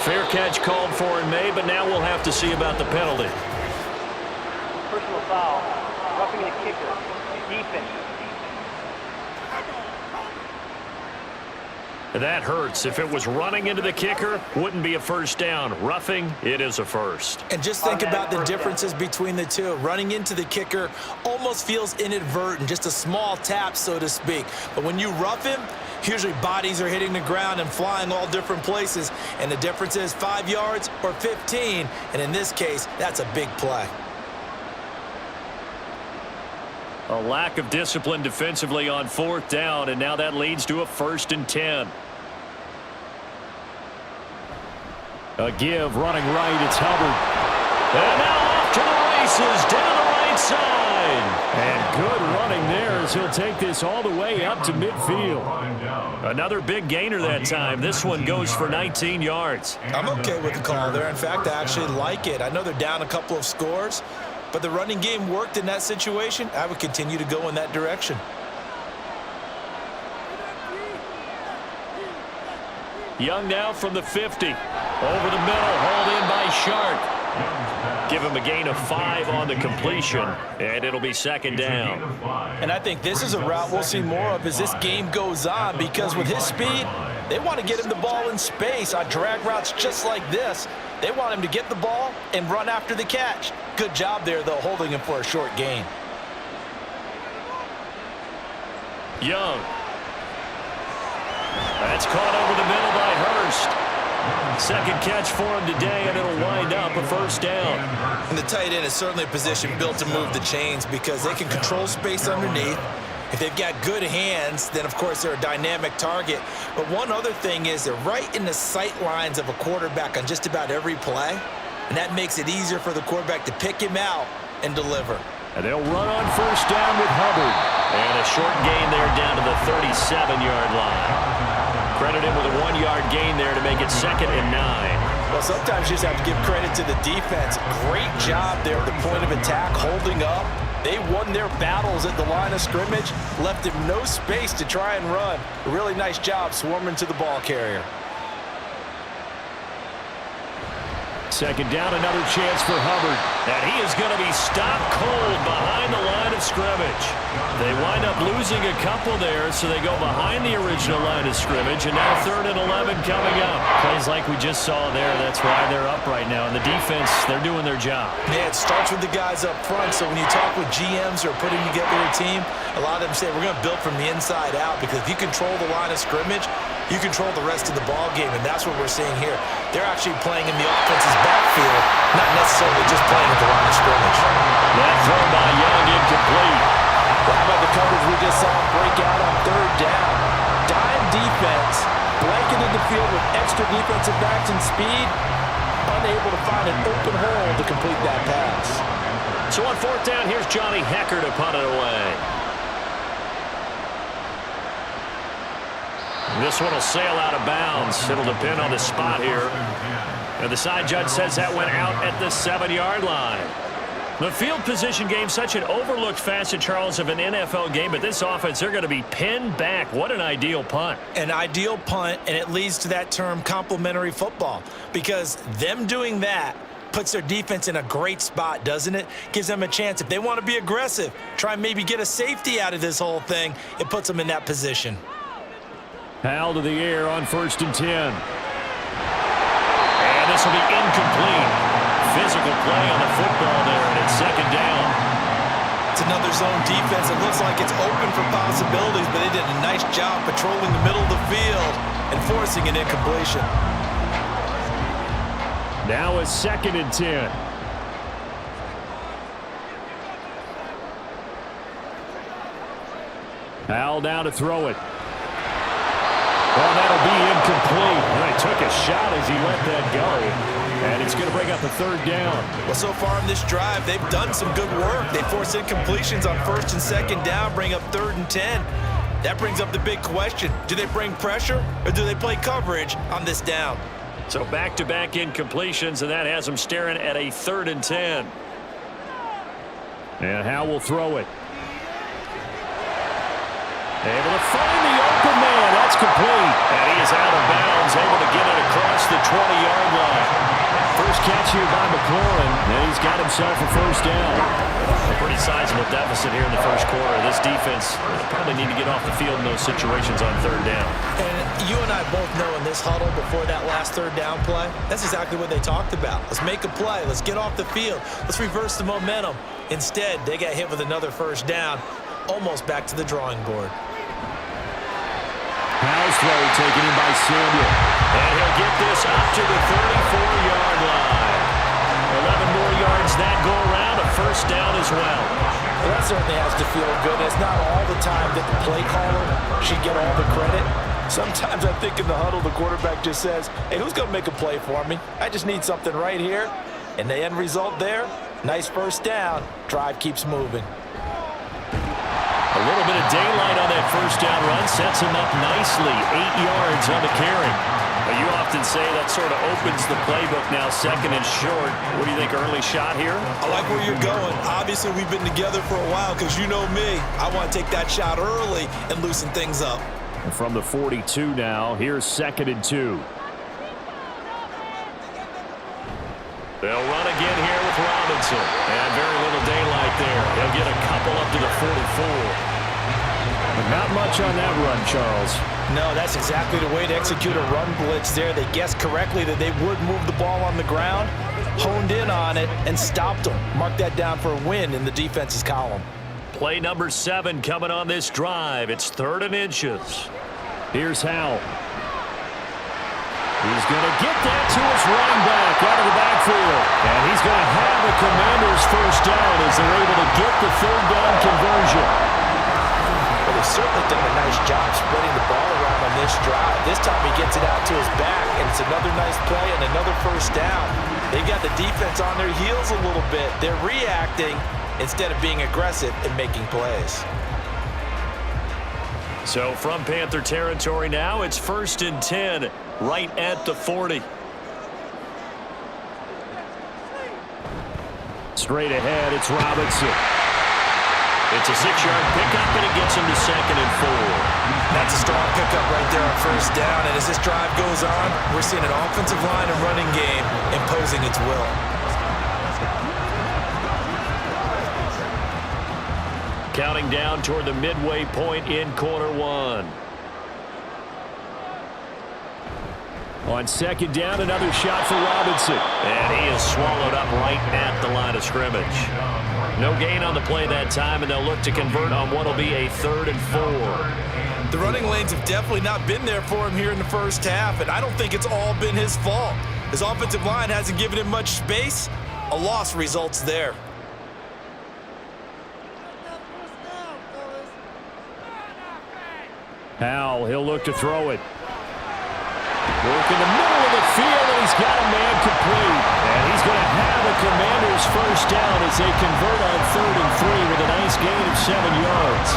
Fair catch called for in May, but now we'll have to see about the penalty. Personal foul. Roughing the kicker. Defense. That hurts. If it was running into the kicker, wouldn't be a first down. Roughing, it is a first. And just think about the differences between the two. Running into the kicker almost feels inadvertent, just a small tap, so to speak. But when you rough him, usually bodies are hitting the ground and flying all different places. And the difference is 5 yards or 15. And in this case, that's a big play. A lack of discipline defensively on 4th down, and now that leads to a 1st and 10. A give running right, it's Hubbard. And now off to the races, down the right side. And good running there as he'll take this all the way up to midfield. Another big gainer that time. This one goes for 19 yards. I'm okay with the call there. In fact, I actually like it. I know they're down a couple of scores, but the running game worked in that situation. I would continue to go in that direction. Young now from the 50. Over the middle, hauled in by Shark. Give him a gain of 5 on the completion, and it'll be 2nd down. And I think this is a route we'll see more of as this game goes on, because with his speed, they want to get him the ball in space on drag routes just like this. They want him to get the ball and run after the catch. Good job there, though, holding him for a short gain. Young. That's caught over the middle by Hurst. Second catch for him today, and it'll wind up a first down. And the tight end is certainly a position built to move the chains because they can control space underneath. If they've got good hands, then, of course, they're a dynamic target. But one other thing is they're right in the sight lines of a quarterback on just about every play, and that makes it easier for the quarterback to pick him out and deliver. And they'll run on first down with Hubbard. And a short gain there down to the 37-yard line. Credit him with a 1-yard gain there to make it 2nd and 9. Well, sometimes you just have to give credit to the defense. Great job there at the point of attack, holding up. They won their battles at the line of scrimmage, left him no space to try and run. A really nice job swarming to the ball carrier. Second down, another chance for Hubbard. And he is going to be stopped cold behind the line of scrimmage. They wind up losing a couple there, so they go behind the original line of scrimmage, and now 3rd and 11 coming up. Plays like we just saw there, that's why they're up right now. And the defense, they're doing their job. Yeah, it starts with the guys up front, so when you talk with GMs who are putting together a team, a lot of them say we're going to build from the inside out, because if you control the line of scrimmage, you control the rest of the ball game, and that's what we're seeing here. They're actually playing in the offense's backfield, not necessarily just playing at the line of scrimmage. That throw by Young incomplete. Well, how about the coverage we just saw break out on 3rd down? Dime defense, blanketed the field with extra defensive backs and speed, unable to find an open hole to complete that pass. So on 4th down, here's Johnny Hecker to punt it away. This one will sail out of bounds. It'll depend on the spot here. And the side judge says that went out at the 7-yard line. The field position game, such an overlooked facet, Charles, of an NFL game, but this offense, they're going to be pinned back. What an ideal punt. An ideal punt, and it leads to that term complementary football, because them doing that puts their defense in a great spot, doesn't it? Gives them a chance. If they want to be aggressive, try and maybe get a safety out of this whole thing, it puts them in that position. Hal to the air on 1st and 10. And this will be incomplete. Physical play on the football there, and it's 2nd down. It's another zone defense. It looks like it's open for possibilities, but they did a nice job patrolling the middle of the field and forcing an incompletion. Now a 2nd and 10. Hal down to throw it. Well, that'll be incomplete. And he took a shot as he let that go. And it's going to bring up the 3rd down. Well, so far in this drive, they've done some good work. They forced incompletions on 1st and 2nd down, bring up 3rd and 10. That brings up the big question. Do they bring pressure or do they play coverage on this down? So back-to-back incompletions, and that has them staring at a 3rd and 10. And Hal will throw it. Able to find the open man. That's complete. And he is out of bounds, able to get it across the 20-yard line. First catch here by McLaurin, and he's got himself a first down. A pretty sizable deficit here in the first quarter. This defense probably need to get off the field in those situations on 3rd down. And you and I both know in this huddle before that last 3rd down play, that's exactly what they talked about. Let's make a play. Let's get off the field. Let's reverse the momentum. Instead, they got hit with another first down, almost back to the drawing board. Hal's throw taken in by Samuel. And he'll get this up to the 34-yard line. 11 more yards that go around, a first down as well. Well, that certainly has to feel good. It's not all the time that the play caller should get all the credit. Sometimes I think in the huddle, the quarterback just says, hey, who's going to make a play for me? I just need something right here. And the end result there, nice first down. Drive keeps moving. A little bit of daylight on that first down run sets him up nicely. 8 yards on the carry. But you often say that sort of opens the playbook now, 2nd and short. What do you think, early shot here? I like where you're going. Obviously, we've been together for a while because you know me. I want to take that shot early and loosen things up. And from the 42 now, here's 2nd and 2. They'll run again here with Robinson. And very little daylight there. They'll get a couple up to the 44. Not much on that run, Charles. No, that's exactly the way to execute a run blitz there. They guessed correctly that they would move the ball on the ground, honed in on it, and stopped them. Mark that down for a win in the defense's column. Play number 7 coming on this drive. It's 3rd and inches. Here's Howell. He's going to get that to his running back out of the backfield. And he's going to have the Commanders' first down as they're able to get the 3rd down conversion. Well, they've certainly done a nice job spreading the ball around on this drive. This time he gets it out to his back, and it's another nice play and another first down. They've got the defense on their heels a little bit. They're reacting instead of being aggressive and making plays. So from Panther territory now, it's 1st and 10, right at the 40. Straight ahead, it's Robinson. It's a 6-yard pickup, and it gets him to 2nd and 4. That's a strong pickup right there on first down. And as this drive goes on, we're seeing an offensive line and running game imposing its will. Counting down toward the midway point in quarter 1. On 2nd down, another shot for Robinson. And he is swallowed up right at the line of scrimmage. No gain on the play that time, and they'll look to convert on what will be a 3rd and 4. The running lanes have definitely not been there for him here in the first half, and I don't think it's all been his fault. His offensive line hasn't given him much space. A loss results there. Howell, he'll look to throw it. Work in the middle of the field, and he's got a man complete. And he's going to have a Commanders' first down as they convert on 3rd and 3 with a nice gain of 7 yards.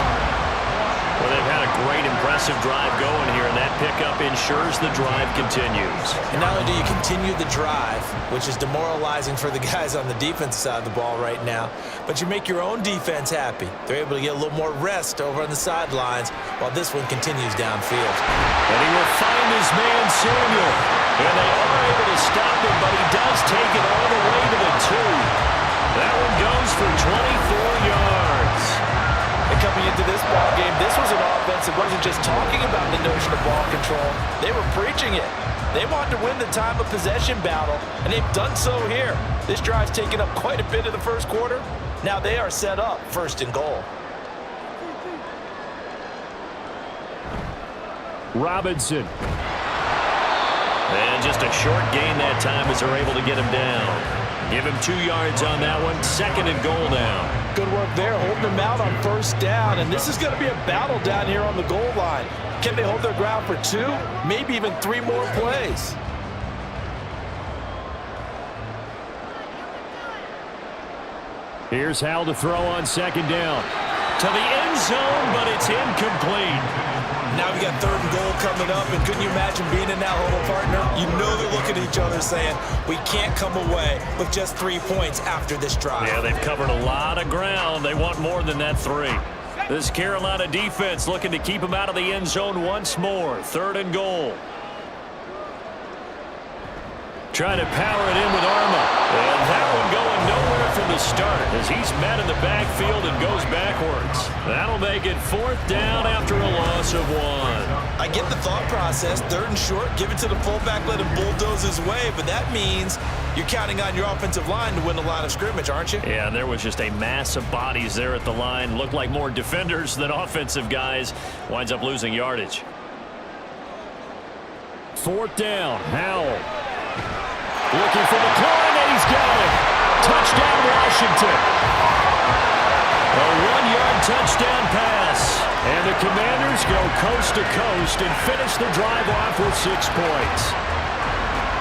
Well, they've had a great, impressive drive going here, and that pickup ensures the drive continues. And not only do you continue the drive, which is demoralizing for the guys on the defense side of the ball right now, but you make your own defense happy. They're able to get a little more rest over on the sidelines while this one continues downfield. And he will find his man, Samuel. And they are able to stop him, but he does take it all the way to the 2. That one goes for 24 yards. And coming into this ball game, this was an offense that wasn't just talking about the notion of ball control. They were preaching it. They wanted to win the time of possession battle, and they've done so here. This drive's taken up quite a bit of the first quarter. Now they are set up 1st and goal. Robinson. And just a short gain that time as they're able to get him down. Give him 2 yards on that one. 2nd and goal now. Good work there, holding them out on first down, and this is going to be a battle down here on the goal line. Can they hold their ground for 2, maybe even 3 more plays? Here's Howell to throw on 2nd down. To the end zone, but it's incomplete. Now we got 3rd and goal coming up, and couldn't you imagine being in that huddle, partner? You know they're looking at each other saying, we can't come away with just 3 points after this drive. Yeah, they've covered a lot of ground. They want more than that 3. This Carolina defense looking to keep them out of the end zone once more. 3rd and goal. Trying to power it in with Arma. And that one going nowhere from the start as he's met in the backfield and goes backwards. That'll make it 4th down after a loss of 1. I get the thought process. 3rd and short, give it to the fullback, let him bulldoze his way. But that means you're counting on your offensive line to win the line of scrimmage, aren't you? Yeah, and there was just a mass of bodies there at the line. Looked like more defenders than offensive guys. Winds up losing yardage. 4th down, Howell. Looking for the climb, and he's got it. Touchdown, Washington. A 1-yard touchdown pass. And the Commanders go coast to coast and finish the drive off with 6 points.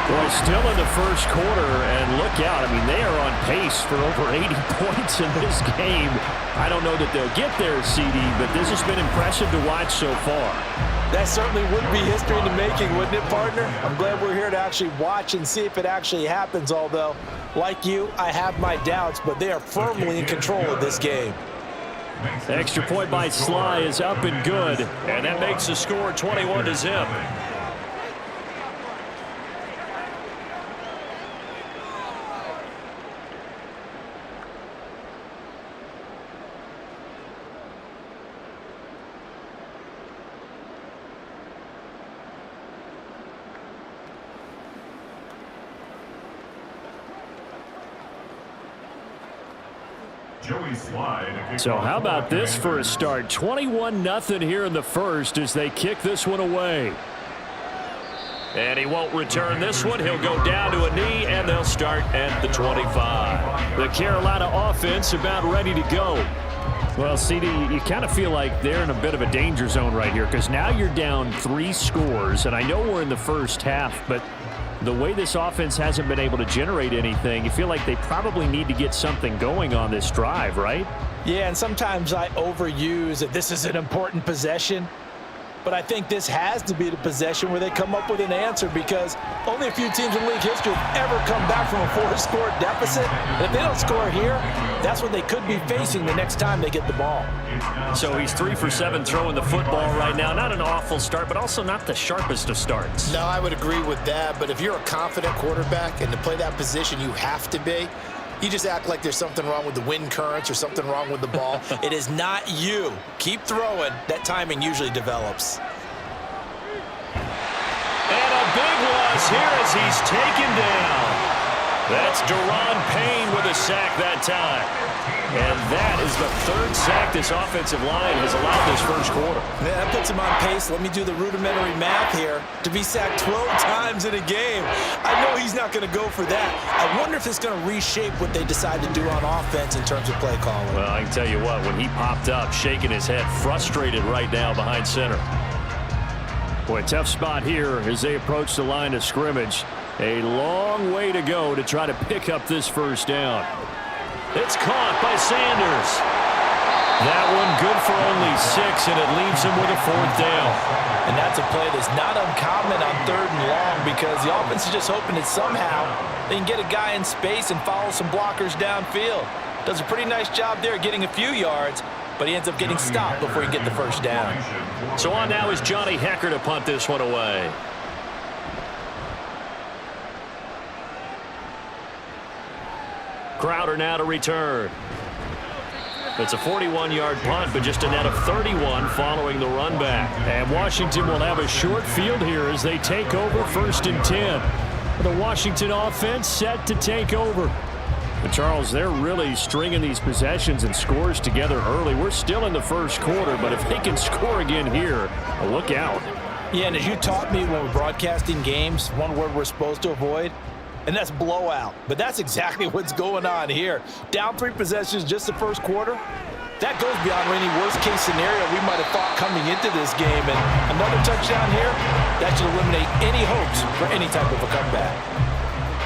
Well, still in the first quarter, and look out. I mean, they are on pace for over 80 points in this game. I don't know that they'll get there, CD, but this has been impressive to watch so far. That certainly would be history in the making, wouldn't it, partner? I'm glad we're here to actually watch and see if it actually happens, although, like you, I have my doubts, but they are firmly in control of this game. The extra point by Sly is up and good. And that makes the score 21-0. So how about this for a start? 21-0 here in the first as they kick this one away. And he won't return this one. He'll go down to a knee, and they'll start at the 25. The Carolina offense about ready to go. Well, CD, you kind of feel like they're in a bit of a danger zone right here because now you're down 3 scores, and I know we're in the first half, but the way this offense hasn't been able to generate anything, you feel like they probably need to get something going on this drive, right? Yeah, and sometimes I overuse that this is an important possession. But I think this has to be the possession where they come up with an answer because only a few teams in league history have ever come back from a 4-score deficit. And if they don't score here, that's what they could be facing the next time they get the ball. So he's 3 for 7 throwing the football right now. Not an awful start, but also not the sharpest of starts. No, I would agree with that. But if you're a confident quarterback and to play that position, you have to be. You just act like there's something wrong with the wind currents or something wrong with the ball. It is not you. Keep throwing. That timing usually develops. And a big loss here as he's taken down. That's Deron Payne with a sack that time. And that is the 3rd sack this offensive line has allowed this first quarter. Yeah, that puts him on pace. Let me do the rudimentary math here. To be sacked 12 times in a game. I know he's not going to go for that. I wonder if it's going to reshape what they decide to do on offense in terms of play calling. Well, I can tell you what, when he popped up, shaking his head, frustrated right now behind center. Boy, tough spot here as they approach the line of scrimmage. A long way to go to try to pick up this first down. It's caught by Sanders. That one good for only 6, and it leaves him with a 4th down. And that's a play that's not uncommon on 3rd and long because the offense is just hoping that somehow they can get a guy in space and follow some blockers downfield. Does a pretty nice job there getting a few yards, but he ends up getting stopped before he can get the first down. So on now is Johnny Hecker to punt this one away. Crowder now to return. It's a 41-yard punt, but just a net of 31 following the run back. And Washington will have a short field here as they take over 1st and 10. The Washington offense set to take over. But Charles, they're really stringing these possessions and scores together early. We're still in the first quarter, but if they can score again here, look out. Yeah, and as you taught me when we're broadcasting games, one word we're supposed to avoid, and that's blowout. But that's exactly what's going on here. Down 3 possessions just the first quarter. That goes beyond any worst-case scenario we might have thought coming into this game. And another touchdown here, that should eliminate any hopes for any type of a comeback.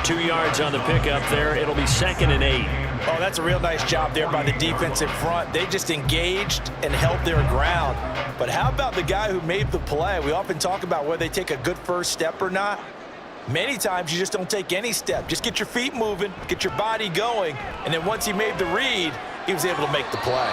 2 yards on the pickup there. It'll be 2nd and 8. Oh, that's a real nice job there by the defense in front. They just engaged and held their ground. But how about the guy who made the play? We often talk about whether they take a good first step or not. Many times you just don't take any step. Just get your feet moving, get your body going, and then once he made the read, he was able to make the play.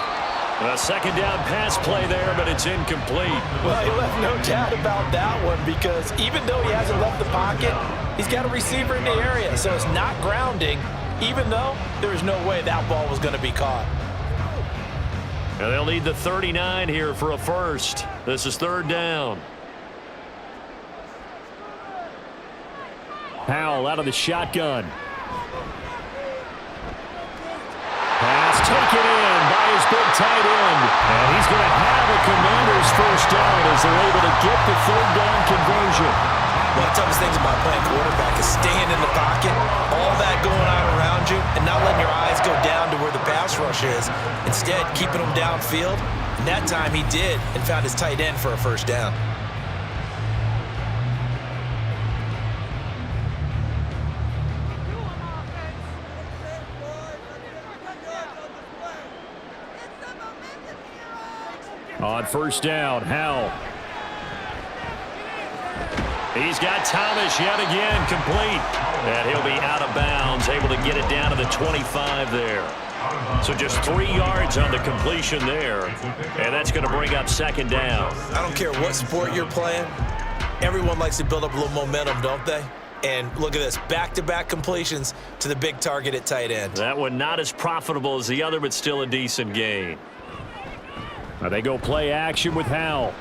A 2nd down pass play there, but it's incomplete. Well, he left no doubt about that one because even though he hasn't left the pocket, he's got a receiver in the area, so it's not grounding, even though there's no way that ball was going to be caught. And they'll need the 39 here for a first. This is 3rd down. Powell out of the shotgun. Pass taken in by his big tight end. And he's going to have a Commanders first down as they're able to get the 3rd down conversion. One of the toughest things about playing quarterback is staying in the pocket, all that going on around you, and not letting your eyes go down to where the pass rush is. Instead, keeping them downfield. And that time he did and found his tight end for a first down. On 1st down, Howell. He's got Thomas yet again, complete. And he'll be out of bounds, able to get it down to the 25 there. So just 3 yards on the completion there. And that's going to bring up 2nd down. I don't care what sport you're playing. Everyone likes to build up a little momentum, don't they? And look at this, back-to-back completions to the big target at tight end. That one not as profitable as the other, but still a decent gain. Now they go play action with Howell.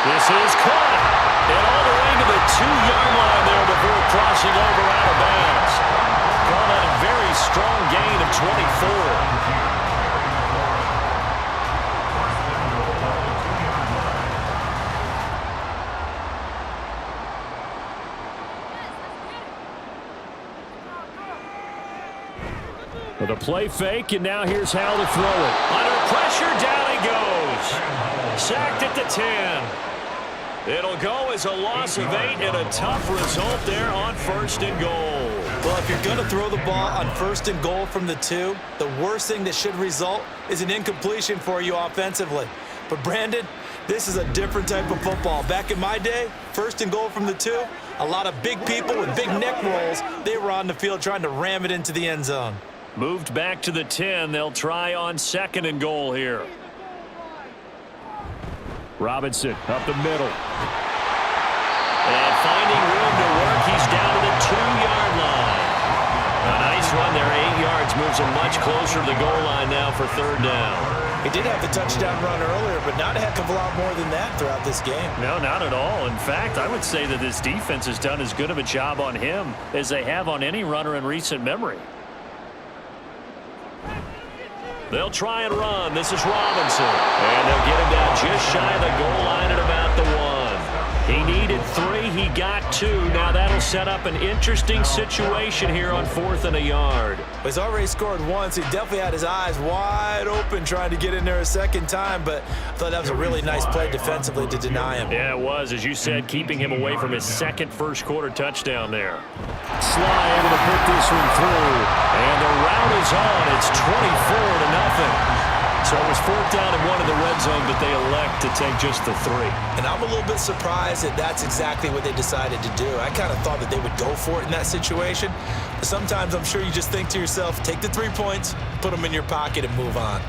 This is caught. And all the way to the 2-yard line there before crossing over out of bounds. Call that a very strong gain of With a play fake, and now here's how to throw it. Under pressure, down he goes. Sacked at the 10. It'll go as a loss of 8 and a tough result there on 1st and goal. Well, if you're going to throw the ball on 1st and goal from the 2, the worst thing that should result is an incompletion for you offensively. But, Brandon, this is a different type of football. Back in my day, 1st and goal from the 2, a lot of big people with big neck rolls, they were on the field trying to ram it into the end zone. Moved back to the 10. They'll try on 2nd and goal here. Robinson up the middle. And finding room to work, he's down to the 2-yard line. A nice run there, 8 yards, moves him much closer to the goal line now for 3rd down. He did have the touchdown run earlier, but not a heck of a lot more than that throughout this game. No, not at all. In fact, I would say that this defense has done as good of a job on him as they have on any runner in recent memory. They'll try and run. This is Robinson. And they'll get him down just shy of the goal line at about the 1. He needed 3. He got 2. Now that'll set up an interesting situation here on 4th and a yard. He's already scored once. He definitely had his eyes wide open trying to get in there a second time, but I thought that was a really nice play defensively to deny him. Yeah, it was, as you said, keeping him away from his second first-quarter touchdown there. Sly able to put this one through, and the route is on. It's 24-0. So it was 4th down and 1 in the red zone, but they elect to take just the 3. And I'm a little bit surprised that that's exactly what they decided to do. I kind of thought that they would go for it in that situation. But sometimes I'm sure you just think to yourself, take the 3 points, put them in your pocket, and move on.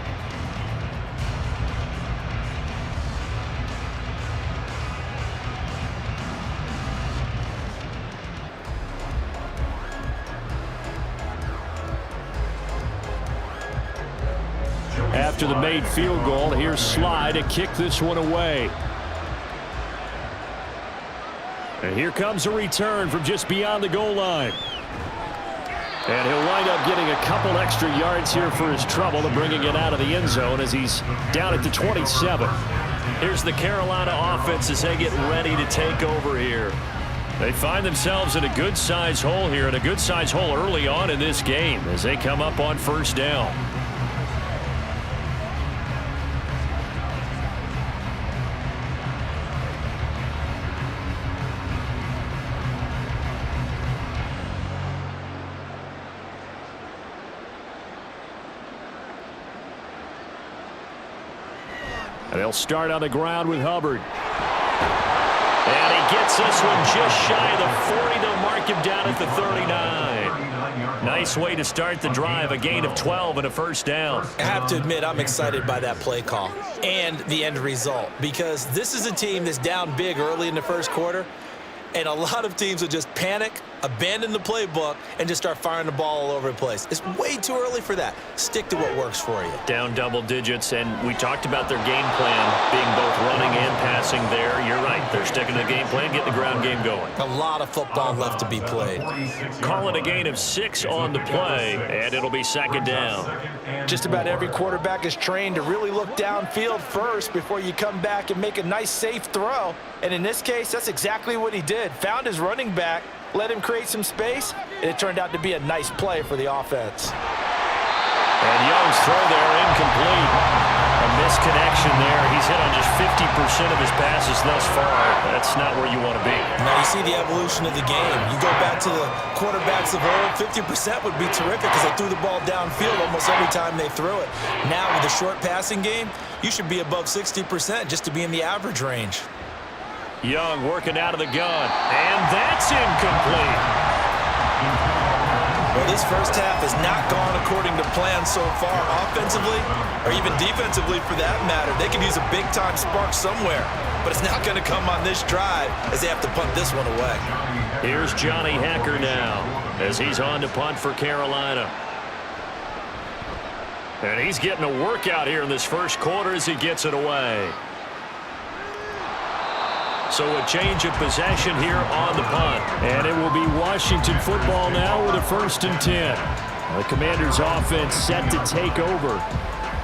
After the made field goal, here's Sly to kick this one away. And here comes a return from just beyond the goal line. And he'll wind up getting a couple extra yards here for his trouble and bringing it out of the end zone as he's down at the 27. Here's the Carolina offense as they get ready to take over here. They find themselves in a good-size hole here, and a good-size hole early on in this game as they come up on 1st down. And they'll start on the ground with Hubbard. And he gets this one just shy of the 40. They'll mark him down at the 39. Nice way to start the drive, a gain of 12 and a 1st down. I have to admit, I'm excited by that play call and the end result, because this is a team that's down big early in the 1st quarter, and a lot of teams will just panic, abandon the playbook, and just start firing the ball all over the place. It's way too early for that. Stick to what works for you. Down double digits, and we talked about their game plan being both running and passing there. You're right. They're sticking to the game plan, getting the ground game going. A lot of football left to be played. Call it a gain of 6 on the play, and it'll be 2nd down. Just about every quarterback is trained to really look downfield first before you come back and make a nice, safe throw. And in this case, that's exactly what he did. Found his running back, let him create some space, and it turned out to be a nice play for the offense. And Young's throw there incomplete. A misconnection there. He's hit on just 50% of his passes thus far. That's not where you want to be. Now you see the evolution of the game. You go back to the quarterbacks of old, 50% would be terrific because they threw the ball downfield almost every time they threw it. Now with the short passing game, you should be above 60% just to be in the average range. Young working out of the gun, and that's incomplete. Well, this first half has not gone according to plan so far, offensively or even defensively for that matter. They could use a big-time spark somewhere, but it's not going to come on this drive as they have to punt this one away. Here's Johnny Hacker now as he's on to punt for Carolina. And he's getting a workout here in this 1st quarter as he gets it away. So a change of possession here on the punt. And it will be Washington football now with a 1st and 10. The Commanders' offense set to take over.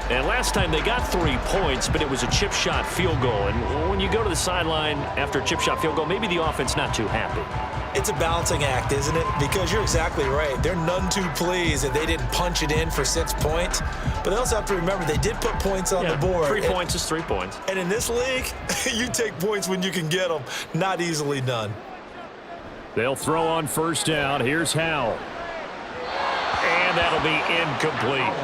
And last time they got 3 points, but it was a chip shot field goal. And when you go to the sideline after a chip shot field goal, maybe the offense not too happy. It's a balancing act, isn't it? Because you're exactly right. They're none too pleased that they didn't punch it in for 6 points. But they also have to remember they did put points on the board. 3 points is 3 points. And in this league, you take points when you can get them. Not easily done. They'll throw on first down. Here's Howell. And that'll be incomplete.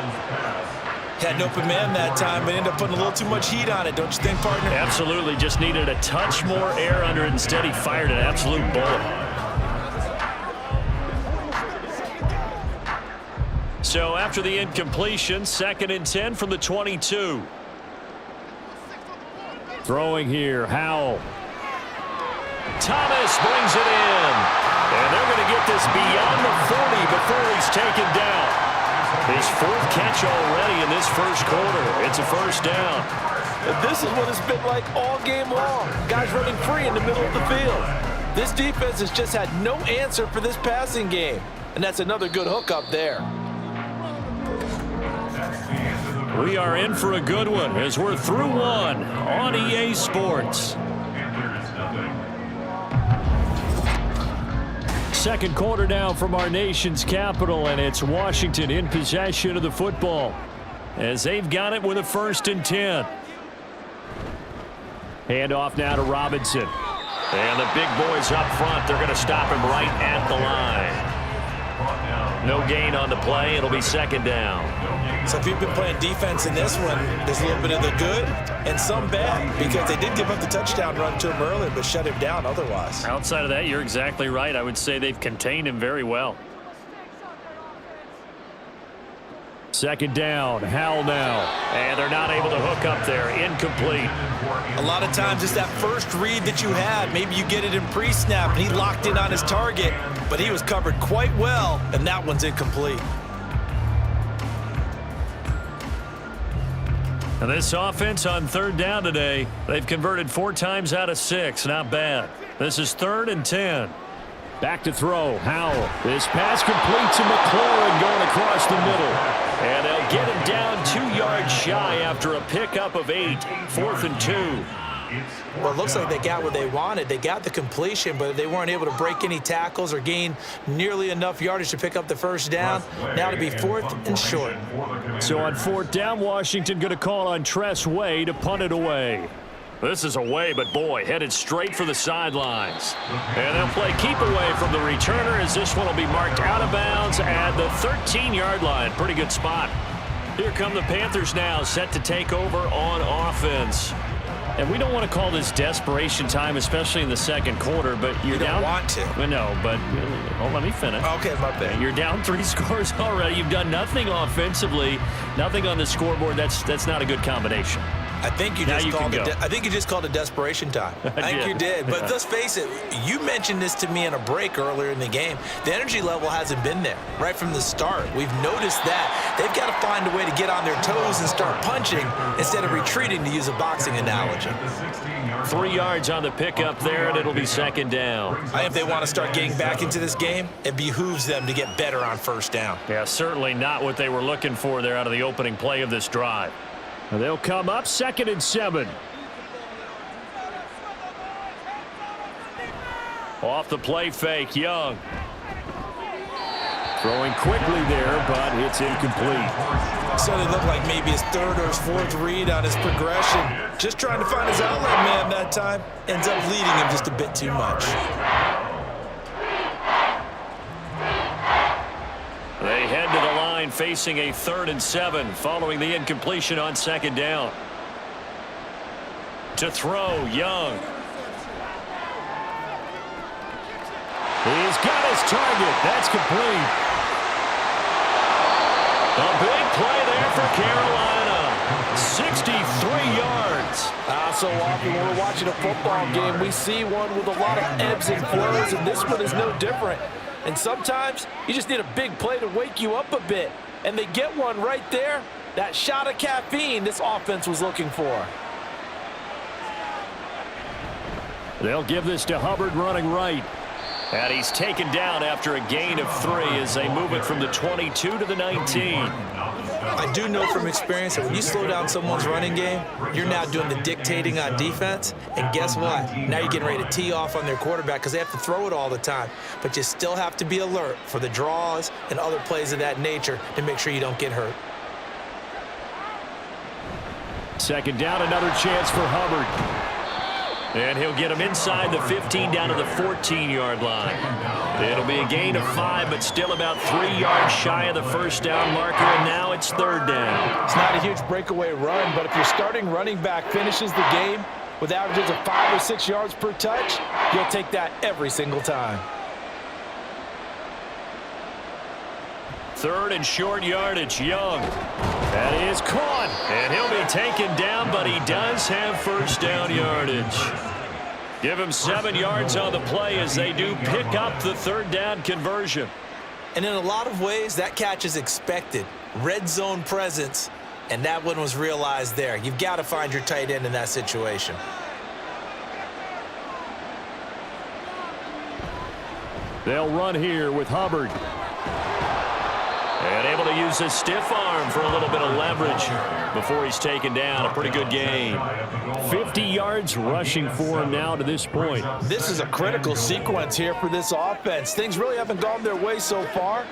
Had an open man that time, but ended up putting a little too much heat on it, don't you think, partner? Absolutely. Just needed a touch more air under it. Instead, he fired an absolute bullet. So after the incompletion, 2nd and 10 from the 22. Throwing here, Howell. Thomas brings it in. And they're going to get this beyond the 40 before he's taken down. His 4th catch already in this first quarter. It's a first down. This is what it's been like all game long. Guys running free in the middle of the field. This defense has just had no answer for this passing game. And that's another good hook up there. We are in for a good one as we're through one on EA Sports. Second quarter now from our nation's capital, and it's Washington in possession of the football as they've got it with a 1st and 10. Hand off now to Robinson. And the big boys up front, they're going to stop him right at the line. No gain on the play. It'll be 2nd down. So if you've been playing defense in this one, there's a little bit of the good and some bad, because they did give up the touchdown run to him earlier, but shut him down otherwise. Outside of that, you're exactly right. I would say they've contained him very well. 2nd down, Howell now. And they're not able to hook up there. Incomplete. A lot of times it's that first read that you had. Maybe you get it in pre-snap, and he locked in on his target, but he was covered quite well, and that one's incomplete. And this offense on 3rd down today, they've converted 4 times out of 6. Not bad. This is 3rd and 10. Back to throw. Howell. This pass complete to McLaurin going across the middle. And they'll get him down 2 yards shy after a pickup of 8. 4th and 2. Well, it looks like they got what they wanted. They got the completion, but they weren't able to break any tackles or gain nearly enough yardage to pick up the first down. Now to be 4th and short. So on 4th down, Washington going to call on Tress Way to punt it away. This is away, but boy, headed straight for the sidelines. And they'll play keep away from the returner as this one will be marked out of bounds at the 13-yard line. Pretty good spot. Here come the Panthers now, set to take over on offense. And we don't want to call this desperation time, especially in the 2nd quarter, but you're down. You don't want to. No, but let me finish. Okay, my bad. You're down 3 scores already. You've done nothing offensively, nothing on the scoreboard. That's not a good combination. I think you just called it desperation time. I think you did. But let's face it, you mentioned this to me in a break earlier in the game. The energy level hasn't been there right from the start. We've noticed that. They've got to find a way to get on their toes and start punching instead of retreating, to use a boxing analogy. 3 yards on the pickup there, and it'll be 2nd down. If they want to start getting back into this game, it behooves them to get better on first down. Yeah, certainly not what they were looking for there out of the opening play of this drive. They'll come up 2nd and 7. Off the play fake, Young. Throwing quickly there, but it's incomplete. So it looked like maybe his 3rd or his 4th read on his progression. Just trying to find his outlet man that time. Ends up leading him just a bit too much. They head to the line facing a 3rd and 7 following the incompletion on 2nd down. To throw, Young. He's got his target. That's complete. A big play there for Carolina. 63 yards. So often when we're watching a football game, we see one with a lot of ebbs and flows, and this one is no different. And sometimes you just need a big play to wake you up a bit. And they get one right there. That shot of caffeine this offense was looking for. They'll give this to Hubbard running right. And he's taken down after a gain of 3 as they move it from the 22 to the 19. I do know from experience that when you slow down someone's running game, you're now doing the dictating on defense. And guess what? Now you're getting ready to tee off on their quarterback because they have to throw it all the time. But you still have to be alert for the draws and other plays of that nature to make sure you don't get hurt. Second down, another chance for Hubbard. And he'll get him inside the 15 down to the 14-yard line. It'll be a gain of 5, but still about 3 yards shy of the first down marker, and now it's third down. It's not a huge breakaway run, but if your starting running back finishes the game with averages of 5 or 6 yards per touch, you'll take that every single time. Third and short yardage, Young. That is caught, and he'll be taken down, but he does have first down yardage. Give him 7 yards on the play as they do pick up the third down conversion. And in a lot of ways, that catch is expected. Red zone presence, and that one was realized there. You've got to find your tight end in that situation. They'll run here with Hubbard. And able to use his stiff arm for a little bit of leverage before he's taken down. A pretty good game. 50 yards rushing for him now to this point. This is a critical sequence here for this offense. Things really haven't gone their way so far.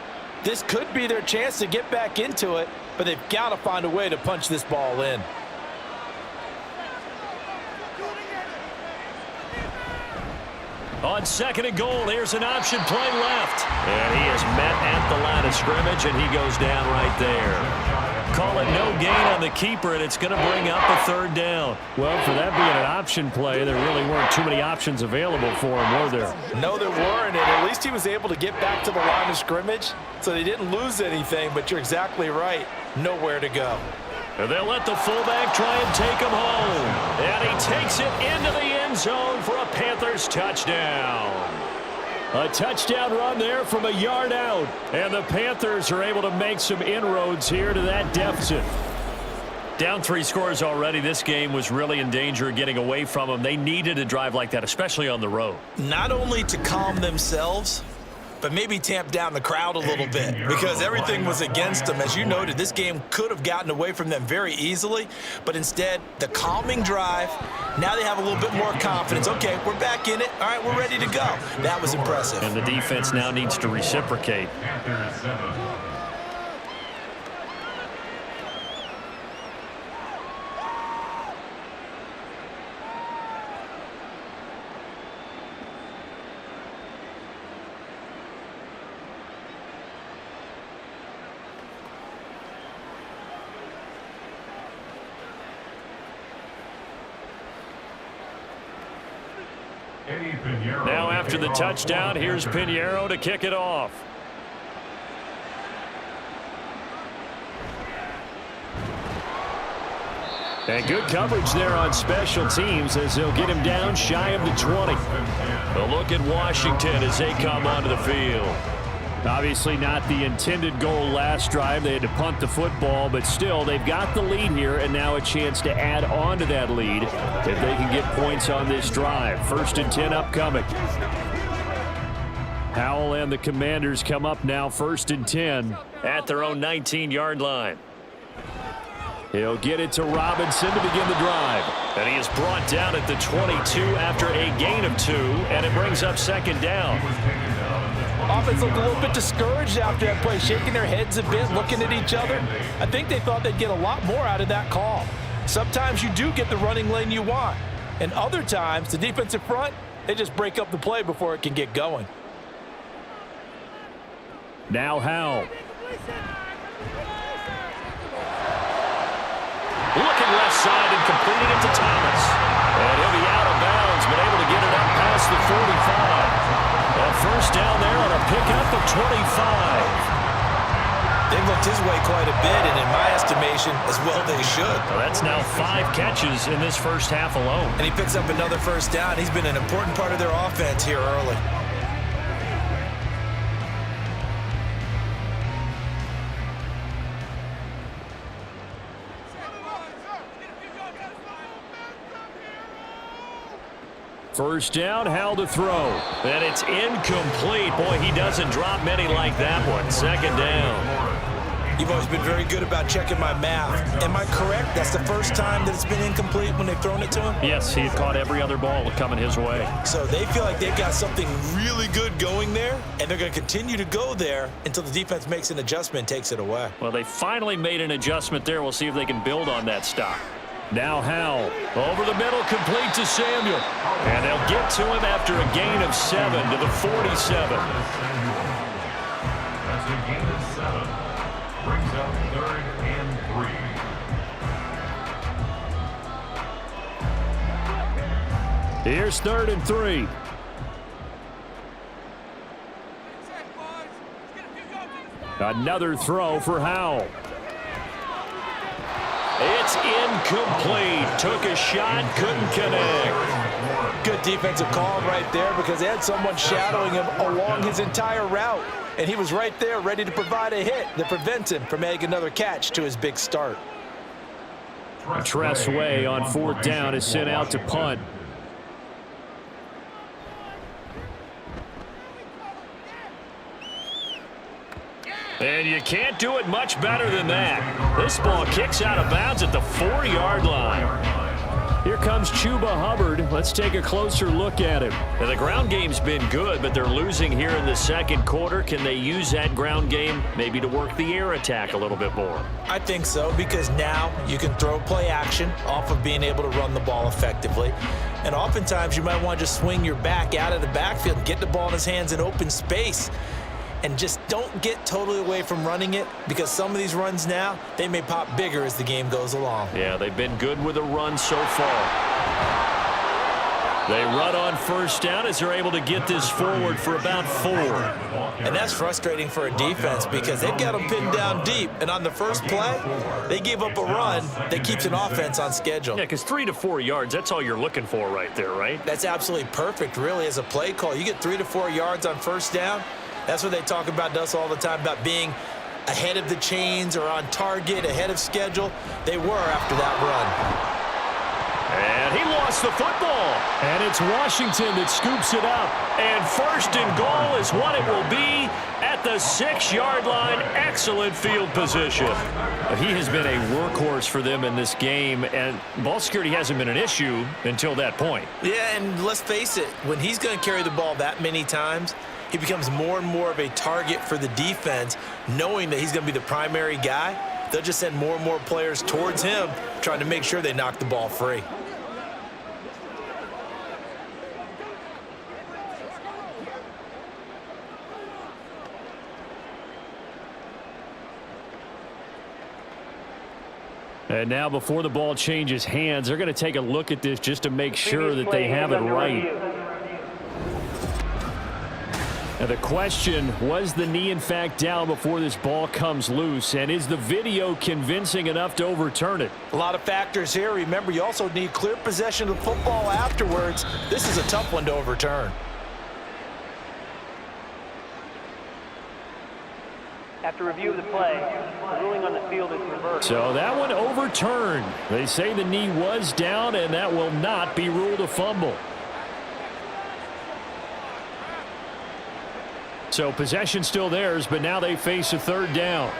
This could be their chance to get back into it, but they've got to find a way to punch this ball in. On second and goal, here's an option play left. And he is met at the line of scrimmage, and he goes down right there. Call it no gain on the keeper, and it's going to bring up a third down. Well, for that being an option play, there really weren't too many options available for him, were there? No, there weren't, and at least he was able to get back to the line of scrimmage, so they didn't lose anything, but you're exactly right. Nowhere to go. And they'll let the fullback try and take him home. And he takes it into the end zone for a Panthers touchdown. A touchdown run there from a yard out. And the Panthers are able to make some inroads here to that deficit. Down 3 scores already. This game was really in danger of getting away from them. They needed a drive like that, especially on the road. Not only to calm themselves, but maybe tamp down the crowd a little bit because everything was against them. As you noted, this game could have gotten away from them very easily, but instead, the calming drive, now they have a little bit more confidence. Okay, we're back in it. All right, we're ready to go. That was impressive. And the defense now needs to reciprocate. Now after the touchdown, here's Pinheiro to kick it off. And good coverage there on special teams as they'll get him down shy of the 20. A look at Washington as they come onto the field. Obviously not the intended goal last drive. They had to punt the football, but still they've got the lead here and now a chance to add on to that lead if they can get points on this drive. 1st and 10 upcoming. Howell and the Commanders come up now 1st and 10 at their own 19-yard line. He'll get it to Robinson to begin the drive. And he is brought down at the 22 after a gain of 2, and it brings up 2nd down. Offense looked a little bit discouraged after that play, shaking their heads a bit, looking at each other. I think they thought they'd get a lot more out of that call. Sometimes you do get the running lane you want, and other times the defensive front, they just break up the play before it can get going. Now Howell. Looking left side and completing it to Thomas. And he'll be out of bounds, but able to get it up past the 45. A first down there on a pickup of 25. They've looked his way quite a bit, and in my estimation, as well they should. Well, that's now 5 catches in this first half alone. And he picks up another first down. He's been an important part of their offense here early. First down, Howell to throw. And it's incomplete. Boy, he doesn't drop many like that one. Second down. You've always been very good about checking my math. Am I correct? That's the first time that it's been incomplete when they've thrown it to him? Yes, he had caught every other ball coming his way. So they feel like they've got something really good going there, and they're going to continue to go there until the defense makes an adjustment and takes it away. Well, they finally made an adjustment there. We'll see if they can build on that stop. Now Howell. Over the middle, complete to Samuel. And they'll get to him after a gain of 7 to the 47. That's a gain of 7. Brings up 3rd and 3. Here's 3rd and 3. Another throw for Howell. It's incomplete. Took a shot, couldn't connect. Good defensive call right there because they had someone shadowing him along his entire route. And he was right there ready to provide a hit that prevents him from making another catch to his big start. Tressway on 4th down is sent out to punt. And you can't do it much better than that. This ball kicks out of bounds at the 4-yard line. Here comes Chuba Hubbard. Let's take a closer look at him. Now, the ground game's been good, but they're losing here in the second quarter. Can they use that ground game maybe to work the air attack a little bit more? I think so, because now you can throw play action off of being able to run the ball effectively. And oftentimes you might want to just swing your back out of the backfield and get the ball in his hands in open space. And just don't get totally away from running it, because some of these runs now, they may pop bigger as the game goes along. Yeah, they've been good with a run so far. They run on 1st down as they're able to get this forward for about 4. And that's frustrating for a defense because they've got them pinned down deep. And on the first play, they gave up a run that keeps an offense on schedule. Yeah, because 3 to 4 yards, that's all you're looking for right there, right? That's absolutely perfect, really, as a play call. You get 3 to 4 yards on 1st down. That's what they talk about to us all the time, about being ahead of the chains or on target, ahead of schedule. They were after that run. And he lost the football. And it's Washington that scoops it up. And 1st and goal is what it will be at the 6-yard line. Excellent field position. He has been a workhorse for them in this game, and ball security hasn't been an issue until that point. Yeah, and let's face it, when he's going to carry the ball that many times, he becomes more and more of a target for the defense, knowing that he's going to be the primary guy. They'll just send more and more players towards him, trying to make sure they knock the ball free. And now before the ball changes hands, they're going to take a look at this just to make sure that they have it right. Now the question, was the knee in fact down before this ball comes loose? And is the video convincing enough to overturn it? A lot of factors here. Remember, you also need clear possession of the football afterwards. This is a tough one to overturn. After review of the play, the ruling on the field is reversed. So that one overturned. They say the knee was down, and that will not be ruled a fumble. So possession still theirs, but now they face a 3rd down.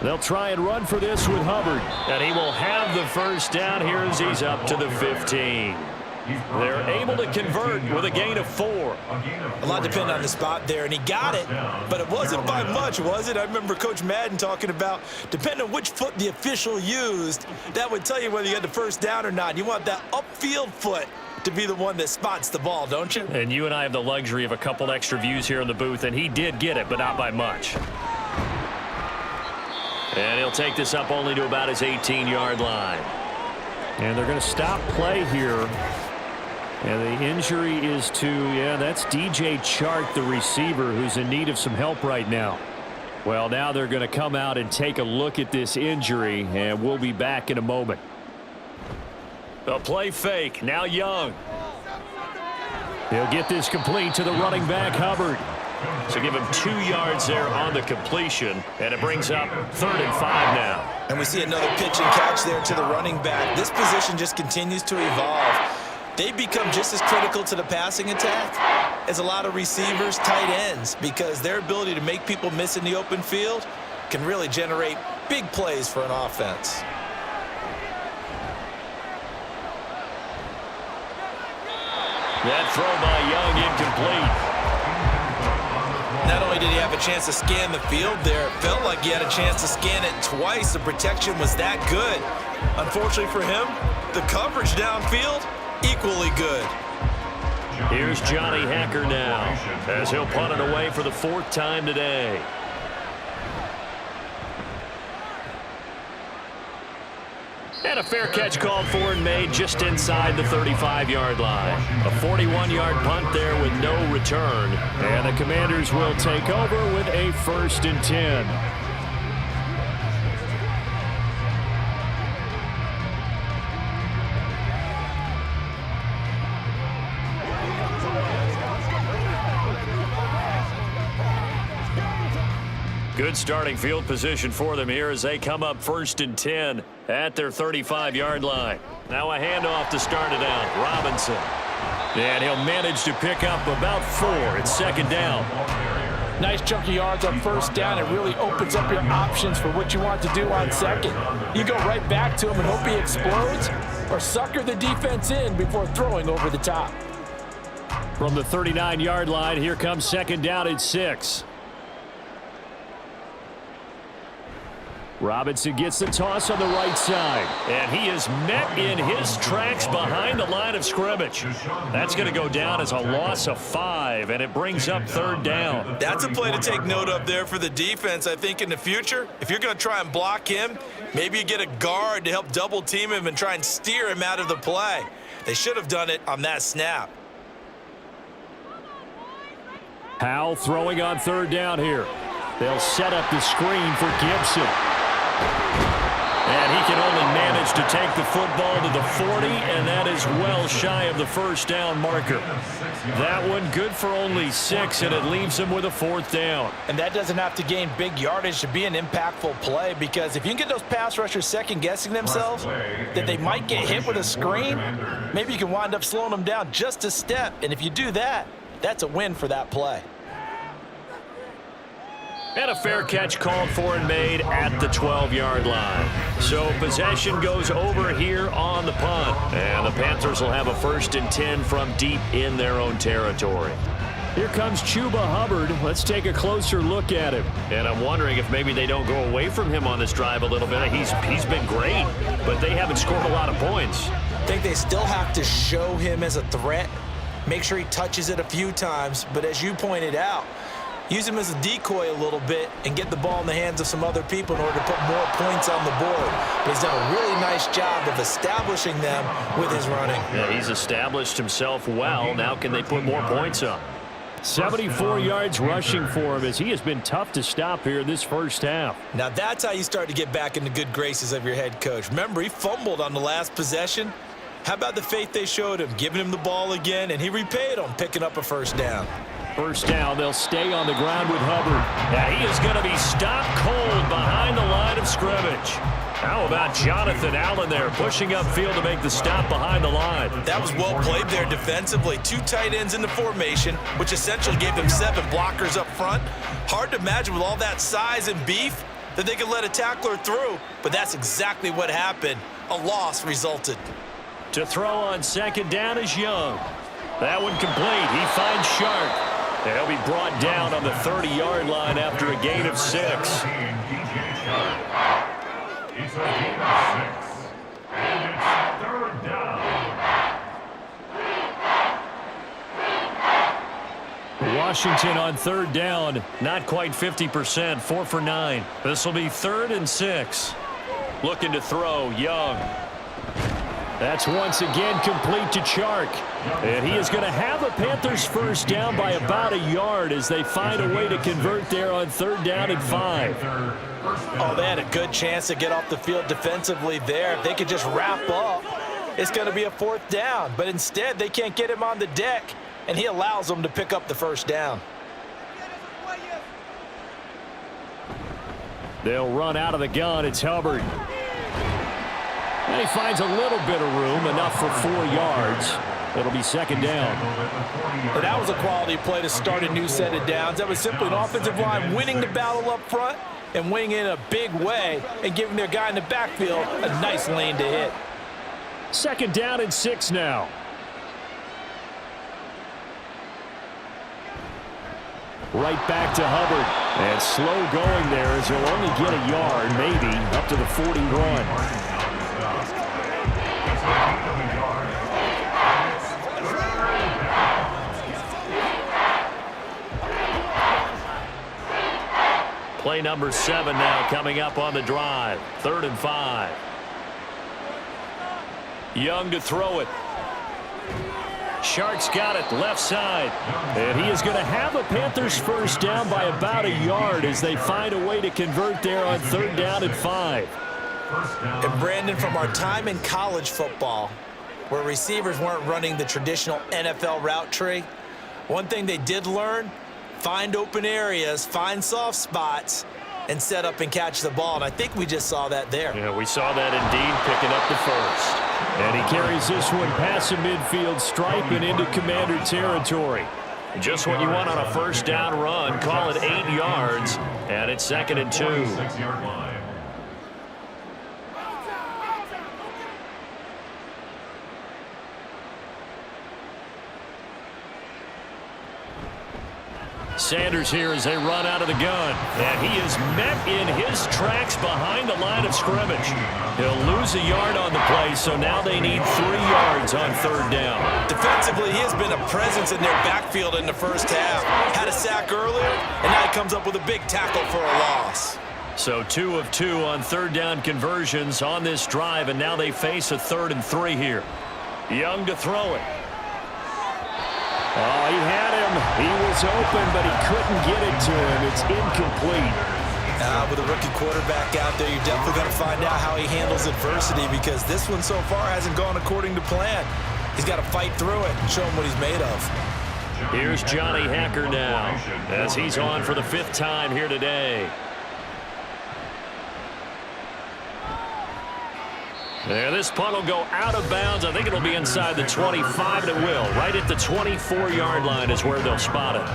They'll try and run for this with Hubbard. And he will have the 1st down here as he's up to the 15. They're able to convert with a gain of 4. A lot depended on the spot there, and he got it, but it wasn't by much, was it? I remember Coach Madden talking about, depending on which foot the official used, that would tell you whether you had the 1st down or not. You want that upfield foot to be the one that spots the ball, don't you? And you and I have the luxury of a couple extra views here in the booth, and he did get it, but not by much. And he'll take this up only to about his 18-yard line. And they're going to stop play here. And the injury is to, that's DJ Chark, the receiver, who's in need of some help right now. Well, now they're going to come out and take a look at this injury, and we'll be back in a moment. A play fake, now Young. He'll get this complete to the running back, Hubbard. So give him 2 yards there on the completion, and it brings up 3rd and 5 now. And we see another pitch and catch there to the running back. This position just continues to evolve. They become just as critical to the passing attack as a lot of receivers, tight ends, because their ability to make people miss in the open field can really generate big plays for an offense. That throw by Young incomplete. Not only did he have a chance to scan the field there, it felt like he had a chance to scan it twice. The protection was that good. Unfortunately for him, the coverage downfield, equally good. Here's Johnny Hacker now, as he'll punt it away for the 4th time today. And a fair catch called for and made just inside the 35-yard line. A 41-yard punt there with no return. And the Commanders will take over with a 1st and 10. Good starting field position for them here as they come up 1st and 10 at their 35-yard line. Now a handoff to start it out. Robinson. And he'll manage to pick up about 4. It's 2nd down. Nice chunky yards on 1st down. It really opens up your options for what you want to do on 2nd. You go right back to him and hope he explodes, or sucker the defense in before throwing over the top. From the 39-yard line, here comes 2nd down at 6. Robinson gets the toss on the right side. And he is met in his tracks behind the line of scrimmage. That's going to go down as a loss of 5, and it brings up 3rd down. That's a play to take note of there for the defense, I think, in the future. If you're going to try and block him, maybe you get a guard to help double team him and try and steer him out of the play. They should have done it on that snap. Howell throwing on 3rd down here. They'll set up the screen for Gibson. And he can only manage to take the football to the 40, and that is well shy of the 1st down marker. That one good for only 6, and it leaves him with a 4th down. And that doesn't have to gain big yardage to be an impactful play, because if you can get those pass rushers second-guessing themselves that they might get hit with a screen, maybe you can wind up slowing them down just a step. And if you do that, that's a win for that play. And a fair catch called for and made at the 12-yard line. So possession goes over here on the punt. And the Panthers will have a 1st and 10 from deep in their own territory. Here comes Chuba Hubbard. Let's take a closer look at him. And I'm wondering if maybe they don't go away from him on this drive a little bit. He's been great, but they haven't scored a lot of points. I think they still have to show him as a threat. Make sure he touches it a few times. But as you pointed out, use him as a decoy a little bit and get the ball in the hands of some other people in order to put more points on the board. But he's done a really nice job of establishing them with his running. Yeah, he's established himself well. Now can they put more points up? 74 yards rushing for him as he has been tough to stop here in this 1st half. Now that's how you start to get back in the good graces of your head coach. Remember, he fumbled on the last possession. How about the faith they showed him, giving him the ball again, and he repaid them, picking up a 1st down. 1st down, they'll stay on the ground with Hubbard. And he is going to be stopped cold behind the line of scrimmage. How about Jonathan Allen there pushing upfield to make the stop behind the line? That was well played there defensively. 2 tight ends in the formation, which essentially gave them 7 blockers up front. Hard to imagine with all that size and beef that they could let a tackler through, but that's exactly what happened. A loss resulted. To throw on 2nd down is Young. That one complete. He finds Sharp. And he'll be brought down on the 30-yard line after a gain of 6. It's a gain of 6. And it's 3rd down. Washington on 3rd down. Not quite 50%. 4 for 9. This will be 3rd and 6. Looking to throw, Young. That's once again complete to Chark. And he is going to have the Panthers 1st down by about a yard as they find a way to convert there on 3rd down and 5. Oh, they had a good chance to get off the field defensively there. If they could just wrap up, it's going to be a 4th down. But instead, they can't get him on the deck, and he allows them to pick up the 1st down. They'll run out of the gun. It's Hubbard. And he finds a little bit of room, enough for 4 yards. It'll be second down. And that was a quality play to start a new set of downs. That was simply an offensive line winning the battle up front and winning in a big way and giving their guy in the backfield a nice lane to hit. Second down and 6 now. Right back to Hubbard. And slow going there as he'll only get a yard, maybe, up to the 41. Play number 7 now coming up on the drive. 3rd and 5. Young to throw it. Sharks got it left side. And he is going to have a Panthers first down by about a yard as they find a way to convert there on 3rd down and 5. And Brandon, from our time in college football, where receivers weren't running the traditional NFL route tree, one thing they did learn, find open areas, find soft spots, and set up and catch the ball. And I think we just saw that there. Yeah, we saw that indeed, picking up the first. And he carries this one past the midfield stripe and into Commander territory. Just what you want on a first down run. Call it 8 yards, and it's 2nd and 2. 6-yard line. Sanders here as they run out of the gun. And he is met in his tracks behind the line of scrimmage. He'll lose a yard on the play, so now they need 3 yards on 3rd down. Defensively, he has been a presence in their backfield in the first half. Had a sack earlier, and now he comes up with a big tackle for a loss. So 2 of 2 on 3rd down conversions on this drive, and now they face a 3rd and 3 here. Young to throw it. Oh, he had him. He was open, but he couldn't get it to him. It's incomplete. With a rookie quarterback out there, you're definitely going to find out how he handles adversity, because this one so far hasn't gone according to plan. He's got to fight through it and show him what he's made of. Here's Johnny Hacker now as he's on for the 5th time here today. There, this punt will go out of bounds. I think it'll be inside the 25, and it will. Right at the 24-yard line is where they'll spot it.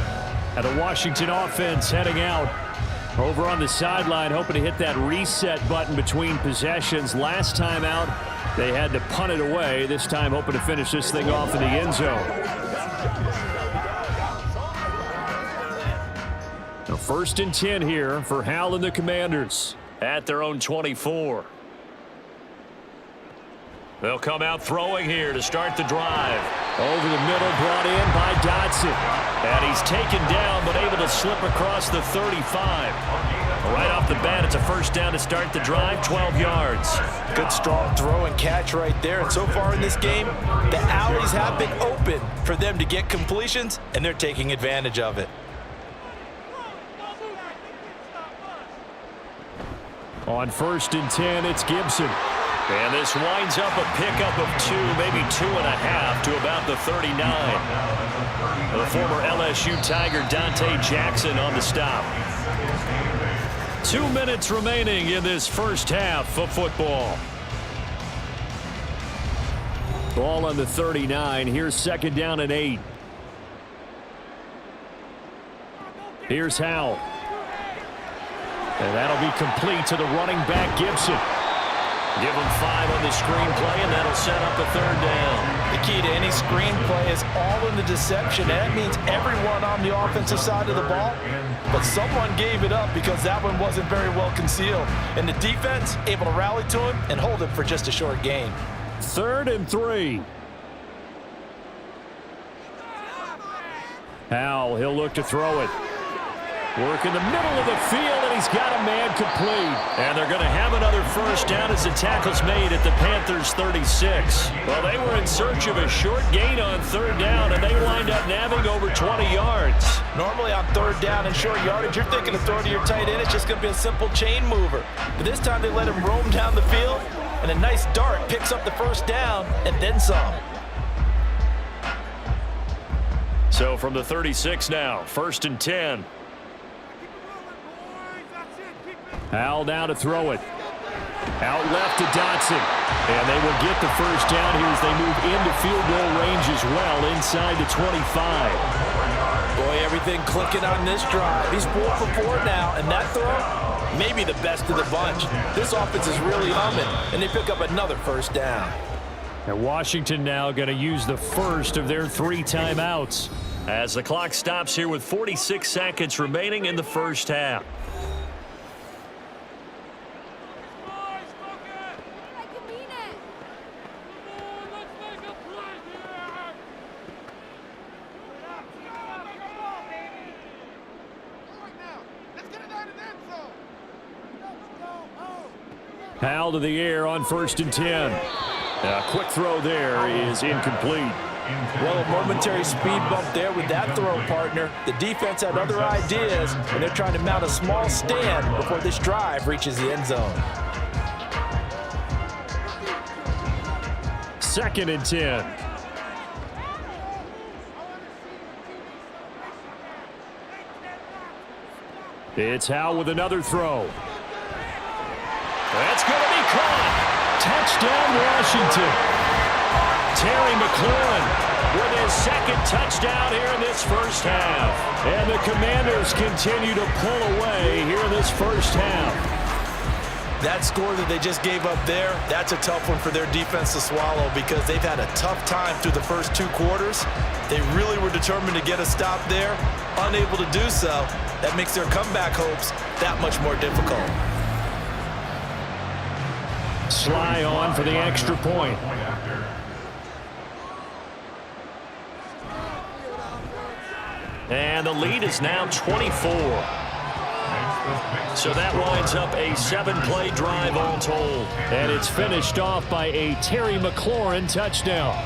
And the Washington offense heading out over on the sideline, hoping to hit that reset button between possessions. Last time out, they had to punt it away. This time, hoping to finish this thing off in the end zone. The 1st and 10 here for Hal and the Commanders. At their own 24. They'll come out throwing here to start the drive. Over the middle, brought in by Dotson. And he's taken down, but able to slip across the 35. Right off the bat, it's a first down to start the drive, 12 yards. Good strong throw and catch right there. And so far in this game, the alleys have been open for them to get completions, and they're taking advantage of it. On 1st and 10, it's Gibson. And this winds up a pickup of 2, maybe 2.5 to about the 39. The former LSU Tiger Dante Jackson on the stop. 2 minutes remaining in this first half of football. Ball on the 39. Here's 2nd down and 8. Here's Howell. And that'll be complete to the running back, Gibson. Give him 5 on the screenplay, and that'll set up a 3rd down. The key to any screenplay is all in the deception. And that means everyone on the offensive side of the ball, but someone gave it up because that one wasn't very well concealed. And the defense able to rally to him and hold it for just a short gain. 3rd and 3. Howell, he'll look to throw it. Work in the middle of the field, and he's got a man complete. And they're going to have another first down as the tackle's made at the Panthers' 36. Well, they were in search of a short gain on 3rd down, and they wind up nabbing over 20 yards. Normally on 3rd down and short yardage, you're thinking of throwing to your tight end. It's just going to be a simple chain mover. But this time they let him roam down the field, and a nice dart picks up the first down and then some. So from the 36 now, 1st and 10. Howell now to throw it. Out left to Dotson. And they will get the first down here as they move into field goal range as well inside the 25. Boy, everything clicking on this drive. He's 4 for 4 now, and that throw, maybe the best of the bunch. This offense is really humming, and they pick up another first down. And Washington now going to use the first of their 3 timeouts. As the clock stops here with 46 seconds remaining in the first half. Howell to the air on 1st and 10. A quick throw there is incomplete. Well, a momentary speed bump there with that throw, partner. The defense had other ideas, and they're trying to mount a small stand before this drive reaches the end zone. 2nd and 10. It's Howell with another throw. That's going to be caught. Touchdown, Washington. Terry McLaurin with his 2nd touchdown here in this first half. And the Commanders continue to pull away here in this first half. That score that they just gave up there, that's a tough one for their defense to swallow because they've had a tough time through the first 2 quarters. They really were determined to get a stop there, unable to do so. That makes their comeback hopes that much more difficult. Sly on for the extra point. And the lead is now 24. So that winds up a 7-play drive all told. And it's finished off by a Terry McLaurin touchdown.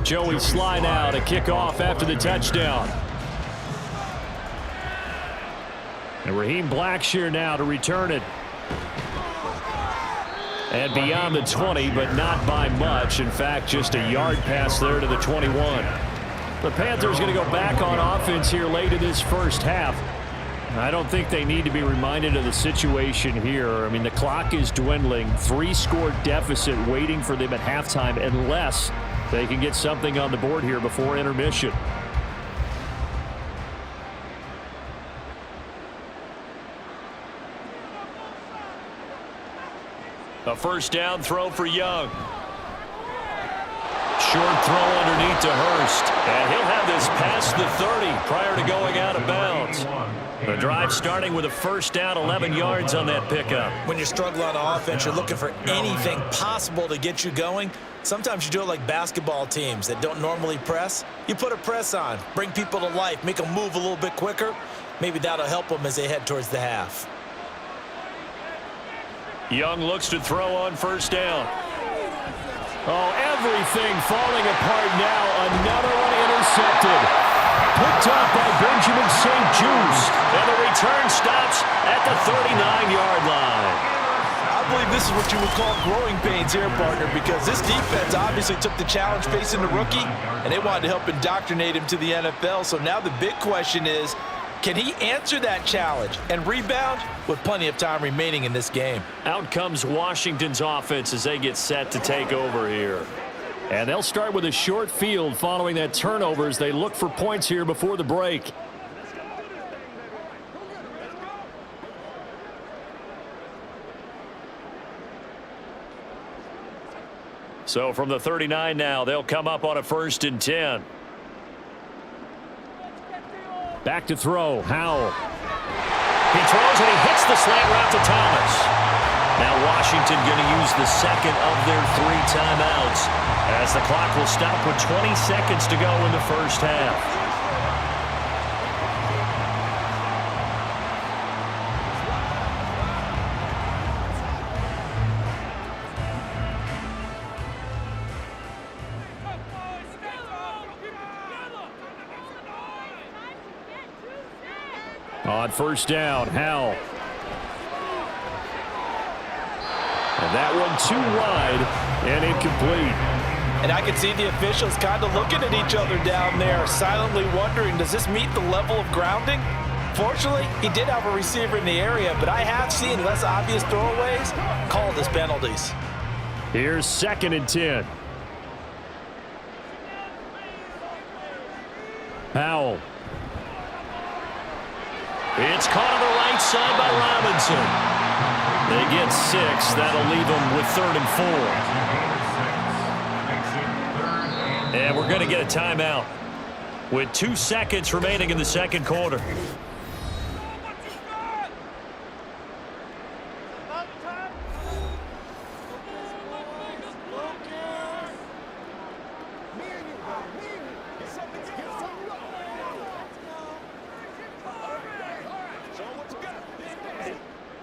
Joey Sly now to kick off after the touchdown. And Raheem Blackshear now to return it. And beyond the 20, but not by much. In fact, just a yard pass there to the 21. The Panthers going to go back on offense here late in this first half. I don't think they need to be reminded of the situation here. I mean, the clock is dwindling. 3-score deficit waiting for them at halftime unless they can get something on the board here before intermission. A first down throw for Young. Short throw underneath to Hurst. And he'll have this past the 30 prior to going out of bounds. The drive starting with a first down, 11 yards on that pickup. When you're struggling on offense, you're looking for anything possible to get you going. Sometimes you do it like basketball teams that don't normally press. You put a press on, bring people to life, make them move a little bit quicker. Maybe that'll help them as they head towards the half. Young looks to throw on first down. Oh, everything falling apart now. Another one intercepted. Picked up by Benjamin St. Juste. And the return stops at the 39-yard line. I believe this is what you would call growing pains here, partner, because this defense obviously took the challenge facing the rookie, and they wanted to help indoctrinate him to the NFL. So now the big question is, can he answer that challenge and rebound with plenty of time remaining in this game? Out comes Washington's offense as they get set to take over here. And they'll start with a short field following that turnover as they look for points here before the break. So from the 39 now, they'll come up on a 1st and 10. Back to throw, Howell. He throws and he hits the slant route to Thomas. Now Washington going to use the 2nd of their 3 timeouts as the clock will stop with 20 seconds to go in the first half. On first down, Howell. And that one too wide and incomplete. And I can see the officials kind of looking at each other down there, silently wondering, does this meet the level of grounding? Fortunately, he did have a receiver in the area, but I have seen less obvious throwaways called as penalties. Here's 2nd and 10. Howell. It's caught on the right side by Robinson. They get 6. That'll leave them with 3rd and 4. And we're going to get a timeout with 2 seconds remaining in the second quarter.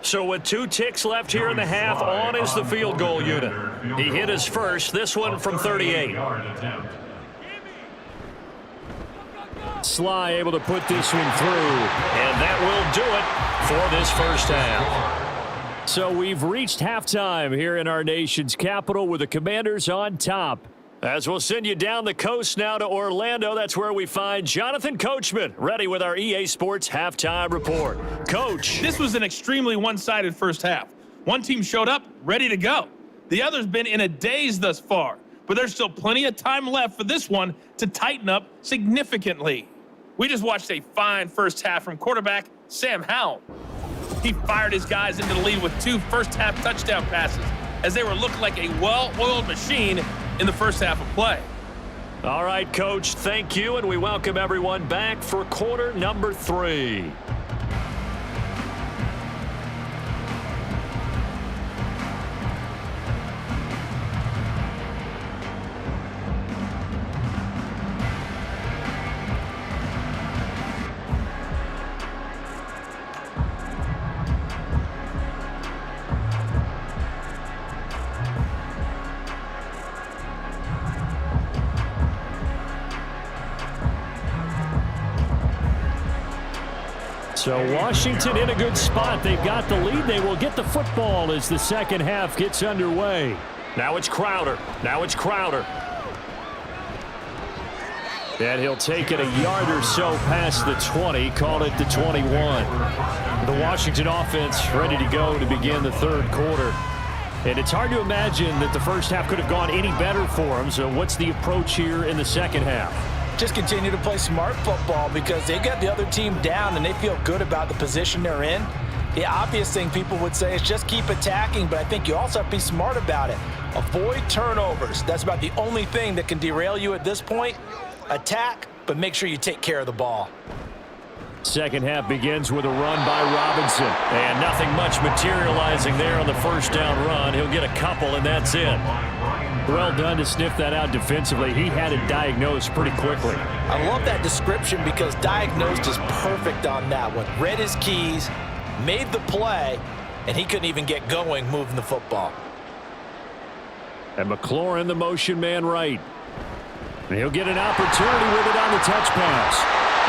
So with 2 ticks left here in the half, on is the field goal unit. He hit his first, this one from 38. Sly able to put this one through. And that will do it for this first half. So we've reached halftime here in our nation's capital with the Commanders on top. As we'll send you down the coast now to Orlando, that's where we find Jonathan Coachman, ready with our EA Sports halftime report. Coach. This was an extremely one-sided first half. One team showed up, ready to go. The other's been in a daze thus far, but there's still plenty of time left for this one to tighten up significantly. We just watched a fine first half from quarterback Sam Howell. He fired his guys into the lead with 2 first-half touchdown passes as they were looking like a well-oiled machine in the first half of play. All right, Coach, thank you, and we welcome everyone back for quarter number 3. So Washington in a good spot. They've got the lead. They will get the football as the second half gets underway. Now it's Crowder. And he'll take it a yard or so past the 20, call it the 21. The Washington offense ready to go to begin the third quarter. And it's hard to imagine that the first half could have gone any better for them. So what's the approach here in the second half? Just continue to play smart football because they got the other team down and they feel good about the position they're in. The obvious thing people would say is just keep attacking, but I think you also have to be smart about it. Avoid turnovers. That's about the only thing that can derail you at this point. Attack, but make sure you take care of the ball. Second half begins with a run by Robinson. And nothing much materializing there on the first down run. He'll get a couple, and that's it. Well done to sniff that out defensively. He had it diagnosed pretty quickly. I love that description because diagnosed is perfect on that one. Read his keys, made the play, and he couldn't even get going moving the football. And McLaurin, the motion man right. And he'll get an opportunity with it on the touch pass.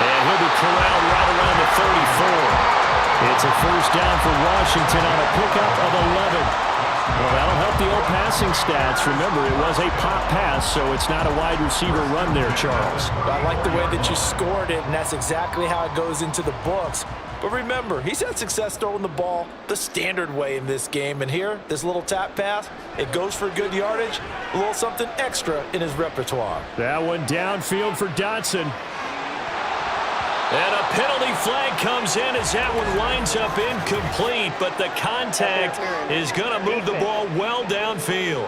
And he'll be corralled right around the 34. It's a first down for Washington on a pickup of 11. Well, that'll help the old passing stats. Remember, it was a pop pass, so it's not a wide receiver run there, Charles. I like the way that you scored it, and that's exactly how it goes into the books. But remember, he's had success throwing the ball the standard way in this game. And here, this little tap pass, it goes for good yardage, a little something extra in his repertoire. That one downfield for Dotson. And a penalty flag comes in as that one winds up incomplete, but the contact is going to move the ball well downfield.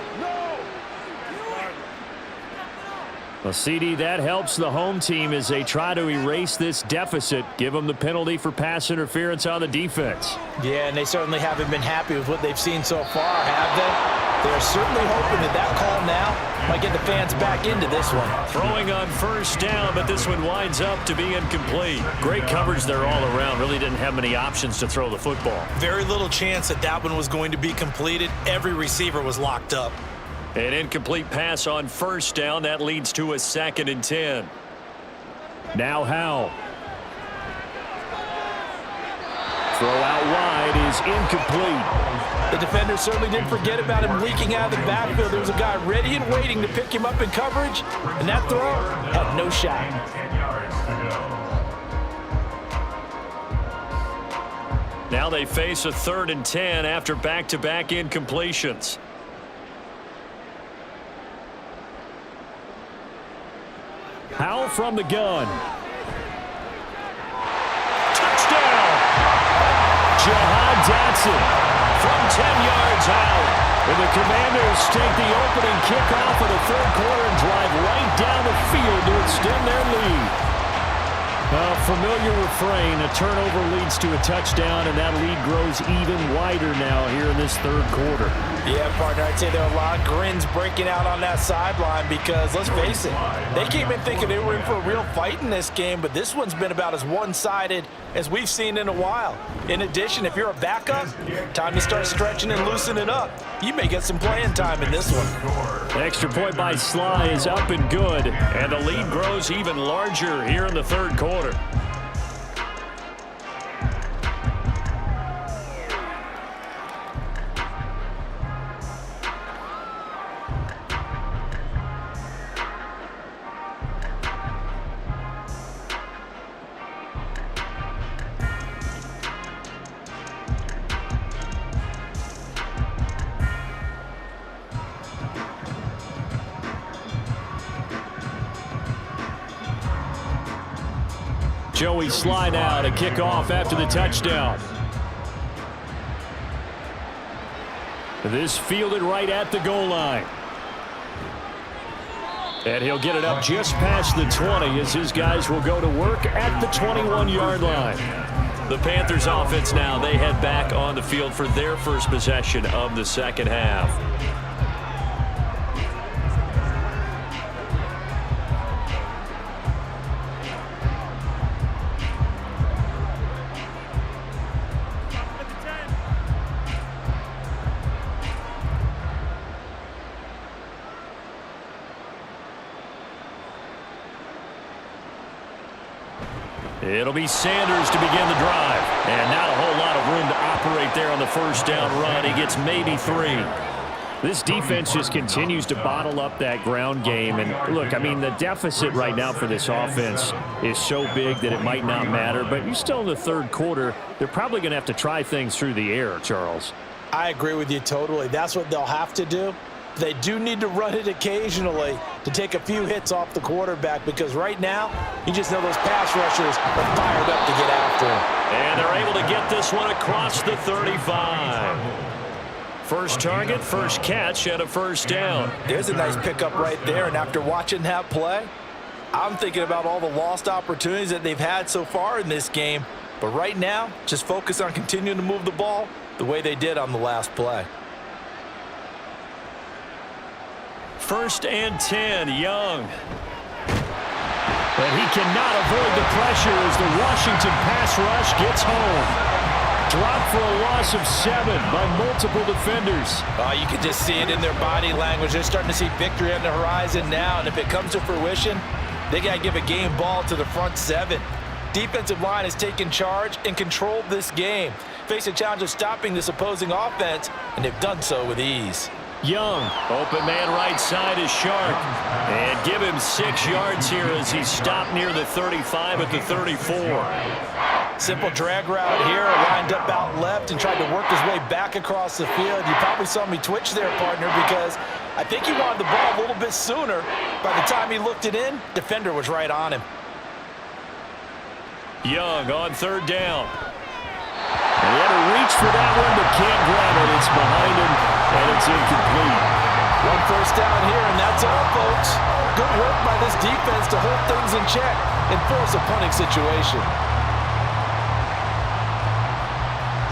Well, CD, that helps the home team as they try to erase this deficit, give them the penalty for pass interference on the defense. Yeah, and they certainly haven't been happy with what they've seen so far, have they? They're certainly hoping that that call now might get the fans back into this one. Throwing on first down, but this one winds up to be incomplete. Great coverage there all around. Really didn't have many options to throw the football. Very little chance that that one was going to be completed. Every receiver was locked up. An incomplete pass on first down. That leads to a 2nd and 10. Now Howell. Throw out wide is incomplete. The defender certainly didn't forget about him leaking out of the backfield. There was a guy ready and waiting to pick him up in coverage, and that throw had no shot. 10 yards to go. Now they face a 3rd and 10 after back-to-back incompletions. Howell from the gun. Touchdown! Jahan Dotson From 10 yards out. And the Commanders take the opening kickoff of the 3rd quarter and drive right down the field to extend their lead. A familiar refrain, a turnover leads to a touchdown, and that lead grows even wider now here in this 3rd quarter. Yeah, partner, I'd say there are a lot of grins breaking out on that sideline because, let's face it, they came in thinking they were in for a real fight in this game, but this one's been about as one-sided as we've seen in a while. In addition, if you're a backup, time to start stretching and loosening up. You may get some playing time in this one. Extra point by Sly is up and good. And the lead grows even larger here in the 3rd quarter. Joey Sly now to kick off after the touchdown. This fielded right at the goal line. And he'll get it up just past the 20 as his guys will go to work at the 21-yard line. The Panthers offense now, they head back on the field for their first possession of the 2nd half. It'll be Sanders to begin the drive. And not a whole lot of room to operate there on the 1st down run. He gets maybe 3. This defense just continues to bottle up that ground game. And look, I mean, the deficit right now for this offense is so big that it might not matter. But you're still in the 3rd quarter. They're probably going to have to try things through the air, Charles. I agree with you totally. That's what they'll have to do. They do need to run it occasionally to take a few hits off the quarterback because right now, you just know those pass rushers are fired up to get after him. And they're able to get this one across the 35. First target, first catch, and a 1st down. There's a nice pickup right there, and after watching that play, I'm thinking about all the lost opportunities that they've had so far in this game. But right now, just focus on continuing to move the ball the way they did on the last play. 1st and 10, Young. But he cannot avoid the pressure as the Washington pass rush gets home. Dropped for a loss of 7 by multiple defenders. You can just see it in their body language. They're starting to see victory on the horizon now, and if it comes to fruition, they got to give a game ball to the front 7. Defensive line has taken charge and controlled this game. Face a challenge of stopping this opposing offense, and they've done so with ease. Young. Open man right side is Sharp. And give him 6 yards here as he's stopped near the 35 at the 34. Simple drag route here, lined up out left and tried to work his way back across the field. You probably saw me twitch there, partner, because I think he wanted the ball a little bit sooner. By the time he looked it in, defender was right on him. Young on 3rd down. And he had to reach for that one, but can't grab it. It's behind him, and it's incomplete. 1 first down here, and that's all, folks. Good work by this defense to hold things in check and force a punting situation.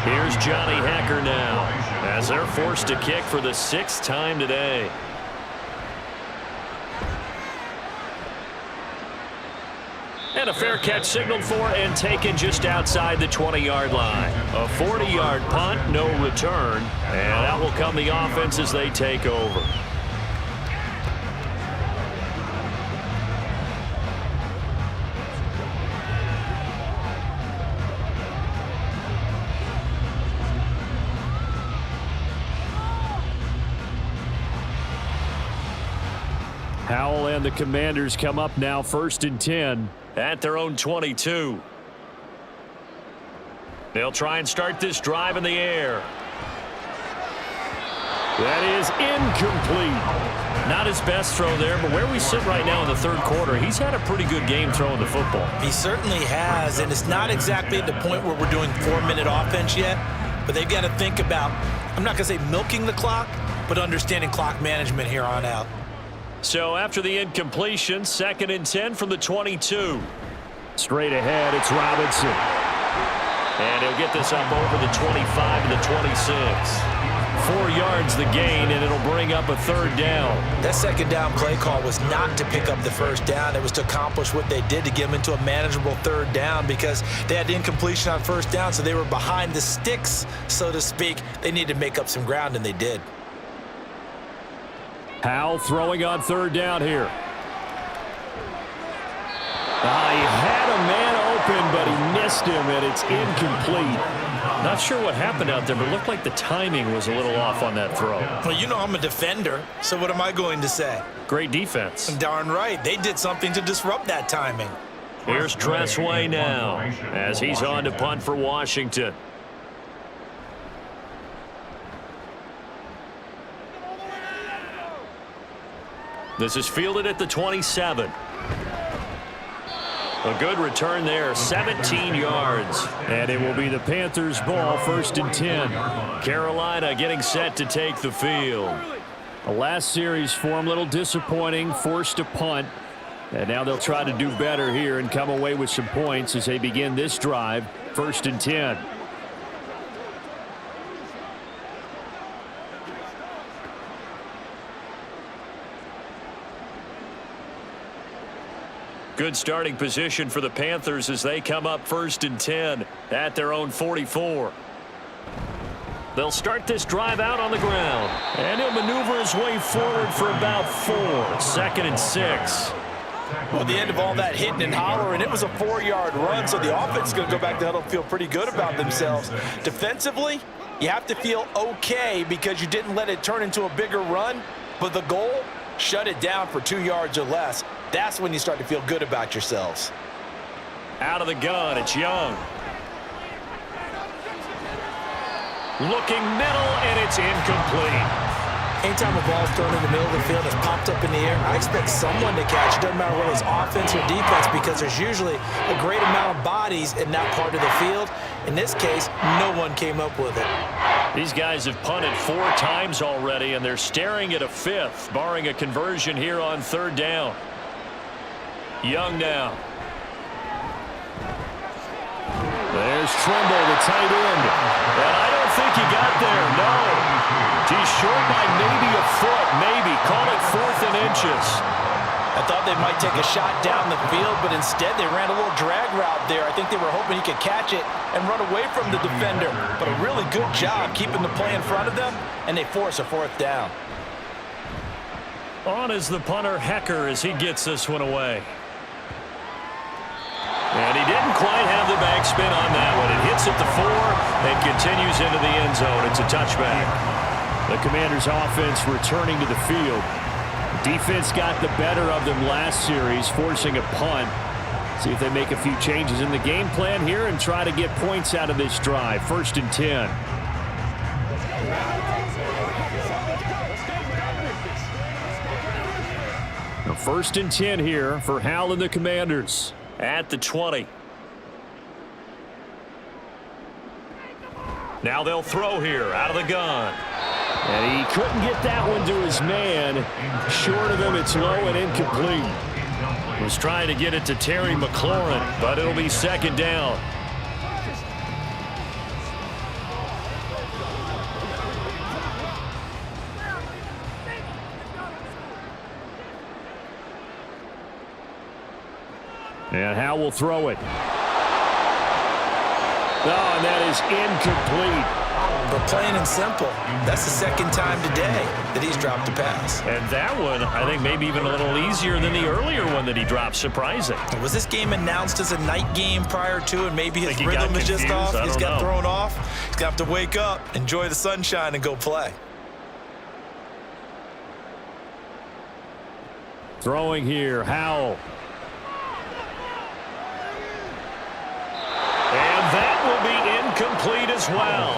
Here's Johnny Hacker now, as they're forced to kick for the 6th time today. And a fair catch signaled for and taken just outside the 20-yard line. A 40-yard punt, no return. And that will come the offense as they take over. Howell and the Commanders come up now 1st and 10. At their own 22. They'll try and start this drive in the air. That is incomplete. Not his best throw there, but where we sit right now in the third quarter, he's had a pretty good game throwing the football. He certainly has, and it's not exactly at the point where we're doing 4-minute offense yet, but they've got to think about, I'm not going to say milking the clock, but understanding clock management here on out. So after the incompletion, 2nd and 10 from the 22. Straight ahead, it's Robinson. And he'll get this up over the 25 to the 26. 4 yards the gain, and it'll bring up a 3rd down. That 2nd down play call was not to pick up the 1st down. It was to accomplish what they did to get them into a manageable 3rd down because they had incompletion on 1st down, so they were behind the sticks, so to speak. They needed to make up some ground, and they did. Howell throwing on 3rd down here. He had a man open, but he missed him, and it's incomplete. Not sure what happened out there, but it looked like the timing was a little off on that throw. Well, you know I'm a defender, so what am I going to say? Great defense. Darn right. They did something to disrupt that timing. Here's Tressway now as he's on to punt for Washington. This is fielded at the 27. A good return there, 17 yards. And it will be the Panthers' ball, 1st and 10. Carolina getting set to take the field. The last series for them, a little disappointing, forced to punt. And now they'll try to do better here and come away with some points as they begin this drive, 1st and 10. Good starting position for the Panthers as they come up 1st and 10 at their own 44. They'll start this drive out on the ground. And he'll maneuver his way forward for about 4. 2nd and 6. Well, the end of all that hitting and hollering, it was a 4-yard run, so the offense is going to go back to huddle and feel pretty good about themselves. Defensively, you have to feel okay because you didn't let it turn into a bigger run, but the goal, shut it down for 2 yards or less. That's when you start to feel good about yourselves. Out of the gun, it's Young. Looking middle, and it's incomplete. Anytime a ball's thrown in the middle of the field, it's popped up in the air, I expect someone to catch it. Doesn't matter whether it's offense or defense because there's usually a great amount of bodies in that part of the field. In this case, no one came up with it. These guys have punted 4 times already, and they're staring at a 5th, barring a conversion here on 3rd down. Young now. There's Trimble, the tight end. And I don't think he got there, no. He's short by maybe a foot, maybe. Call it 4th and inches. I thought they might take a shot down the field, but instead they ran a little drag route there. I think they were hoping he could catch it and run away from the defender. But a really good job keeping the play in front of them, and they force a 4th down. On is the punter, Hecker, as he gets this one away. And he didn't quite have the backspin on that one. It hits at the 4 and continues into the end zone. It's a touchback. The Commanders' offense returning to the field. Defense got the better of them last series, forcing a punt. See if they make a few changes in the game plan here and try to get points out of this drive. 1st and 10. Now 1st and 10 here for Howell and the Commanders. At the 20. Now they'll throw here out of the gun. And he couldn't get that one to his man. Short of him, it's low and incomplete. Was trying to get it to Terry McLaurin, but it'll be 2nd down. And Howell will throw it. Oh, and that is incomplete. But plain and simple, that's the 2nd time today that he's dropped a pass. And that one, I think, maybe even a little easier than the earlier one that he dropped. Surprising. Was this game announced as a night game prior to, and maybe his rhythm is just confused. off? He's got thrown off. He's got to wake up, enjoy the sunshine, and go play. Throwing here, Howell. And that will be incomplete as well.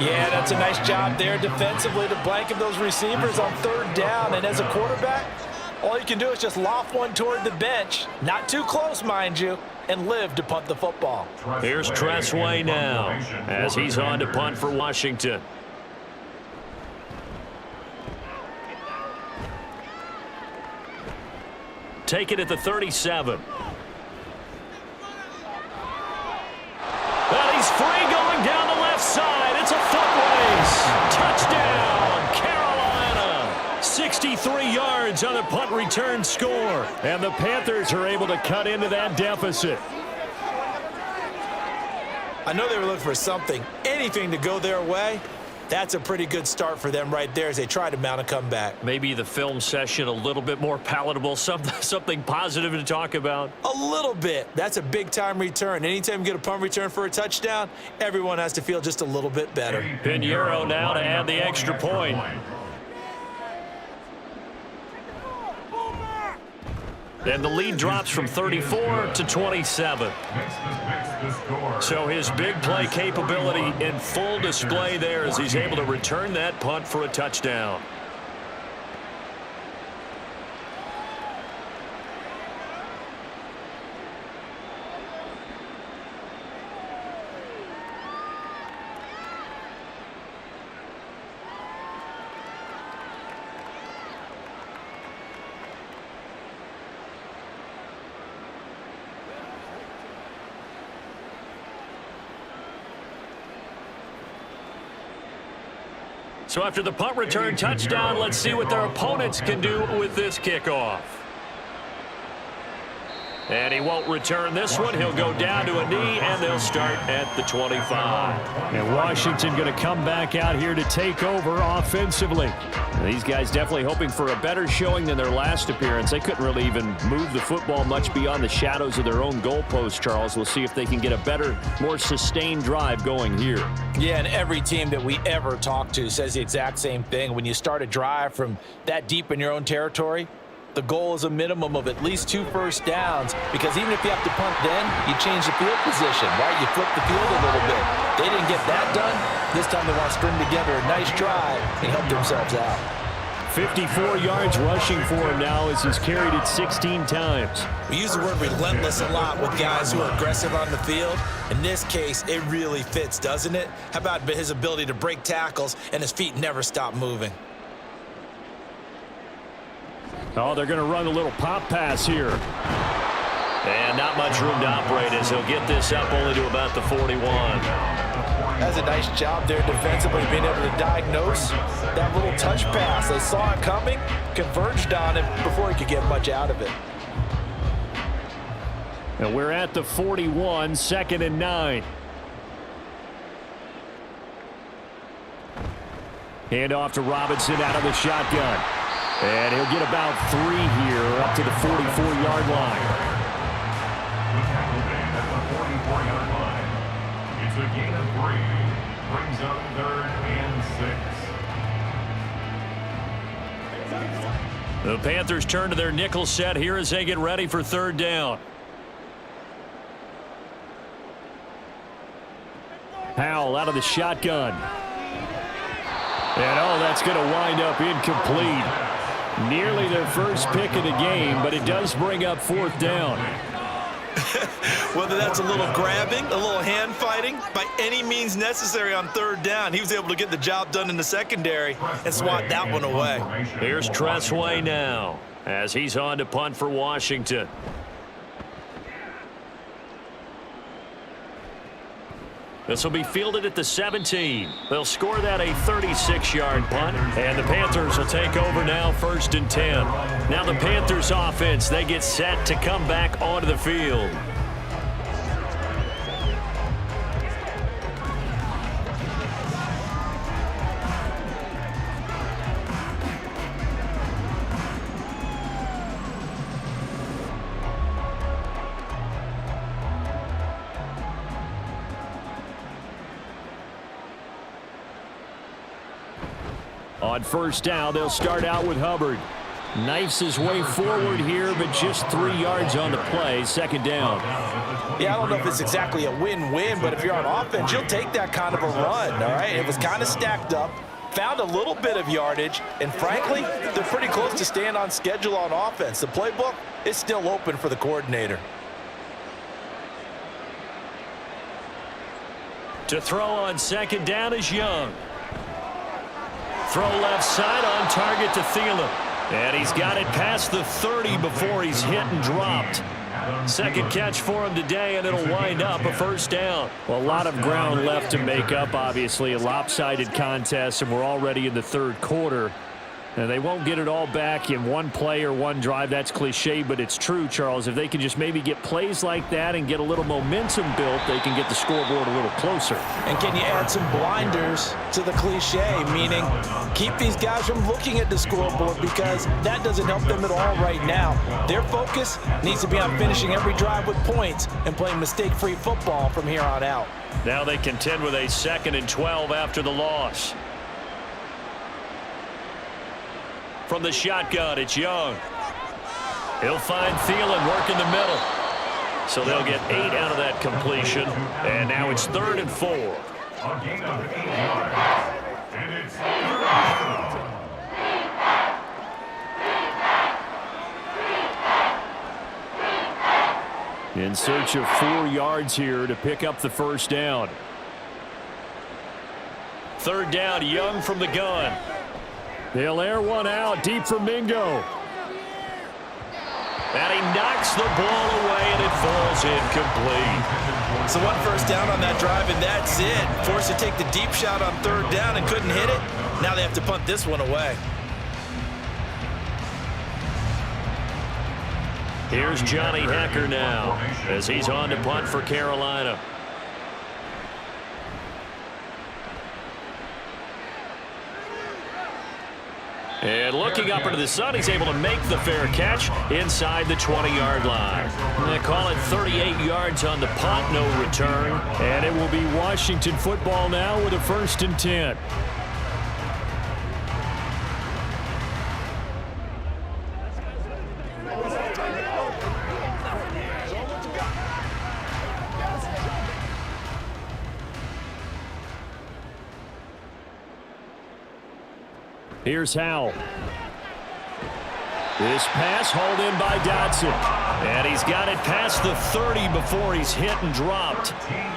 Yeah, that's a nice job there defensively to blanket those receivers on third down. And as a quarterback, all you can do is just loft one toward the bench, not too close, mind you, and live to punt the football. Here's Tressway now as he's on to punt for Washington. Take it at the 37. And he's free going down the left side. It's a foot race. Touchdown, Carolina. 63 yards on the punt return score. And the Panthers are able to cut into that deficit. I know they were looking for something, anything to go their way. That's a pretty good start for them right there as they try to mount a comeback. Maybe the film session a little bit more palatable, something positive to talk about. A little bit. That's a big-time return. Anytime you get a punt return for a touchdown, everyone has to feel just a little bit better. Pinheiro now to add the extra point. And the lead drops from 34 to 27. So his big play capability in full display there as he's able to return that punt for a touchdown. So after the punt return touchdown, let's see what their opponents can do with this kickoff. And he won't return this one. He'll go down to a knee, and they'll start at the 25. And Washington going to come back out here to take over offensively. And these guys definitely hoping for a better showing than their last appearance. They couldn't really even move the football much beyond the shadows of their own goalpost, Charles. We'll see if they can get a better, more sustained drive going here. Yeah, and every team that we ever talk to says the exact same thing. When you start a drive from that deep in your own territory, the goal is a minimum of at least 2 first downs, because even if you have to punt then, you change the field position, right? You flip the field a little bit. They didn't get that done. This time they want to string together a nice drive and help themselves out. 54 yards rushing for him now as he's carried it 16 times. We use the word relentless a lot with guys who are aggressive on the field. In this case, it really fits, doesn't it? How about his ability to break tackles and his feet never stop moving? Oh, they're going to run a little pop pass here. And not much room to operate as he'll get this up only to about the 41. That's a nice job there defensively, being able to diagnose that little touch pass. They saw it coming, converged on it before he could get much out of it. And we're at the 41, 2nd and 9. Hand off to Robinson out of the shotgun. And he'll get about 3 here up to the 44-yard line. At the 44-yard line. It's a gain of 3. Brings up 3rd and 6. The Panthers turn to their nickel set here as they get ready for 3rd down. Howell out of the shotgun. And, oh, that's going to wind up incomplete. Nearly their first pick of the game, but it does bring up 4th down. Whether that's a little grabbing, a little hand fighting, by any means necessary on 3rd down, he was able to get the job done in the secondary and swat that one away. Here's Tressway now as he's on to punt for Washington. This will be fielded at the 17. They'll score that a 36-yard punt, and the Panthers will take over now 1st and 10. Now the Panthers offense, they get set to come back onto the field. On 1st down, they'll start out with Hubbard. Knifes his way forward here, but just 3 yards on the play. Second down. Yeah, I don't know if it's exactly a win-win, but if you're on offense, you'll take that kind of a run, all right? It was kind of stacked up, found a little bit of yardage, and frankly, they're pretty close to staying on schedule on offense. The playbook is still open for the coordinator. To throw on second down is Young. Throw left side on target to Thielen. And he's got it past the 30 before he's hit and dropped. Second catch for him today, and it'll wind up a first down. Well, a lot of ground left to make up, obviously. A lopsided contest, and we're already in the third quarter. And they won't get it all back in one play or one drive. That's cliche, but it's true, Charles. If they can just maybe get plays like that and get a little momentum built, they can get the scoreboard a little closer. And can you add some blinders to the cliche, meaning keep these guys from looking at the scoreboard, because that doesn't help them at all right now. Their focus needs to be on finishing every drive with points and playing mistake-free football from here on out. Now they contend with a 2nd and 12 after the loss. From the shotgun, it's Young. He'll find Thielen working the middle. So they'll get 8 out of that completion. And now it's 3rd and 4. A gain of 8 yards. And it's In search of 4 yards here to pick up the first down. 3rd down, Young from the gun. They'll air one out deep for Mingo. And he knocks the ball away, and it falls incomplete. So 1 first down on that drive, and that's it. Forced to take the deep shot on 3rd down and couldn't hit it. Now they have to punt this one away. Here's Johnny Hecker now as he's on to punt for Carolina. And looking up into the sun, he's able to make the fair catch inside the 20-yard line. They call it 38 yards on the punt, no return. And it will be Washington football now with a 1st and 10. Here's Howell. This pass hauled in by Dodson. And he's got it past the 30 before he's hit and dropped.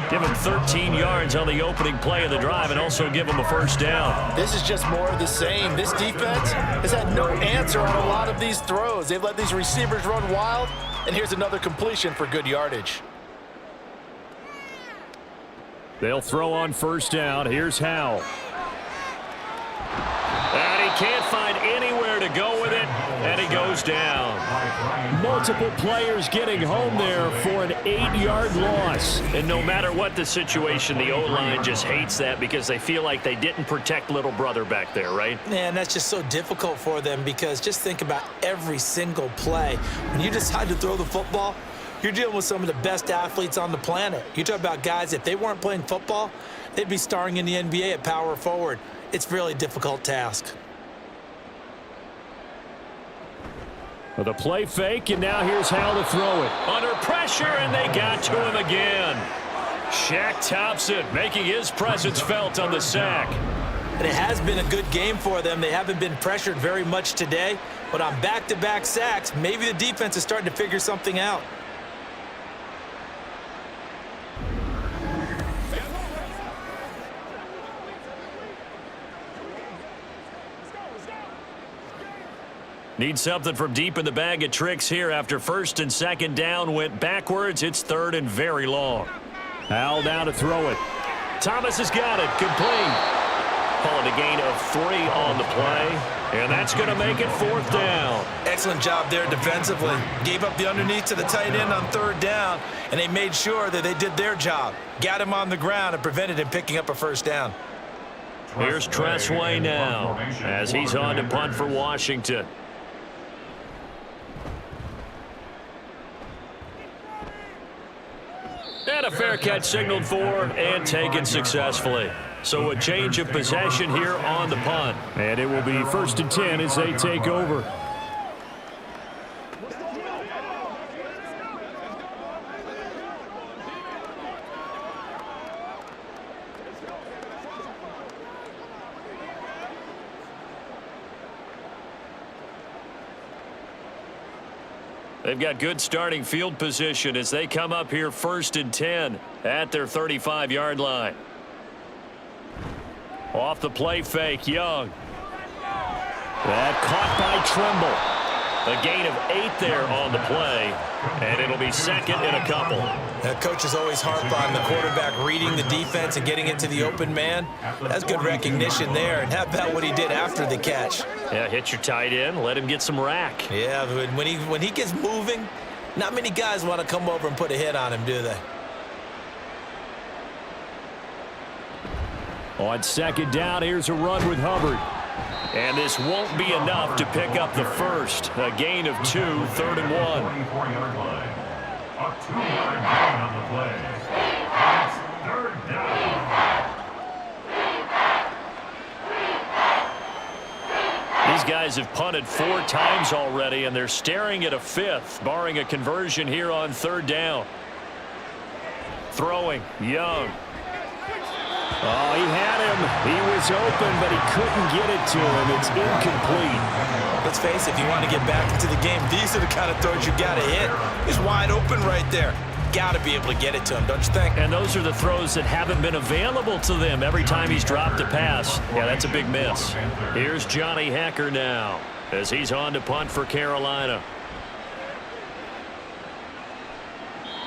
Give him 13 yards on the opening play of the drive and also give him a first down. This is just more of the same. This defense has had no answer on a lot of these throws. They've let these receivers run wild, and here's another completion for good yardage. They'll throw on 1st down. Here's Howell. And he can't find anywhere to go with it, and he goes down. Multiple players getting home there for an 8-yard loss. And no matter what the situation, the O-line just hates that because they feel like they didn't protect little brother back there, right? Man, that's just so difficult for them, because just think about every single play. When you decide to throw the football, you're dealing with some of the best athletes on the planet. You talk about guys, if they weren't playing football, they'd be starring in the NBA at power forward. It's a really difficult task. Well, the play fake, and now here's Howell to throw it. Under pressure, and they got to him again. Shaq Thompson making his presence felt on the sack. And it has been a good game for them. They haven't been pressured very much today, but on back-to-back sacks, maybe the defense is starting to figure something out. Need something from deep in the bag of tricks here after 1st and 2nd down went backwards. It's 3rd and very long. Howell down to throw it. Thomas has got it. Complete. Calling a gain of 3 on the play. And that's going to make it 4th down. Excellent job there defensively. Gave up the underneath to the tight end on 3rd down, and they made sure that they did their job. Got him on the ground and prevented him picking up a 1st down. Here's Tressway now as he's on to punt for Washington. And a fair catch signaled for and taken successfully. So a change of possession here on the punt. And it will be 1st and 10 as they take over. They've got good starting field position as they come up here 1st and 10 at their 35-yard line. Off the play fake, Young. That caught by Trimble. A gain of 8 there on the play, and it'll be 2nd and a couple. Coaches always harp on the quarterback reading the defense and getting into the open man. That's good recognition there, and how about what he did after the catch? Yeah, hit your tight end, let him get some rack. Yeah, when he gets moving, not many guys want to come over and put a hit on him, do they? On 2nd down, here's a run with Hubbard. And this won't be enough to pick up the first. A gain of 2, 3rd and 1. 24-yard line. A 2-yard gain on the play. It's 3rd down. These guys have punted 4 times already, and they're staring at a 5th, barring a conversion here on 3rd down. Throwing, Young. Oh, he had him. He was open, but he couldn't get it to him. It's incomplete. Let's face it, if you want to get back into the game, these are the kind of throws you got to hit. He's wide open right there. Got to be able to get it to him, don't you think? And those are the throws that haven't been available to them every time he's dropped a pass. Yeah, that's a big miss. Here's Johnny Hacker now as he's on to punt for Carolina.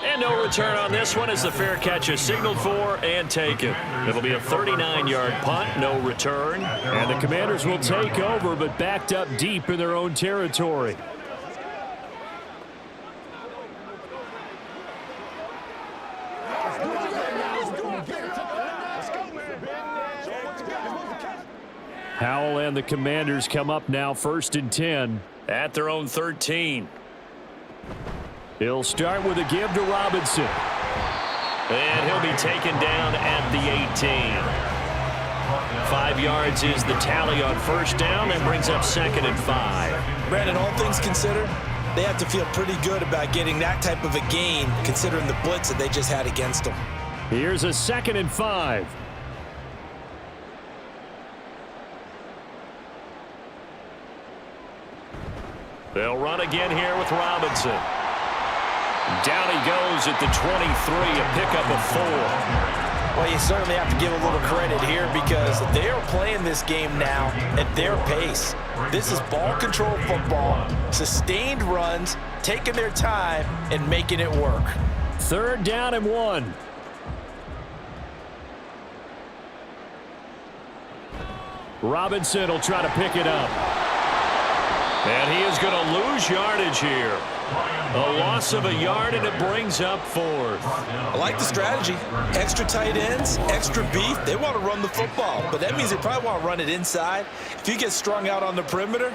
And no return on this one as the fair catch is signaled for and taken. It'll be a 39-yard punt, no return. And the Commanders will take over, but backed up deep in their own territory. Howell and the Commanders come up now 1st and 10 at their own 13. He'll start with a give to Robinson. And he'll be taken down at the 18. 5 yards is the tally on 1st down and brings up 2nd and 5. Brandon, all things considered, they have to feel pretty good about getting that type of a gain considering the blitz that they just had against them. Here's a 2nd and 5. They'll run again here with Robinson. Down he goes at the 23, a pickup of 4. Well, you certainly have to give a little credit here because they are playing this game now at their pace. This is ball control football, sustained runs, taking their time and making it work. 3rd down and 1. Robinson will try to pick it up. And he is going to lose yardage here. A loss of a yard, and it brings up 4th. I like the strategy. Extra tight ends, extra beef. They want to run the football, but that means they probably want to run it inside. If you get strung out on the perimeter,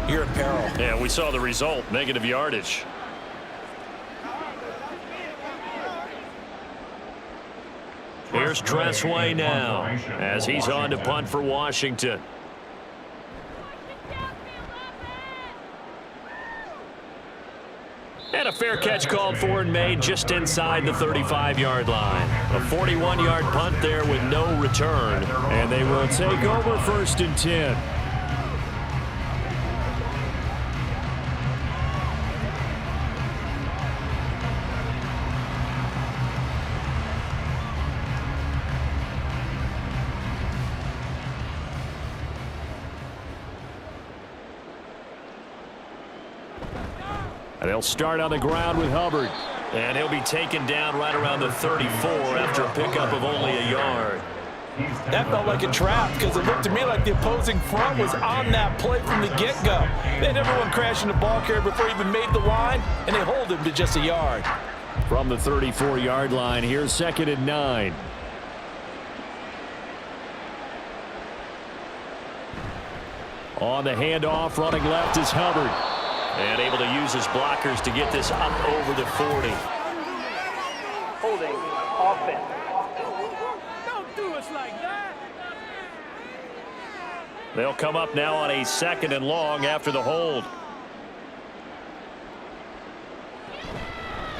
you're in peril. Yeah, we saw the result, negative yardage. Here's Tressway now as he's on to punt for Washington. And a fair catch called for and made just inside the 35-yard line. A 41-yard punt there with no return. And they will take over 1st and 10. They'll start on the ground with Hubbard. And he'll be taken down right around the 34 after a pickup of only a yard. That felt like a trap because it looked to me like the opposing front was on that play from the get-go. They had everyone crashing the ball carrier before he even made the line, and they hold him to just a yard. From the 34-yard line, here's 2nd and 9. On the handoff, running left is Hubbard. And able to use his blockers to get this up over the 40. Holding offense. Don't do us like that. They'll come up now on a 2nd and long after the hold.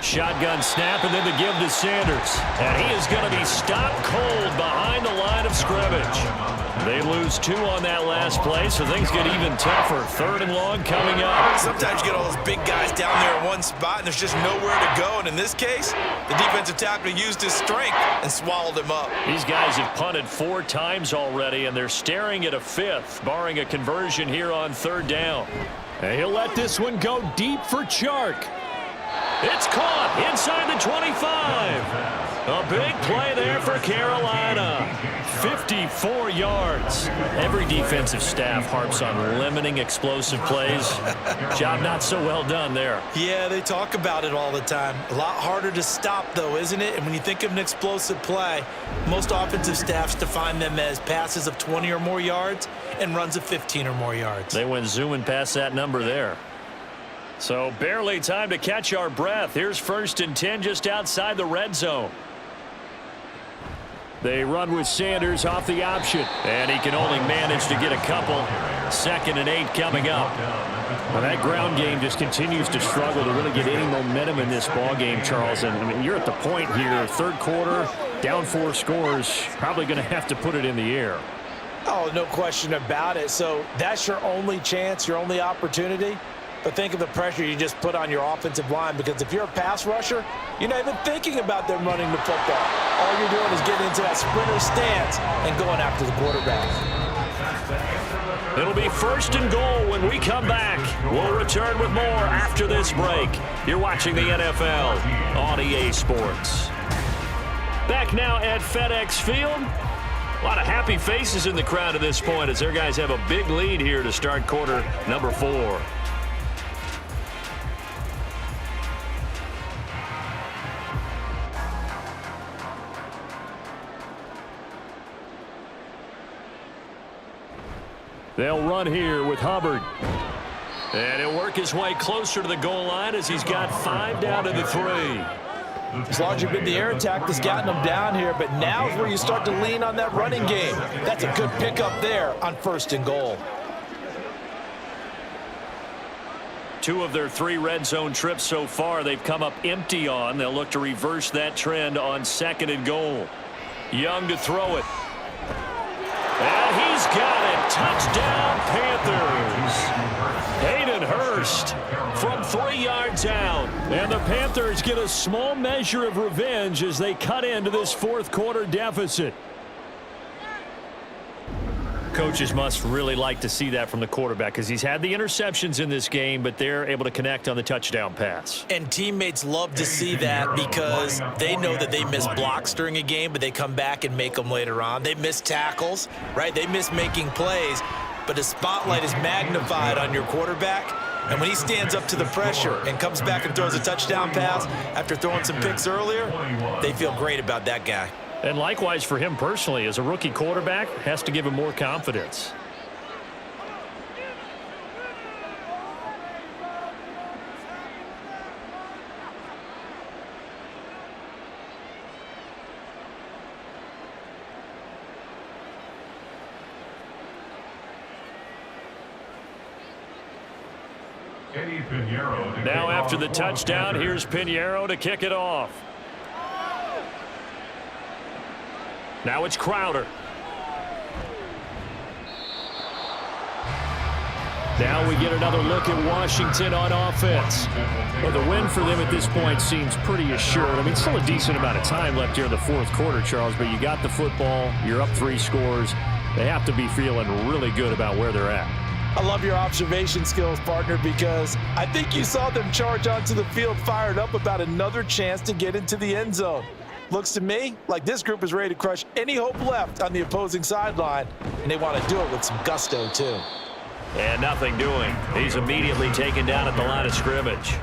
Shotgun snap and then the give to Sanders. And he is going to be stopped cold behind the line of scrimmage. They lose 2 on that last play, so things get even tougher. 3rd and long coming up. Sometimes you get all those big guys down there in one spot, and there's just nowhere to go. And in this case, the defensive tackle used his strength and swallowed him up. These guys have punted 4 times already, and they're staring at a 5th, barring a conversion here on 3rd down. And he'll let this one go deep for Chark. It's caught inside the 25. A big play there for Carolina. 54 yards. Every defensive staff harps on limiting explosive plays. Job not so well done there. Yeah, they talk about it all the time. A lot harder to stop, though, isn't it? And when you think of an explosive play, most offensive staffs define them as passes of 20 or more yards and runs of 15 or more yards. They went zooming past that number there. So barely time to catch our breath. Here's 1st and 10 just outside the red zone. They run with Sanders off the option, and he can only manage to get a couple. 2nd and 8 coming up. Well, that ground game just continues to struggle to really get any momentum in this ball game, Charles. And I mean, you're at the point here, 3rd quarter, down 4 scores, probably going to have to put it in the air. Oh, no question about it. So that's your only chance, your only opportunity. But think of the pressure you just put on your offensive line, because if you're a pass rusher, you're not even thinking about them running the football. All you're doing is getting into that sprinter stance and going after the quarterback. It'll be 1st and goal when we come back. We'll return with more after this break. You're watching the NFL on EA Sports. Back now at FedEx Field. A lot of happy faces in the crowd at this point as their guys have a big lead here to start quarter number 4. They'll run here with Hubbard. And he'll work his way closer to the goal line as he's got 5 down to the 3. It's largely been the air attack that's gotten them down here, but now is where you start to lean on that running game. That's a good pickup there on 1st and goal. 2 of their 3 red zone trips so far they've come up empty on. They'll look to reverse that trend on 2nd and goal. Young to throw it. And he's got it. Touchdown, Panthers. Hayden Hurst from 3 yards out. And the Panthers get a small measure of revenge as they cut into this 4th quarter deficit. Coaches must really like to see that from the quarterback because he's had the interceptions in this game, but they're able to connect on the touchdown pass. And teammates love to see that because they know that they miss blocks during a game, but they come back and make them later on. They miss tackles, right? They miss making plays, but the spotlight is magnified on your quarterback. And when he stands up to the pressure and comes back and throws a touchdown pass after throwing some picks earlier, they feel great about that guy. And likewise for him personally, as a rookie quarterback, has to give him more confidence. Now after the touchdown, here's Pinheiro to kick it off. Now it's Crowder. Now we get another look at Washington on offense. Well, the win for them at this point seems pretty assured. I mean, still a decent amount of time left here in the 4th quarter, Charles, but you got the football, you're up 3 scores. They have to be feeling really good about where they're at. I love your observation skills, partner, because I think you saw them charge onto the field fired up about another chance to get into the end zone. Looks to me like this group is ready to crush any hope left on the opposing sideline, and they want to do it with some gusto, too. And nothing doing. He's immediately taken down at the line of scrimmage.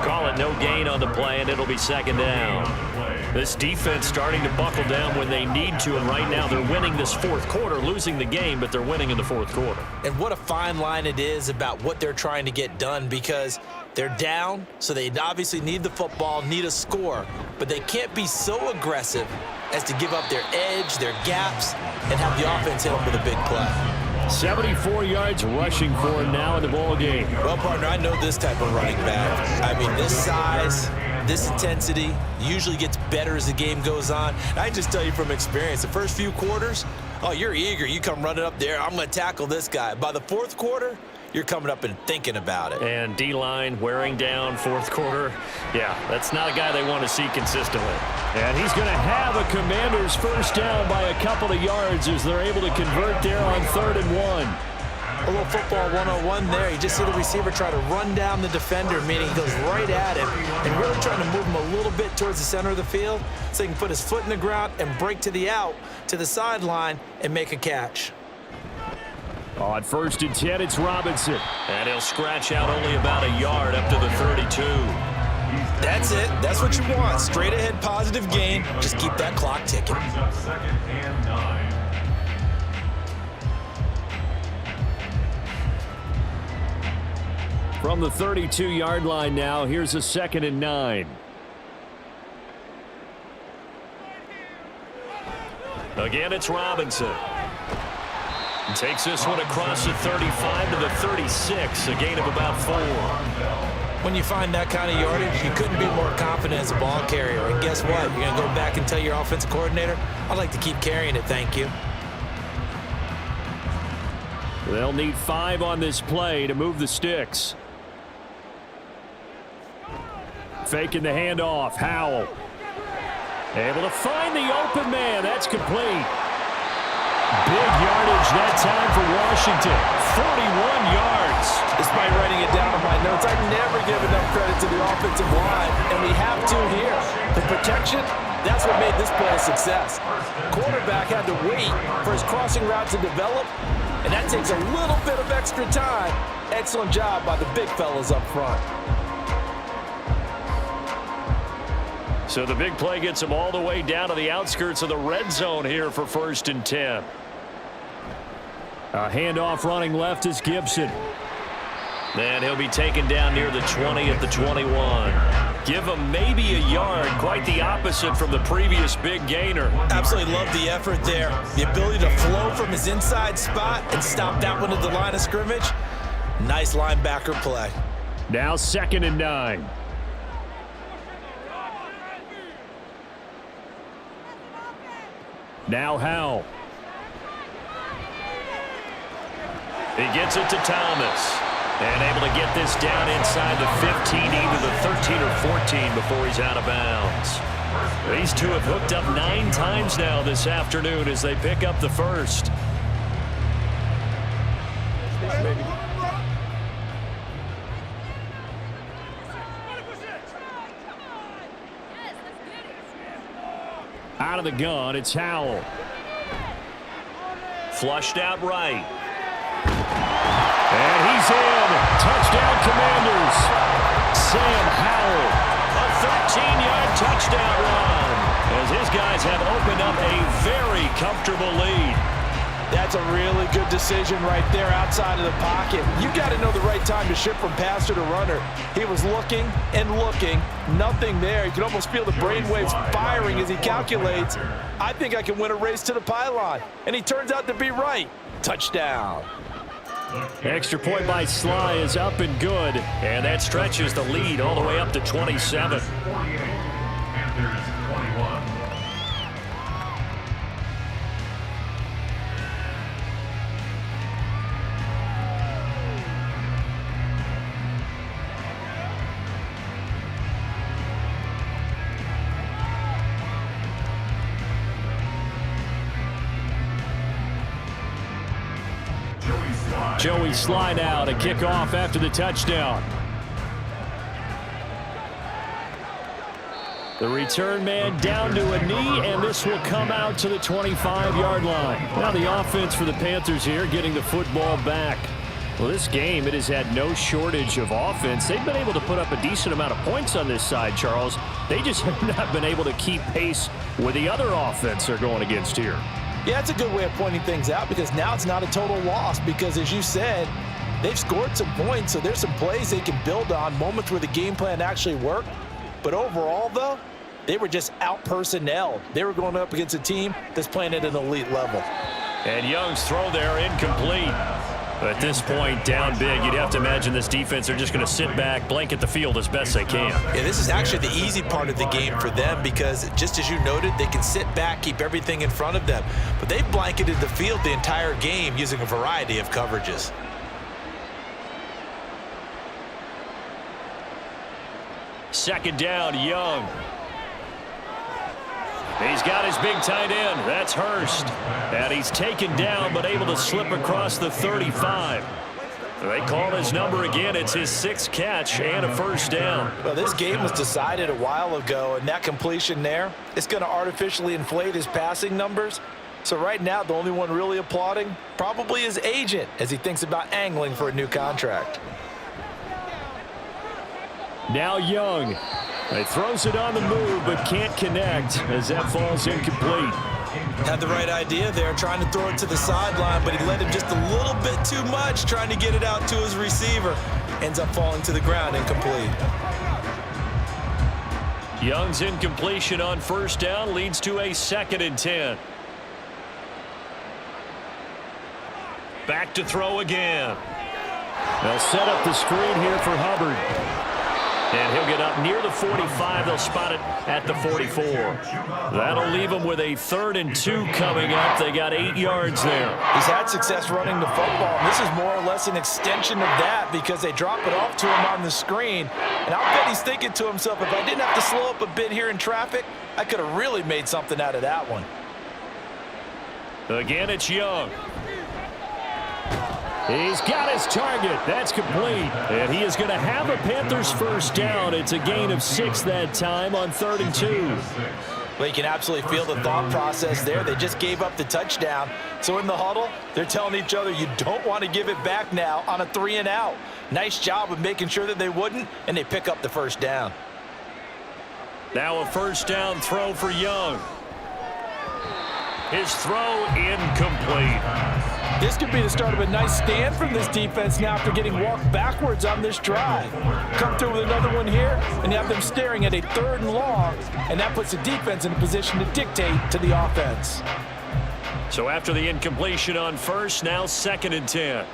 Call it no gain on the play, and it'll be 2nd down. This defense starting to buckle down when they need to, and right now they're winning this 4th quarter, losing the game, but they're winning in the 4th quarter. And what a fine line it is about what they're trying to get done, because they're down, so they obviously need the football, need a score, but they can't be so aggressive as to give up their edge, their gaps, and have the offense hit them with a big play. 74 yards rushing for him now in the ball game. Well, partner, I know this type of running back. I mean, this size, this intensity usually gets better as the game goes on. I just tell you from experience, the first few quarters, Oh, you're eager. You come running up there. I'm going to tackle this guy. By the fourth quarter, you're coming up and thinking about it. And D-line wearing down fourth quarter. Yeah, that's not a guy they want to see consistently. And he's going to have a Commanders first down by a couple of yards as they're able to convert there on 3rd and 1. A little football 101 there. You just see the receiver try to run down the defender, meaning he goes right at him and really trying to move him a little bit towards the center of the field so he can put his foot in the ground and break to the out, to the sideline, and make a catch. On 1st and 10, it's Robinson. And he'll scratch out only about a yard up to the 32. That's it. That's what you want. Straight ahead positive gain. Just keep that clock ticking. Brings up 2nd and 9. From the 32-yard line now, here's a 2nd and 9. Again, it's Robinson. Takes this one across the 35 to the 36, a gain of about 4. When you find that kind of yardage, you couldn't be more confident as a ball carrier. And guess what? You're going to go back and tell your offensive coordinator, I'd like to keep carrying it, thank you. They'll need 5 on this play to move the sticks. Faking the handoff. Howell. Able to find the open man. That's complete. Big yardage that time for Washington. 41 yards. Despite writing it down in my notes, I never give enough credit to the offensive line, and we have to here. The protection, that's what made this play a success. Quarterback had to wait for his crossing route to develop, and that takes a little bit of extra time. Excellent job by the big fellas up front. So the big play gets him all the way down to the outskirts of the red zone here for 1st and 10. A handoff running left is Gibson. And he'll be taken down near the 20 at the 21. Give him maybe a yard, quite the opposite from the previous big gainer. Absolutely love the effort there. The ability to flow from his inside spot and stop that one at the line of scrimmage. Nice linebacker play. Now 2nd and 9. Now Howell. He gets it to Thomas. And able to get this down inside the 15, either the 13 or 14 before he's out of bounds. These two have hooked up 9 times now this afternoon as they pick up the first. Out of the gun, it's Howell. Flushed out right. And he's in. Touchdown, Commanders. Sam Howell. A 13-yard touchdown run as his guys have opened up a very comfortable lead. That's a really good decision right there outside of the pocket. You got to know the right time to shift from passer to runner. He was looking and looking. Nothing there. You can almost feel the brainwaves firing as he calculates, I think I can win a race to the pylon. And he turns out to be right. Touchdown. Extra point by Sly is up and good. And that stretches the lead all the way up to 27. 48, Panthers 21. Joey Sly now to kick off after the touchdown. The return man down to a knee, and this will come out to the 25-yard line. Now the offense for the Panthers here getting the football back. Well, this game, it has had no shortage of offense. They've been able to put up a decent amount of points on this side, Charles. They just have not been able to keep pace with the other offense they're going against here. Yeah, it's a good way of pointing things out because now it's not a total loss because, as you said, they've scored some points, so there's some plays they can build on, moments where the game plan actually worked. But overall, though, they were just out-personnelled. They were going up against a team that's playing at an elite level. And Young's throw there incomplete. At this point, down big, you'd have to imagine this defense are just going to sit back, blanket the field as best they can. Yeah, this is actually the easy part of the game for them because, just as you noted, they can sit back, keep everything in front of them. But they've blanketed the field the entire game using a variety of coverages. Second down, Young. He's got his big tight end. That's Hurst. And he's taken down but able to slip across the 35. They called his number again. It's his 6th catch and a first down. Well, this game was decided a while ago, and that completion there, it's going to artificially inflate his passing numbers. So right now, the only one really applauding probably his agent as he thinks about angling for a new contract. Now Young. He throws it on the move but can't connect as that falls incomplete. Had the right idea there, trying to throw it to the sideline, but he let him just a little bit too much, trying to get it out to his receiver. Ends up falling to the ground incomplete. Young's incompletion on first down leads to a 2nd and 10. Back to throw again. They'll set up the screen here for Hubbard. And he'll get up near the 45. They'll spot it at the 44. That'll leave him with a 3rd and 2 coming up. They got 8 yards there. He's had success running the football, and this is more or less an extension of that because they drop it off to him on the screen. And I'll bet he's thinking to himself, if I didn't have to slow up a bit here in traffic, I could have really made something out of that one. Again, it's Young. He's got his target. That's complete. And he is going to have a Panthers first down. It's a gain of 6 that time on 3rd and 2. Well, you can absolutely feel the thought process there. They just gave up the touchdown. So in the huddle, they're telling each other, you don't want to give it back now on a 3 and out. Nice job of making sure that they wouldn't, and they pick up the first down. Now a first down throw for Young. His throw incomplete. This could be the start of a nice stand from this defense now after getting walked backwards on this drive. Come through with another one here, and you have them staring at a 3rd and long, and that puts the defense in a position to dictate to the offense. So after the incompletion on first, now 2nd and 10.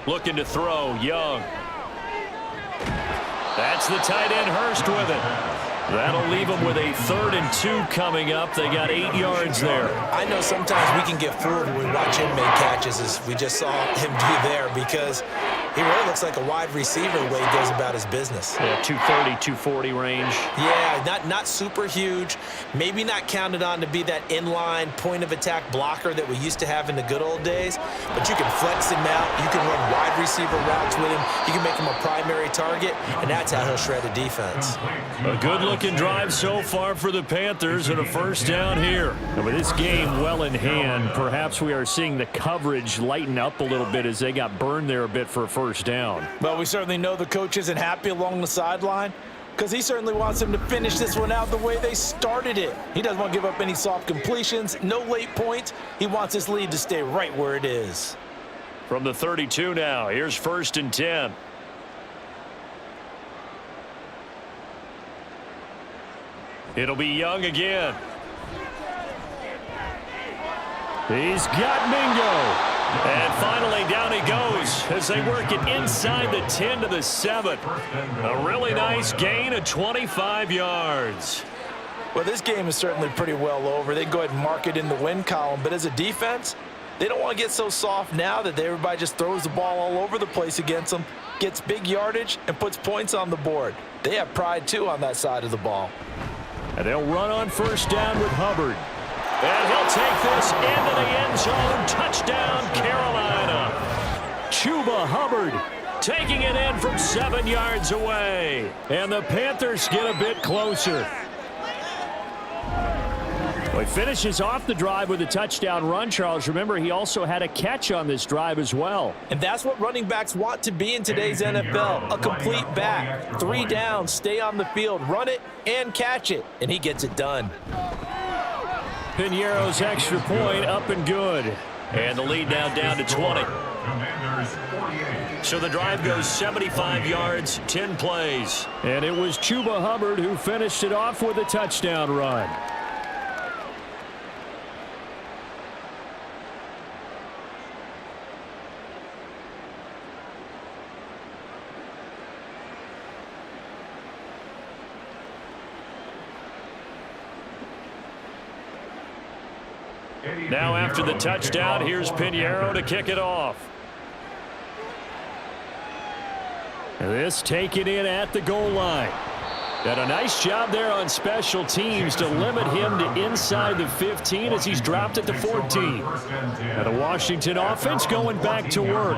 Looking to throw, Young. That's the tight end, Hurst, with it. That'll leave them with a 3rd and 2 coming up. They got 8 yards there. I know sometimes we can get fooled when we watch him make catches, as we just saw him do there, because he really looks like a wide receiver the way he goes about his business. Yeah, 230, 240 range. Yeah, not super huge. Maybe not counted on to be that inline point-of-attack blocker that we used to have in the good old days, but you can flex him out. You can run wide receiver routes with him. You can make him a primary target, and that's how he'll shred a defense. A good-looking drive so far for the Panthers and a first down here. And with this game well in hand, perhaps we are seeing the coverage lighten up a little bit as they got burned there a bit for a first down. Well, we certainly know the coach isn't happy along the sideline because he certainly wants them to finish this one out the way they started it. He doesn't want to give up any soft completions, no late points. He wants his lead to stay right where it is. From the 32 now, here's 1st and 10. It'll be Young again. He's got Mingo. And finally, down he goes as they work it inside the 10 to the 7. A really nice gain of 25 yards. Well, this game is certainly pretty well over. They go ahead and mark it in the win column. But as a defense, they don't want to get so soft now that everybody just throws the ball all over the place against them, gets big yardage, and puts points on the board. They have pride, too, on that side of the ball. And they'll run on first down with Hubbard. And he'll take this into the end zone. Touchdown, Carolina. Chuba Hubbard taking it in from 7 yards away. And the Panthers get a bit closer. Well, he finishes off the drive with a touchdown run, Charles. Remember, he also had a catch on this drive as well. And that's what running backs want to be in today's NFL, a complete back. 3 downs, stay on the field, run it, and catch it. And he gets it done. Piñeiro's extra point up and good. And the lead now down to 20. So the drive goes 75 yards, 10 plays. And it was Chuba Hubbard who finished it off with a touchdown run. Now after the touchdown, here's Pinheiro to kick it off. This taken in at the goal line. And a nice job there on special teams to limit him to inside the 15 as he's dropped at the 14. And the Washington offense going back to work.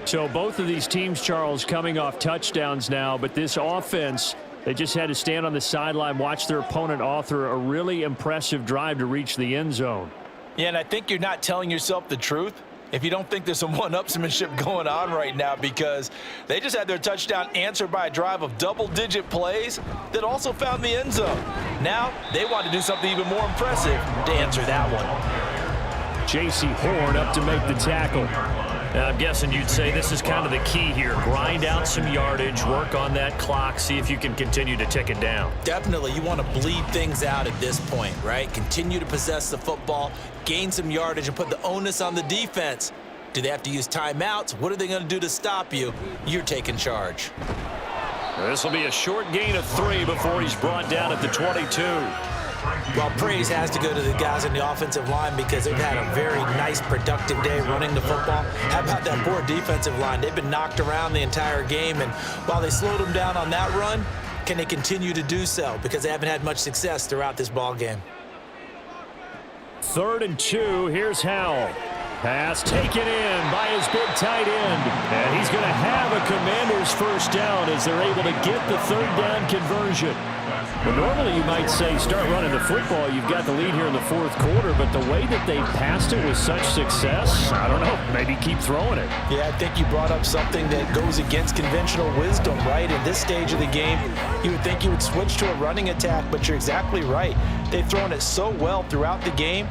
So both of these teams, Charles, coming off touchdowns now, but this offense, they just had to stand on the sideline, watch their opponent author a really impressive drive to reach the end zone. Yeah, and I think you're not telling yourself the truth if you don't think there's some one-upsmanship going on right now, because they just had their touchdown answered by a drive of double-digit plays that also found the end zone. Now they want to do something even more impressive to answer that one. J.C. Horn up to make the tackle. I'm guessing you'd say this is kind of the key here. Grind out some yardage, work on that clock, see if you can continue to tick it down. Definitely, you want to bleed things out at this point, right? Continue to possess the football, gain some yardage, and put the onus on the defense. Do they have to use timeouts? What are they going to do to stop you? You're taking charge. This will be a short gain of 3 before he's brought down at the 22. Well, praise has to go to the guys on the offensive line because they've had a very nice, productive day running the football. How about that poor defensive line? They've been knocked around the entire game, and while they slowed them down on that run, can they continue to do so? Because they haven't had much success throughout this ball game. 3rd and 2, here's Howell. Pass taken in by his big tight end. And he's going to have a Commander's first down as they're able to get the 3rd down conversion. Well, normally you might say start running the football. You've got the lead here in the 4th quarter, but the way that they passed it with such success, I don't know, maybe keep throwing it. Yeah, I think you brought up something that goes against conventional wisdom, right? In this stage of the game, you would think you would switch to a running attack, but you're exactly right. They've thrown it so well throughout the game,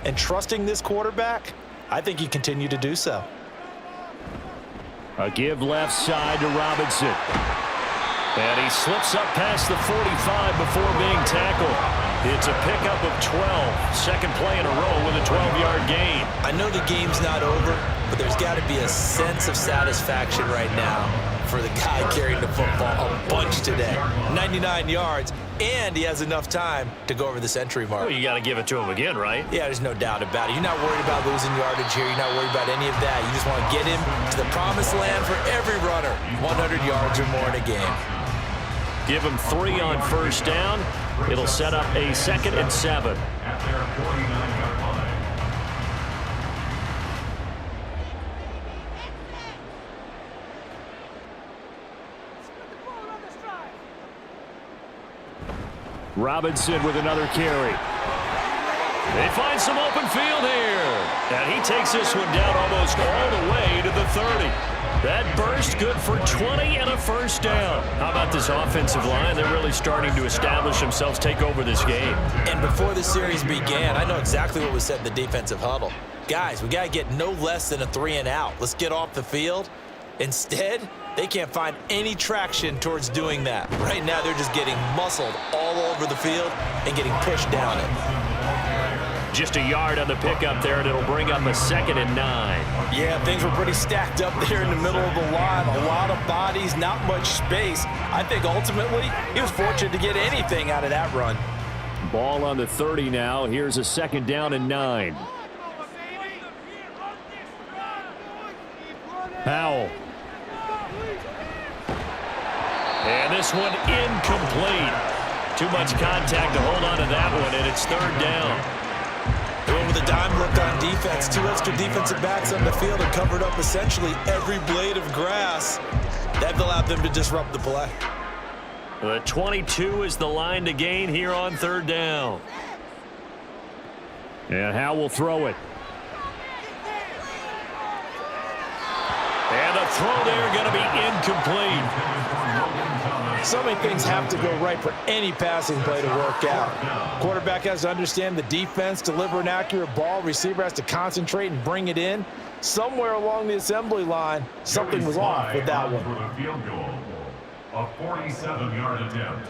and trusting this quarterback, I think you continue to do so. A give left side to Robinson. And he slips up past the 45 before being tackled. It's a pickup of 12. Second play in a row with a 12-yard gain. I know the game's not over, but there's got to be a sense of satisfaction right now for the guy carrying the football a bunch today. 99 yards, and he has enough time to go over the century mark. Well, you got to give it to him again, right? Yeah, there's no doubt about it. You're not worried about losing yardage here. You're not worried about any of that. You just want to get him to the promised land for every runner. 100 yards or more in a game. Give him 3 on first down. It'll set up a 2nd and 7. At their 49-yard line. Robinson with another carry. They find some open field here. And he takes this one down almost all the way to the 30. That burst good for 20 and a first down. How about this offensive line? They're really starting to establish themselves, take over this game. And before the series began, I know exactly what was said in the defensive huddle. Guys, we got to get no less than a 3 and out. Let's get off the field. Instead, they can't find any traction towards doing that. Right now, they're just getting muscled all over the field and getting pushed down it. Just a yard on the pickup there, and it'll bring up a 2nd and 9. Yeah, things were pretty stacked up there in the middle of the line. A lot of bodies, not much space. I think ultimately he was fortunate to get anything out of that run. Ball on the 30 now. Here's a 2nd down and 9. Howell. And this one incomplete. Too much contact to hold on to that one, and it's 3rd down. They went with a dime look on defense. 2 extra defensive backs on the field and covered up essentially every blade of grass. That allowed them to disrupt the play. The 22 is the line to gain here on 3rd down. And Howell will throw it. And the throw there going to be incomplete. So many things have to go right for any passing play to work out. Quarterback has to understand the defense, deliver an accurate ball. Receiver has to concentrate and bring it in. Somewhere along the assembly line, something was off with that one. For the field goal, a 47-yard attempt.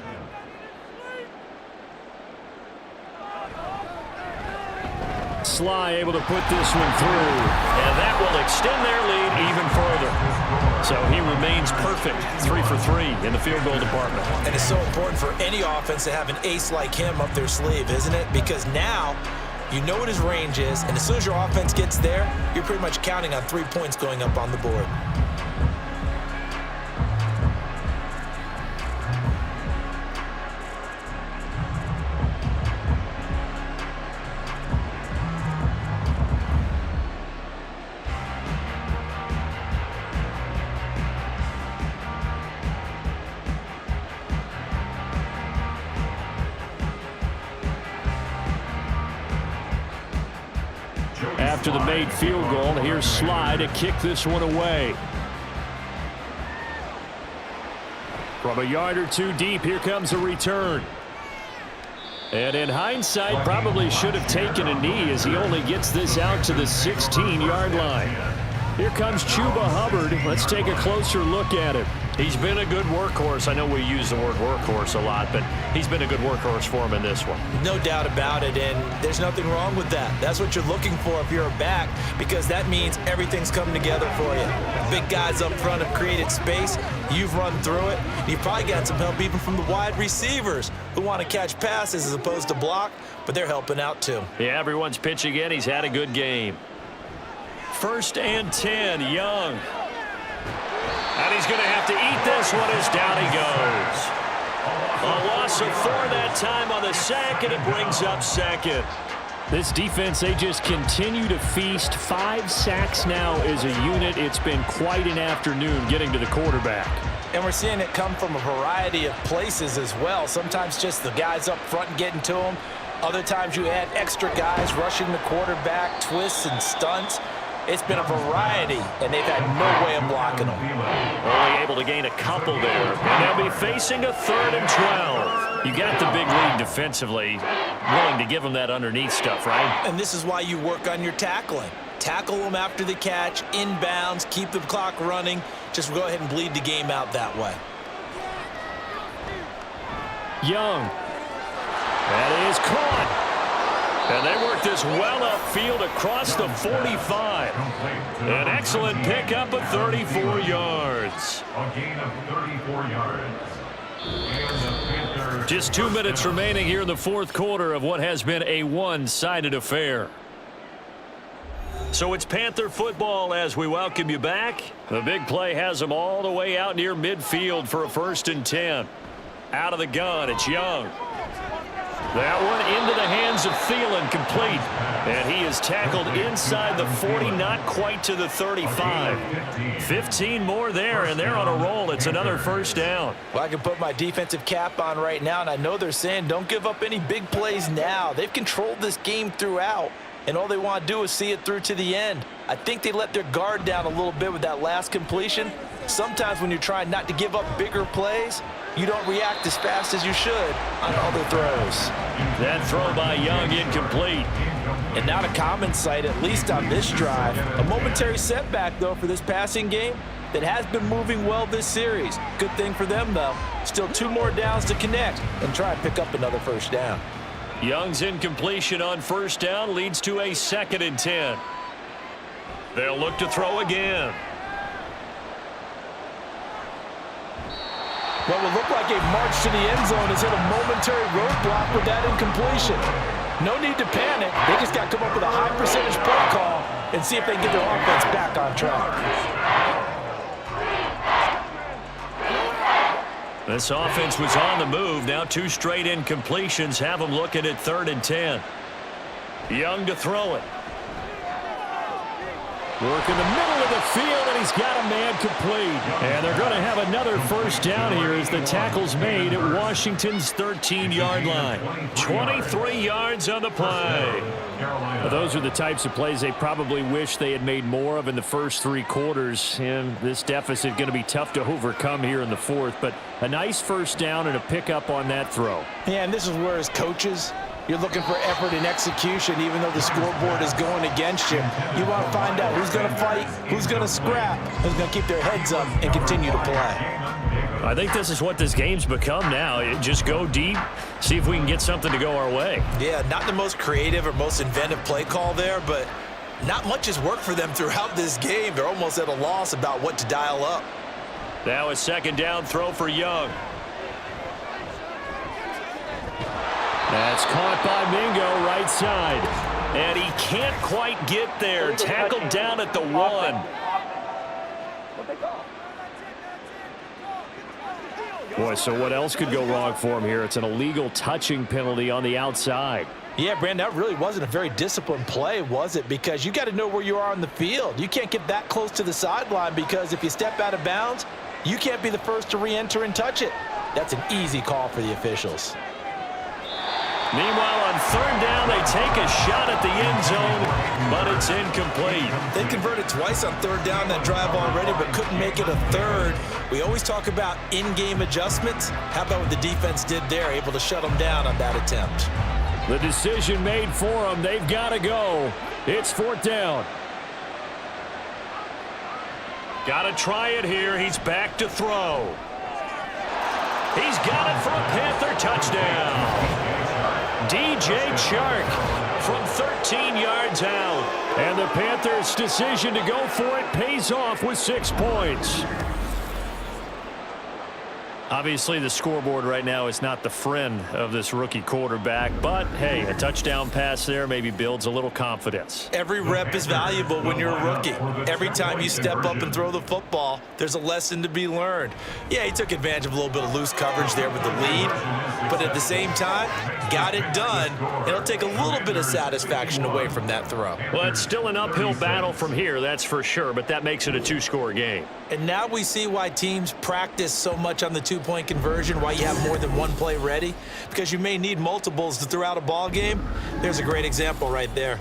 Sly able to put this one through. And that will extend their lead even further. So he remains perfect. 3 for 3 in the field goal department. And it's so important for any offense to have an ace like him up their sleeve, isn't it? Because now You know what his range is, and as soon as your offense gets there, you're pretty much counting on 3 points going up on the board. After the made field goal, here's Slide to kick this one away. From a yard or two deep, here comes a return. And in hindsight, probably should have taken a knee as he only gets this out to the 16-yard line. Here comes Chuba Hubbard. Let's take a closer look at him. He's been a good workhorse. I know we use the word workhorse a lot, but he's been a good workhorse for him in this one. No doubt about it, and there's nothing wrong with that. That's what you're looking for if you're a back, because that means everything's coming together for you. Big guys up front have created space. You've run through it. You've probably got some help even from the wide receivers who want to catch passes as opposed to block, but they're helping out too. Yeah, everyone's pitching in. He's had a good game. 1st and 10, Young. And he's going to have to eat this one as down he goes. A loss of 4 that time on the sack, and it brings up 2nd. This defense, they just continue to feast. 5 sacks now as a unit. It's been quite an afternoon getting to the quarterback. And we're seeing it come from a variety of places as well. Sometimes just the guys up front getting to him. Other times you add extra guys rushing the quarterback, twists and stunts. It's been a variety, and they've had no way of blocking them. Only able to gain a couple there. And they'll be facing a 3rd and 12. You got the big lead defensively. Willing to give them that underneath stuff, right? And this is why you work on your tackling. Tackle them after the catch, inbounds, keep the clock running. Just go ahead and bleed the game out that way. Young. That is caught. And they work this well upfield across the 45. An excellent pickup of 34 yards. A gain of 34 yards. Just 2 minutes remaining here in the 4th quarter of what has been a one-sided affair. So it's Panther football as we welcome you back. The big play has them all the way out near midfield for a 1st and 10. Out of the gun, it's Young. That one into the hands of Thielen, complete. And he is tackled inside the 40, not quite to the 35. 15 more there, and they're on a roll. It's another 1st down. Well, I can put my defensive cap on right now, and I know they're saying don't give up any big plays now. They've controlled this game throughout, and all they want to do is see it through to the end. I think they let their guard down a little bit with that last completion. Sometimes when you're trying not to give up bigger plays, you don't react as fast as you should on other throws. That throw by Young incomplete. And not a common sight, at least on this drive. A momentary setback, though, for this passing game that has been moving well this series. Good thing for them, though. Still 2 more downs to connect and try and pick up another 1st down. Young's incompletion on 1st down leads to a 2nd and 10. They'll look to throw again. What will look like a march to the end zone has hit a momentary roadblock with that incompletion. No need to panic. They just got to come up with a high percentage play call and see if they can get their offense back on track. This offense was on the move. Now 2 straight incompletions have them looking at 3rd and 10. Young to throw it. Work in the middle of the field, and he's got a man complete. And they're going to have another 1st down here as the tackle's made at Washington's 13-yard line. 23 yards on the play. Well, those are the types of plays they probably wish they had made more of in the first 3 quarters. And this deficit going to be tough to overcome here in the 4th. But a nice 1st down and a pickup on that throw. Yeah, and this is where as coaches, you're looking for effort and execution, even though the scoreboard is going against you. You want to find out who's going to fight, who's going to scrap, who's going to keep their heads up and continue to play. I think this is what this game's become now. Just go deep, see if we can get something to go our way. Yeah, not the most creative or most inventive play call there, but not much has worked for them throughout this game. They're almost at a loss about what to dial up. Now a 2nd down throw for Young. That's caught by Mingo, right side. And he can't quite get there. Tackled down at the 1. Boy, so what else could go wrong for him here? It's an illegal touching penalty on the outside. Yeah, Brandon, that really wasn't a very disciplined play, was it? Because you got to know where you are on the field. You can't get that close to the sideline because if you step out of bounds, you can't be the first to re-enter and touch it. That's an easy call for the officials. Meanwhile, on 3rd down, they take a shot at the end zone, but it's incomplete. They converted twice on 3rd down that drive already, but couldn't make it a 3rd. We always talk about in-game adjustments. How about what the defense did there, able to shut them down on that attempt? The decision made for them. They've got to go. It's 4th down. Got to try it here. He's back to throw. He's got it for a Panther touchdown. DJ Chark from 13 yards out. And the Panthers' decision to go for it pays off with 6 points. Obviously, the scoreboard right now is not the friend of this rookie quarterback, but hey, a touchdown pass there maybe builds a little confidence. Every rep is valuable when you're a rookie. Every time you step up and throw the football, there's a lesson to be learned. Yeah, he took advantage of a little bit of loose coverage there with the lead, but at the same time, got it done. It'll take a little bit of satisfaction away from that throw. Well, it's still an uphill battle from here, that's for sure, but that makes it a 2-score game. And now we see why teams practice so much on the 2-point conversion, why you have more than one play ready, because you may need multiples to throw out a ball game. There's a great example right there.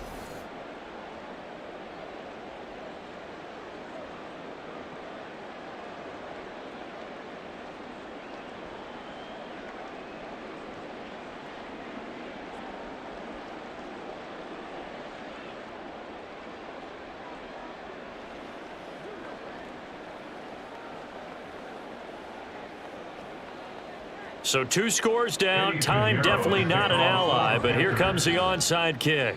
So 2 scores down, time definitely not an ally, but here comes the onside kick.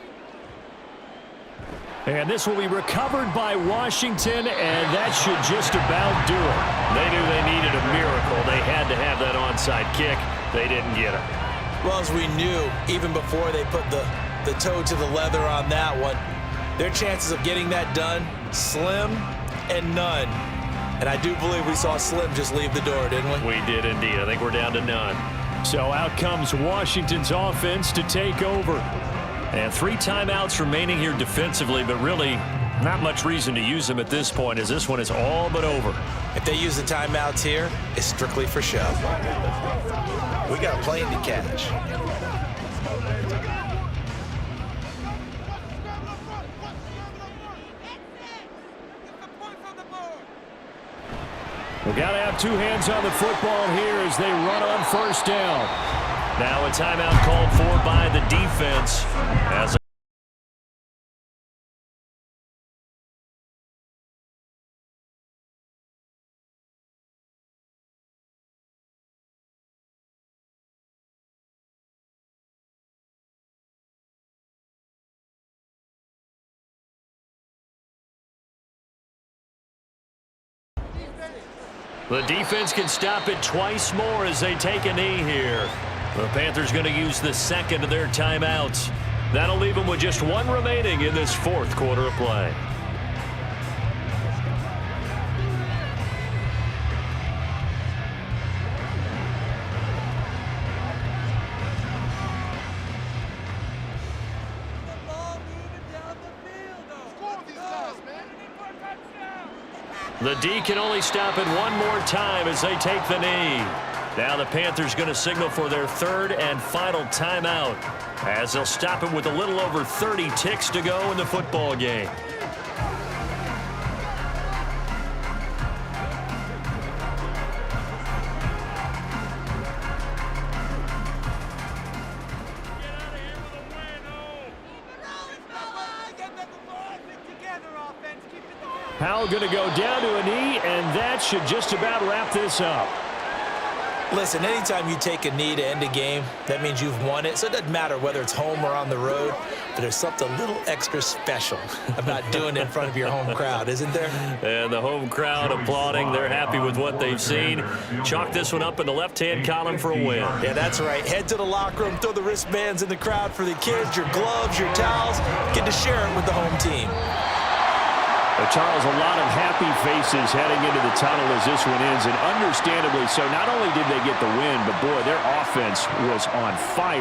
And this will be recovered by Washington, and that should just about do it. They knew they needed a miracle. They had to have that onside kick. They didn't get it. Well, as we knew, even before they put the toe to the leather on that one, their chances of getting that done, slim and none. And I do believe we saw Slim just leave the door, didn't we? We did indeed. I think we're down to none. So out comes Washington's offense to take over. And 3 timeouts remaining here defensively, but really not much reason to use them at this point, as this one is all but over. If they use the timeouts here, it's strictly for show. We got a plane to catch. We've got to have 2 hands on the football here as they run on 1st down. Now a timeout called for by the defense. As the defense can stop it twice more as they take a knee here. The Panthers going to use the 2nd of their timeouts. That'll leave them with just 1 remaining in this 4th quarter of play. The D can only stop it 1 more time as they take the knee. Now the Panthers going to signal for their 3rd and final timeout, as they'll stop it with a little over 30 ticks to go in the football game. Powell going to go down to a knee, and that should just about wrap this up. Listen, anytime you take a knee to end a game, that means you've won it. So it doesn't matter whether it's home or on the road, but there's something a little extra special about doing it in front of your home crowd, isn't there? And the home crowd applauding. They're happy with what they've seen. Chalk this one up in the left-hand column for a win. Yeah, that's right. Head to the locker room, throw the wristbands in the crowd for the kids, your gloves, your towels. Get to share it with the home team. Charles, a lot of happy faces heading into the tunnel as this one ends, and understandably so. Not only did they get the win, but boy, their offense was on fire.